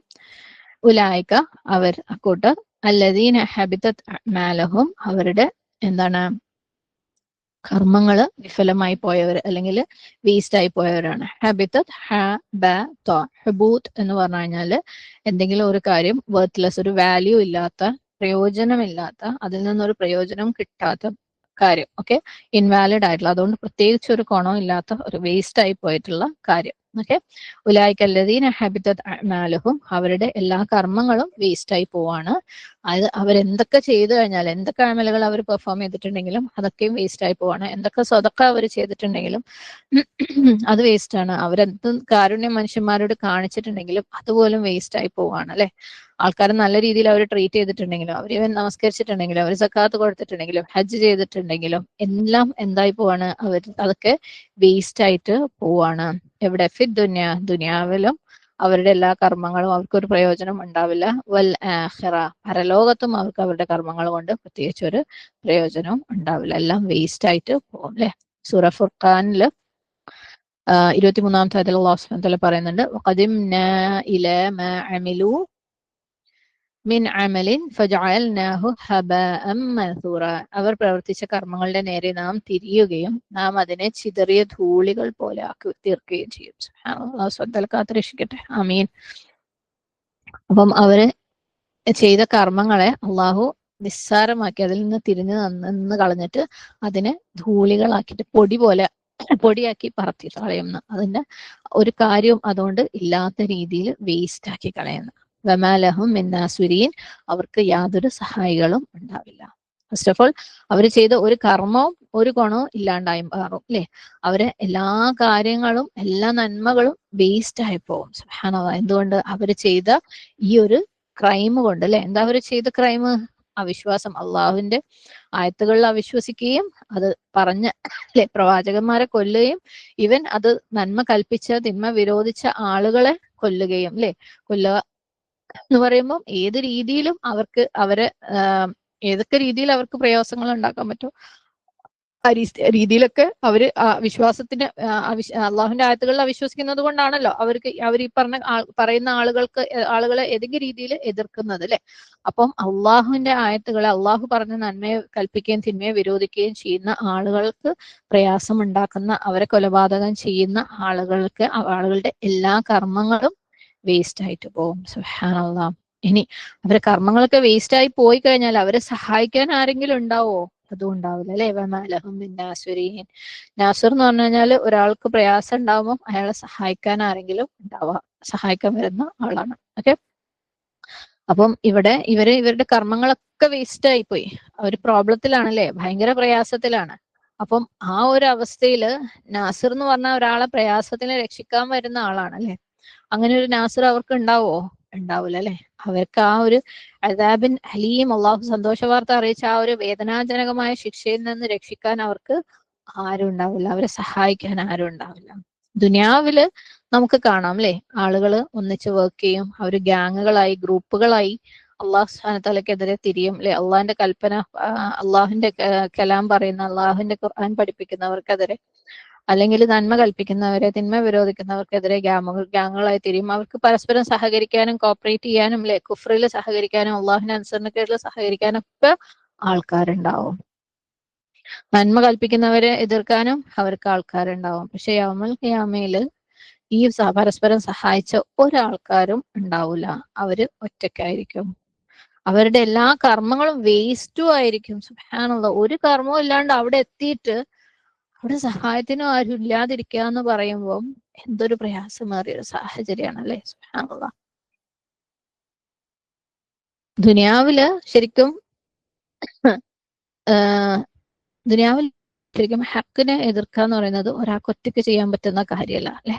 ഉലൈക അവർ, അക്കൂട്ടർ, അല്ലദീന ഹബിതത് അഅ്മാലുഹും അവരുടെ എന്താണ് കർമ്മങ്ങൾ വിഫലമായി പോയവർ അല്ലെങ്കിൽ വേസ്റ്റ് ആയി പോയവരാണ്. ഹബിതത് ഹബൂത്ത് എന്ന് പറഞ്ഞു കഴിഞ്ഞാല് എന്തെങ്കിലും ഒരു കാര്യം വർത്ത്ലെസ്, ഒരു വാല്യൂ ഇല്ലാത്ത, പ്രയോജനമില്ലാത്ത, അതിൽ നിന്നൊരു പ്രയോജനം കിട്ടാത്ത കാര്യം, ഓക്കെ, ഇൻവാലിഡ് ആയിട്ടുള്ള, അതുകൊണ്ട് പ്രത്യേകിച്ച് ഒരു ഗുണം ഇല്ലാത്ത ഒരു വേസ്റ്റ് ആയി പോയിട്ടുള്ള കാര്യം. ഓക്കെ, ഉലൈക അല്ലദീന ഹബിതത് അഅ്മാലുഹും അവരുടെ എല്ലാ കർമ്മങ്ങളും വേസ്റ്റ് ആയി പോവാണ്. അത് അവരെന്തൊക്കെ ചെയ്തു കഴിഞ്ഞാൽ, എന്തൊക്കെ അമലുകൾ അവർ പെർഫോം ചെയ്തിട്ടുണ്ടെങ്കിലും അതൊക്കെയും വേസ്റ്റ് ആയി പോവാണ്. എന്തൊക്കെ സ്വതക്ക അവർ ചെയ്തിട്ടുണ്ടെങ്കിലും അത് വേസ്റ്റ് ആണ്. അവരെന്ത് കാരുണ്യം മനുഷ്യന്മാരോട് കാണിച്ചിട്ടുണ്ടെങ്കിലും അതുപോലും വേസ്റ്റ് ആയി പോവാണ് അല്ലെ. ആൾക്കാർ നല്ല രീതിയിൽ അവർ ട്രീറ്റ് ചെയ്തിട്ടുണ്ടെങ്കിലും, അവർ ഇവൻ നമസ്കരിച്ചിട്ടുണ്ടെങ്കിലും, അവർ സക്കാത്ത് കൊടുത്തിട്ടുണ്ടെങ്കിലും, ഹജ്ജ് ചെയ്തിട്ടുണ്ടെങ്കിലും എല്ലാം എന്തായി പോവാണ്, അതൊക്കെ വേസ്റ്റ് ആയിട്ട് പോവാണ്. എവിടെ? ദുനിയാവിലും അവരുടെ എല്ലാ കർമ്മങ്ങളും അവർക്കൊരു പ്രയോജനം ഉണ്ടാവില്ല. വൽ ആഖിറ പരലോകത്തും അവർക്ക് അവരുടെ കർമ്മങ്ങൾ കൊണ്ട് പ്രത്യേകിച്ച് ഒരു പ്രയോജനവും ഉണ്ടാവില്ല. എല്ലാം വേസ്റ്റ് ആയിട്ട് പോകും അല്ലെ. സൂറ ഫുർഖാനില് 23-ാമത്തെ ആയത്തിൽ അല്ലാഹു സുബ്ഹാനഹു വ തആല പറയുന്നുണ്ട്, വഖദിംനാ ഇലാ മാ അമിലു മിൻ അമലിൻ ഫജഅൽനാഹു ഹബാഅൻ മൻസൂറ. അവർ പ്രവർത്തിച്ച കർമ്മങ്ങളുടെ നേരെ നാം തിരിയുകയും നാം അതിനെ ചിതറിയ ധൂളികൾ പോലെ ആക്കി തീർക്കുകയും ചെയ്യും. അല്ലാഹു സുബ്ഹാനഹു വ തആല കാത്തുരക്ഷിക്കട്ടെ. ആമീൻ. അപ്പം അവര് ചെയ്ത കർമ്മങ്ങളെ അള്ളാഹു നിസ്സാരമാക്കി, അതിൽ നിന്ന് തിരിഞ്ഞു നിന്ന് കളഞ്ഞിട്ട് അതിനെ ധൂളികളാക്കിയിട്ട് പൊടിയാക്കി പറത്തി കളയുന്നു. അതിന്റെ ഒരു കാര്യവും അതുകൊണ്ട് ഇല്ലാത്ത രീതിയിൽ വേസ്റ്റ് ആക്കി കളയുന്നു. വമാലഹും മിൻ നാസ്വിരീൻ അവർക്ക് യാതൊരു സഹായികളും ഉണ്ടാവില്ല. ഫസ്റ്റ് ഓഫ് ഓൾ അവർ ചെയ്ത ഒരു കർമ്മവും ഒരു ഗുണവും ഇല്ലാണ്ടായി മാറും അല്ലെ. അവരെ എല്ലാ കാര്യങ്ങളും എല്ലാ നന്മകളും വേസ്റ്റ് ആയി പോകും. സുബ്ഹാനല്ലാഹ്. എന്തുകൊണ്ട്? അവർ ചെയ്ത ഈ ഒരു ക്രൈം കൊണ്ട് അല്ലെ. എന്താ അവർ ചെയ്ത ക്രൈം? അവിശ്വാസം. അള്ളാഹുവിന്റെ ആയത്തുകളിൽ അവിശ്വസിക്കുകയും അത് പറഞ്ഞ അല്ലെ പ്രവാചകന്മാരെ കൊല്ലുകയും ഇവൻ അത് നന്മ കൽപ്പിച്ച തിന്മ വിരോധിച്ച ആളുകളെ കൊല്ലുകയും അല്ലെ. കൊല്ലുക എന്ന് പറയുമ്പോൾ ഏത് രീതിയിലും അവരെ ഏതൊക്കെ രീതിയിൽ അവർക്ക് പ്രയാസങ്ങൾ ഉണ്ടാക്കാൻ പറ്റും ആ രീതിയിലൊക്കെ അവര് വിശ്വാസത്തിന് അള്ളാഹുവിന്റെ ആയത്തുകളിൽ അവിശ്വസിക്കുന്നത് കൊണ്ടാണല്ലോ അവർ ഈ പറയുന്ന ആളുകളെ ഏതെങ്കിലും രീതിയിൽ എതിർക്കുന്നത് അല്ലെ. അപ്പം അള്ളാഹുവിന്റെ ആയത്തുകളെ, അള്ളാഹു പറഞ്ഞ നന്മയെ കൽപ്പിക്കുകയും തിന്മയെ വിരോധിക്കുകയും ചെയ്യുന്ന ആളുകൾക്ക് പ്രയാസം ഉണ്ടാക്കുന്ന, അവരെ കൊലപാതകം ചെയ്യുന്ന ആളുകളുടെ എല്ലാ കർമ്മങ്ങളും വേസ്റ്റ് ആയിട്ട് പോകും. സുബ്ഹാനല്ലാഹ്. ഇനി അവരെ കർമ്മങ്ങളൊക്കെ വേസ്റ്റ് ആയി പോയി കഴിഞ്ഞാൽ അവരെ സഹായിക്കാൻ ആരെങ്കിലും ഉണ്ടാവോ? അതും ഉണ്ടാവില്ല അല്ലെ. നാസുരീൻ. നാസുർ എന്ന് പറഞ്ഞു കഴിഞ്ഞാൽ ഒരാൾക്ക് പ്രയാസം ഉണ്ടാവുമ്പോൾ അയാളെ സഹായിക്കാൻ ആരെങ്കിലും ഉണ്ടാവുക, സഹായിക്കാൻ വരുന്ന ആളാണ്. ഓക്കെ. അപ്പം ഇവിടെ ഇവരുടെ കർമ്മങ്ങളൊക്കെ വേസ്റ്റ് ആയിപ്പോയി. അവര് പ്രോബ്ലത്തിലാണല്ലേ, ഭയങ്കര പ്രയാസത്തിലാണ്. അപ്പം ആ ഒരു അവസ്ഥയില് നാസിർ എന്ന് പറഞ്ഞ ഒരാളെ പ്രയാസത്തിനെ രക്ഷിക്കാൻ വരുന്ന ആളാണ് അല്ലെ. അങ്ങനെ ഒരു നാസിർ അവർക്ക് ഉണ്ടാവോ? ഉണ്ടാവില്ല അല്ലെ. അവർക്ക് ആ ഒരു അദാബിൻ അലീം, അള്ളാഹു സന്തോഷ വാർത്ത അറിയിച്ച ആ ഒരു വേദനാജനകമായ ശിക്ഷയിൽ നിന്ന് രക്ഷിക്കാൻ അവർക്ക് ആരും ഉണ്ടാവില്ല, അവരെ സഹായിക്കാൻ ആരും ഉണ്ടാവില്ല. ദുനിയാവില് നമുക്ക് കാണാം അല്ലെ, ആളുകള് ഒന്നിച്ച് വർക്ക് ചെയ്യും, അവര് ഗ്യാങ്ങുകളായി, ഗ്രൂപ്പുകളായി അള്ളാഹു സുബ്ഹാനഹു തആലക്കെതിരെ തിരിയും അല്ലെ. അള്ളാഹിന്റെ കൽപ്പന, അള്ളാഹുവിന്റെ കലാം പറയുന്ന, അള്ളാഹുവിന്റെ ഖുർആൻ പഠിപ്പിക്കുന്നവർക്കെതിരെ, അല്ലെങ്കിൽ നന്മ കൽപ്പിക്കുന്നവരെ, തിന്മ വിരോധിക്കുന്നവർക്കെതിരെ ഗ്യാങ്ങുകളായി തിരിയും. അവർക്ക് പരസ്പരം സഹകരിക്കാനും കോപ്പറേറ്റ് ചെയ്യാനും അല്ലെ, കുഫ്രിൽ സഹകരിക്കാനും അള്ളാഹുവിന്റെ അനുസരണക്കേടിൽ സഹകരിക്കാനും ഒക്കെ ആൾക്കാരുണ്ടാവും. നന്മ കൽപ്പിക്കുന്നവരെ എതിർക്കാനും അവർക്ക് ആൾക്കാരുണ്ടാവും. പക്ഷെ യൗമുൽ ഖിയാമയില് ഈ പരസ്പരം സഹായിച്ച ഒരാൾക്കാരും ഉണ്ടാവില്ല. അവര് ഒറ്റയ്ക്കായിരിക്കും. അവരുടെ എല്ലാ കർമ്മങ്ങളും വേസ്റ്റും ആയിരിക്കും. സുബ്ഹാനല്ലാഹ്. ഒരു കർമ്മവും ഇല്ലാണ്ട് അവിടെ എത്തിയിട്ട് അവിടെ സഹായത്തിനും ആരും ഇല്ലാതിരിക്കുക എന്ന് പറയുമ്പോൾ എന്തൊരു പ്രയാസമേറിയ ഒരു സാഹചര്യമാണ് അല്ലെ. സുബ്ഹാനല്ലാഹ്. ദുനിയാവില് ശരിക്കും ദുനിയാവിൽ ശരിക്കും ഹക്കിനെ എതിർക്കുക എന്ന് പറയുന്നത് ഒരാൾക്ക് ഒറ്റയ്ക്ക് ചെയ്യാൻ പറ്റുന്ന കാര്യമല്ല അല്ലെ.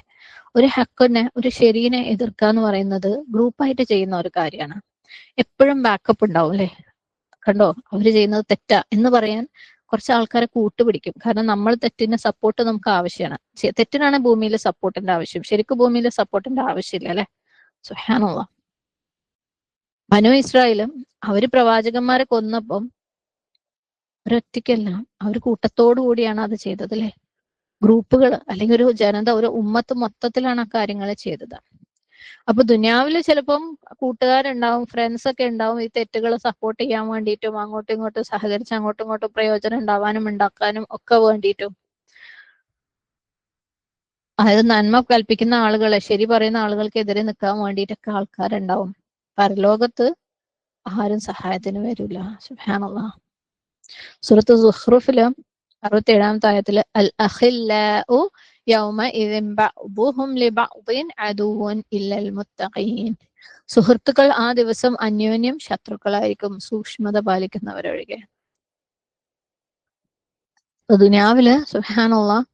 ഒരു ഹക്കിനെ, ഒരു ശരീനെ എതിർക്കുക എന്ന് പറയുന്നത് ഗ്രൂപ്പായിട്ട് ചെയ്യുന്ന ഒരു കാര്യമാണ്. എപ്പോഴും ബാക്കപ്പ് ഉണ്ടാവും അല്ലെ. കണ്ടോ, അവര് ചെയ്യുന്നത് തെറ്റാ എന്ന് പറയാൻ കുറച്ച് ആൾക്കാരെ കൂട്ടുപിടിക്കും. കാരണം നമ്മൾ തെറ്റിന് സപ്പോർട്ട് നമുക്ക് ആവശ്യമാണ്. തെറ്റിനാണ് ഭൂമിയിൽ സപ്പോർട്ടിന്റെ ആവശ്യം, ശരിക്കും ഭൂമിയിൽ സപ്പോർട്ടിന്റെ ആവശ്യമില്ല അല്ലെ. സുബ്ഹാനല്ലാഹ്. ബനൂ ഇസ്രായേലും അവര് പ്രവാചകന്മാരെ കൊന്നപ്പം അവരൊറ്റയ്ക്കല്ല, അവർ കൂട്ടത്തോടു കൂടിയാണ് അത് ചെയ്തത് അല്ലെ. ഗ്രൂപ്പുകൾ അല്ലെങ്കിൽ ഒരു ജനത, ഒരു ഉമ്മത്ത് മൊത്തത്തിലാണ് ആ കാര്യങ്ങൾ ചെയ്തത്. അപ്പൊ ദുനിയാവില് ചിലപ്പം കൂട്ടുകാരുണ്ടാവും, ഫ്രണ്ട്സ് ഒക്കെ ഉണ്ടാവും, ഈ തെറ്റുകൾ സപ്പോർട്ട് ചെയ്യാൻ വേണ്ടിയിട്ടും അങ്ങോട്ടും ഇങ്ങോട്ടും സഹകരിച്ച് അങ്ങോട്ടും ഇങ്ങോട്ടും പ്രയോജനം ഉണ്ടാവാനും ഉണ്ടാക്കാനും ഒക്കെ വേണ്ടിയിട്ടും. അതായത് നന്മ കൽപ്പിക്കുന്ന ആളുകളെ, ശരി പറയുന്ന ആളുകൾക്കെതിരെ നിൽക്കാൻ വേണ്ടിയിട്ടൊക്കെ ആൾക്കാരുണ്ടാവും. പരലോകത്ത് ആരും സഹായത്തിന് വരില്ല. സുബ്ഹാനല്ലാഹ്. സൂറത്ത് സുഹ്റുഫില് 67-ാമത്തെ ആയത്തില് അൽ അഖില്ലാഉ യൗമഇദിൻ ബഅ്ദുഹും ലിബഅ്ദിൻ അദുവ്വുൻ ഇല്ലൽ മുത്തഖീൻ. സുഹൃത്തുക്കൾ ആ ദിവസം അന്യോന്യം ശത്രുക്കളായിരിക്കും, സൂക്ഷ്മത പാലിക്കുന്നവരൊഴികെ. ദുനിയാവില് സുബ്ഹാനല്ലാഹ്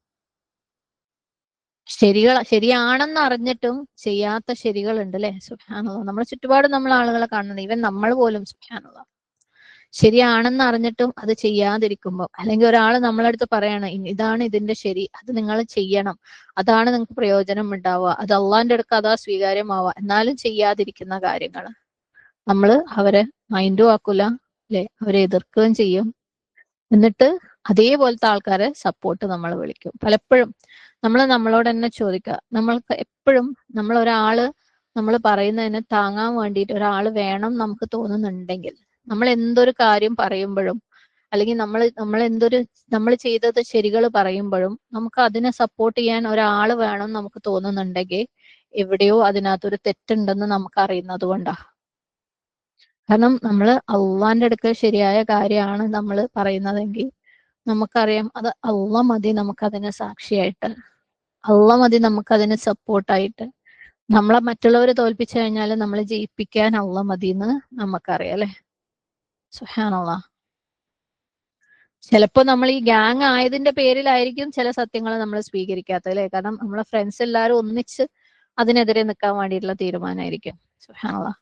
ശരിയാണെന്ന് അറിഞ്ഞിട്ടും ചെയ്യാത്ത ശരികളുണ്ട് അല്ലെ. സുബ്ഹാനല്ലാഹ്. നമ്മുടെ ചുറ്റുപാട് നമ്മൾ ആളുകളെ കാണുന്നത്, ഈവൻ നമ്മൾ പോലും സുബ്ഹാനല്ലാഹ് ശരിയാണെന്ന് അറിഞ്ഞിട്ടും അത് ചെയ്യാതിരിക്കുമ്പോൾ, അല്ലെങ്കിൽ ഒരാൾ നമ്മളടുത്ത് പറയാണ് ഇതാണ് ഇതിന്റെ ശരി, അത് നിങ്ങൾ ചെയ്യണം, അതാണ് നിങ്ങൾക്ക് പ്രയോജനം ഉണ്ടാവുക, അത് അള്ളാന്റെ അടുക്ക് അതാ സ്വീകാര്യമാവുക, എന്നാലും ചെയ്യാതിരിക്കുന്ന കാര്യങ്ങൾ നമ്മൾ അവരെ മൈൻഡും ആക്കൂല അല്ലെ, അവരെ എതിർക്കുകയും ചെയ്യും. എന്നിട്ട് അതേപോലത്തെ ആൾക്കാരെ സപ്പോർട്ട് നമ്മൾ വിളിക്കും. പലപ്പോഴും നമ്മളോട് തന്നെ ചോദിക്കുക, നമ്മൾക്ക് എപ്പോഴും നമ്മൾ പറയുന്നതിന് താങ്ങാൻ വേണ്ടിയിട്ട് ഒരാൾ വേണം നമുക്ക് തോന്നുന്നുണ്ടെങ്കിൽ, നമ്മൾ എന്തൊരു കാര്യം പറയുമ്പോഴും അല്ലെങ്കിൽ നമ്മൾ ചെയ്തത് ശരികൾ പറയുമ്പോഴും നമുക്ക് അതിനെ സപ്പോർട്ട് ചെയ്യാൻ ഒരാൾ വേണം നമുക്ക് തോന്നുന്നുണ്ടെങ്കിൽ എവിടെയോ അതിനകത്തൊരു തെറ്റുണ്ടെന്ന് നമുക്ക് അറിയുന്നത് കൊണ്ടാണ്. കാരണം നമ്മൾ അള്ളാന്റെ അടുക്കൽ ശരിയായ കാര്യമാണ് നമ്മൾ പറയുന്നതെങ്കിൽ നമുക്കറിയാം അത് അള്ളാഹ് മതി, നമുക്കതിന് സാക്ഷിയായിട്ട് അള്ളാഹ് മതി, നമുക്കതിന് സപ്പോർട്ടായിട്ട്. നമ്മളെ മറ്റുള്ളവർ തോൽപ്പിച്ചു കഴിഞ്ഞാൽ നമ്മളെ ജയിപ്പിക്കാൻ അള്ളാഹ് മതി എന്ന് നമുക്കറിയാം അല്ലെ. സുബ്ഹാനല്ലാഹ്. ചിലപ്പോ നമ്മൾ ഈ ഗ്യാങ് ആയതിന്റെ പേരിലായിരിക്കും ചില സത്യങ്ങൾ നമ്മൾ സ്വീകരിക്കാത്തത് അല്ലെ. കാരണം നമ്മളെ ഫ്രണ്ട്സ് എല്ലാവരും ഒന്നിച്ച് അതിനെതിരെ നിൽക്കാൻ വേണ്ടിയിട്ടുള്ള തീരുമാനമായിരിക്കും. സുബ്ഹാനല്ലാഹ്.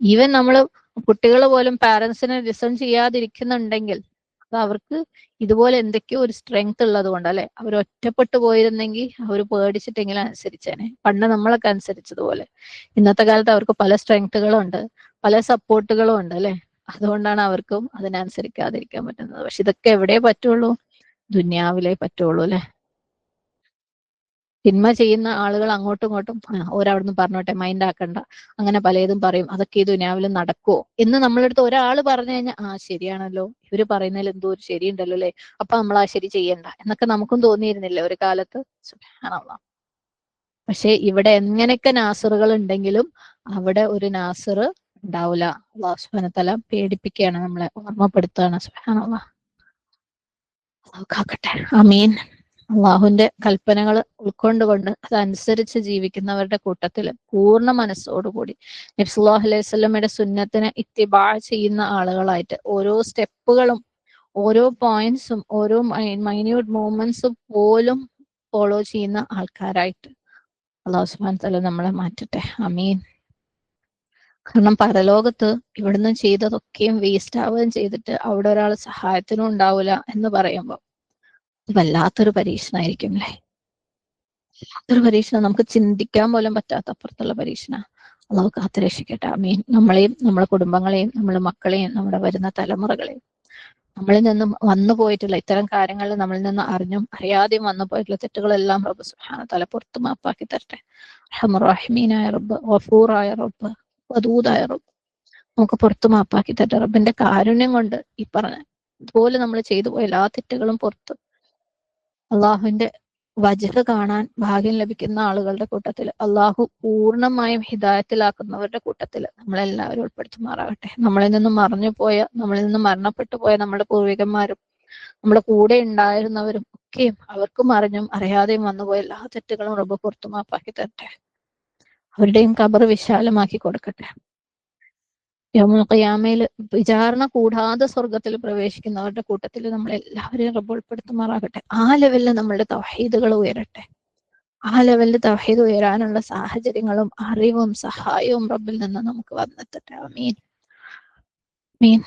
ഈവൻ നമ്മള് കുട്ടികൾ പോലും പാരന്റ്സിനെ ലിസൺ ചെയ്യാതിരിക്കുന്നുണ്ടെങ്കിൽ അത് അവർക്ക് ഇതുപോലെ എന്തൊക്കെയോ ഒരു സ്ട്രെങ്ത് ഉള്ളത് കൊണ്ട് അല്ലെ. അവർ ഒറ്റപ്പെട്ടു പോയിരുന്നെങ്കിൽ അവർ പേടിച്ചിട്ടെങ്കിലും അനുസരിച്ചേനെ, പണ്ട് നമ്മളൊക്കെ അനുസരിച്ചതുപോലെ. ഇന്നത്തെ കാലത്ത് അവർക്ക് പല സ്ട്രെങ്ത്തുകളും ഉണ്ട്, പല സപ്പോർട്ടുകളും ഉണ്ട് അല്ലെ. അതുകൊണ്ടാണ് അവർക്കും അതിനനുസരിക്കാതിരിക്കാൻ പറ്റുന്നത്. പക്ഷെ ഇതൊക്കെ എവിടെ പറ്റുള്ളൂ? ദുന്യാവിലേ പറ്റുള്ളൂ അല്ലെ. തിന്മ ചെയ്യുന്ന ആളുകൾ അങ്ങോട്ടും ഇങ്ങോട്ടും ഒരവിടുന്ന് പറഞ്ഞോട്ടെ, മൈൻഡ് ആക്കണ്ട, അങ്ങനെ പലതും പറയും, അതൊക്കെ ഈ ദുനിയാവിൽ നടക്കുവോ എന്ന് നമ്മളടുത്ത് ഒരാൾ പറഞ്ഞു കഴിഞ്ഞാൽ ശരിയാണല്ലോ, ഇവര് പറയുന്നതിൽ എന്തോ ഒരു ശരിയുണ്ടല്ലോ അല്ലെ, അപ്പൊ നമ്മൾ ആ ശരി ചെയ്യണ്ട എന്നൊക്കെ നമുക്കും തോന്നിയിരുന്നില്ലേ ഒരു കാലത്ത്. സുബ്ഹാനല്ലാഹ്. പക്ഷെ ഇവിടെ എങ്ങനെയൊക്കെ നാസറുകൾ ഉണ്ടെങ്കിലും അവിടെ ഒരു നാസർ ഉണ്ടാവില്ല. അള്ളാഹു സുബ്ഹാനഹു വ തആല പേടിപ്പിക്കുകയാണ്, നമ്മളെ ഓർമ്മപ്പെടുത്തുകയാണ്. സുബ്ഹാനല്ലാഹ്. അള്ളാഹു കാക്കട്ടെ. ആമീൻ. അള്ളാഹുവിന്റെ കൽപ്പനകൾ ഉൾക്കൊണ്ടുകൊണ്ട് അതനുസരിച്ച് ജീവിക്കുന്നവരുടെ കൂട്ടത്തിൽ പൂർണ്ണ മനസ്സോടുകൂടി നബി സല്ലല്ലാഹു അലൈഹി വസല്ലമയുടെ സുന്നത്തിനെ ഇത്തിബാ ചെയ്യുന്ന ആളുകളായിട്ട് ഓരോ സ്റ്റെപ്പുകളും ഓരോ പോയിന്റ്സും ഓരോ മൈന്യൂട്ട് മൂവ്മെന്റ്സും പോലും ഫോളോ ചെയ്യുന്ന ആൾക്കാരായിട്ട് അള്ളാഹു സുബ്ഹാനഹു വ തആല നമ്മളെ മാറ്റട്ടെ. ആമീൻ. കാരണം പരലോകത്ത് ഇവിടുന്ന് ചെയ്തതൊക്കെയും വേസ്റ്റ് ആവുകയും ചെയ്തിട്ട് അവിടെ ഒരാൾ സഹായത്തിനും ഉണ്ടാവില്ല എന്ന് പറയുമ്പോൾ വല്ലാത്തൊരു പരീക്ഷണമായിരിക്കും അല്ലേ? വല്ലാത്തൊരു പരീക്ഷണം, നമുക്ക് ചിന്തിക്കാൻ പോലും പറ്റാത്ത അപ്പുറത്തുള്ള പരീക്ഷണ. അള്ളാഹു കാത്തുരക്ഷിക്കട്ടെ. ആമീൻ. നമ്മളെയും നമ്മുടെ കുടുംബങ്ങളെയും നമ്മുടെ മക്കളെയും നമ്മുടെ വരുന്ന തലമുറകളെയും നമ്മളിൽ നിന്നും വന്നു പോയിട്ടുള്ള ഇത്തരം കാര്യങ്ങളിൽ നമ്മളിൽ നിന്ന് അറിഞ്ഞും അറിയാതെയും വന്നു പോയിട്ടുള്ള തെറ്റുകളെല്ലാം റബ്ബ് സുബ്ഹാനഹു വ തആല പുറത്ത് മാപ്പാക്കി തരട്ടെ. അർഹമർ റഹീമീനായ റബ്ബ്, ഗഫൂറായ റബ്ബ്, വദൂദായ റബ്ബ് നമുക്ക് പുറത്ത് മാപ്പാക്കി തരട്ടെ. റബ്ബിന്റെ കാരുണ്യം കൊണ്ട് ഈ പറഞ്ഞ ഇതുപോലെ നമ്മൾ ചെയ്തു പോയ എല്ലാ തെറ്റുകളും പുറത്ത് അള്ളാഹുവിന്റെ വജ്ഹ് കാണാൻ ഭാഗ്യം ലഭിക്കുന്ന ആളുകളുടെ കൂട്ടത്തിൽ അള്ളാഹു പൂർണ്ണമായും ഹിദായത്തിലാക്കുന്നവരുടെ കൂട്ടത്തിൽ നമ്മളെല്ലാവരും ഉൾപ്പെടുത്തുമാറാകട്ടെ. നമ്മളിൽ നിന്നും മറഞ്ഞു പോയ, നമ്മളിൽ നിന്നും മരണപ്പെട്ടു പോയ നമ്മുടെ പൂർവികന്മാരും നമ്മുടെ കൂടെ ഉണ്ടായിരുന്നവരും ഒക്കെയും അവർക്കും അറിഞ്ഞും അറിയാതെയും വന്നുപോയ എല്ലാ തെറ്റുകളും റബ്ബ് പുറത്തു മാപ്പാക്കി തരട്ടെ. അവരുടെയും ഖബർ വിശാലമാക്കി കൊടുക്കട്ടെ. യൗമുൽ ഖിയാമയിൽ വിചാരണ കൂടാതെ സ്വർഗത്തിൽ പ്രവേശിക്കുന്നവരുടെ കൂട്ടത്തിൽ നമ്മൾ എല്ലാവരെയും റബ്ബ് ഉൾപ്പെടുത്തുമാറാകട്ടെ. ആ ലെവലിൽ നമ്മളുടെ തൗഹീദുകൾ ഉയരട്ടെ. ആ ലെവലിൽ തൗഹീദ് ഉയരാനുള്ള സാഹചര്യങ്ങളും അറിവും സഹായവും റബ്ബിൽ നിന്ന് നമുക്ക് വന്നെത്തട്ടെ. ആമീൻ. ആമീൻ.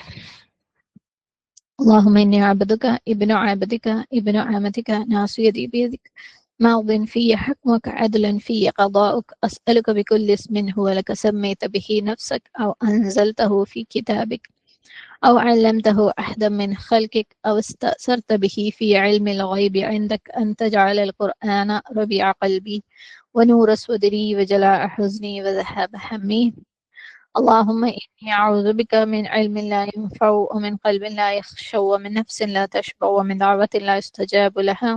اللهم إني عبدك ابن عبدك ابن عمتك ناصيتي بيدك ماض في حكمك عدل في قضاؤك أسألك بكل اسم هو لك سميت به نفسك أو أنزلته في كتابك أو علمته أحدا من خلقك أو استأثرت به في علم الغيب عندك أن تجعل القرآن ربيع قلبي ونور صدري وجلاء حزني وذهاب همي. اللهم إني أعوذ بك من علم لا ينفع ومن قلب لا يخشى ومن نفس لا تشبع ومن دعوة لا يستجاب لها.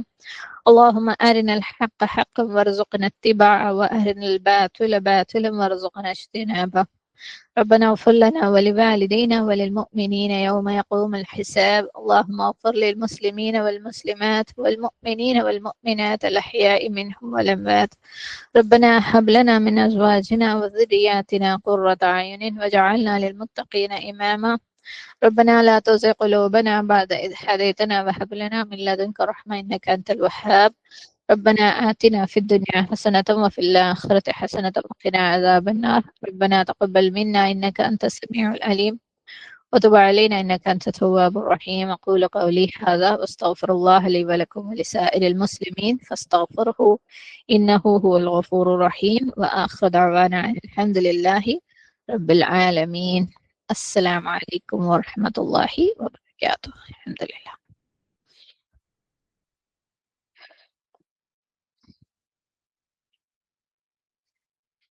اللهم أرنا الحق حقا وارزقنا اتباعه وأرنا الباطل باطلا وارزقنا اجتنابه. ربنا اغفر لنا ولوالدينا وللمؤمنين يوم يقوم الحساب. اللهم اغفر للمسلمين والمسلمات والمؤمنين والمؤمنات الأحياء منهم والأموات. ربنا هب لنا من أزواجنا وذرياتنا قرة أعين واجعلنا للمتقين إماما. ربنا لا تزغ قلوبنا بعد إذ هديتنا وهب لنا من لدنك رحمة إنك أنت الوهاب. ربنا آتنا في الدنيا حسنة وفي الآخرة حسنة وقنا عذاب النار. ربنا تقبل منا إنك أنت السميع العليم وتب علينا إنك أنت التواب الرحيم. أقول قولي هذا واستغفر الله لي ولكم ولسائر المسلمين فاستغفره إنه هو الغفور الرحيم. وآخر دعوانا أن الحمد لله رب العالمين. السلام عليكم ورحمة الله وبركاته. الحمد لله.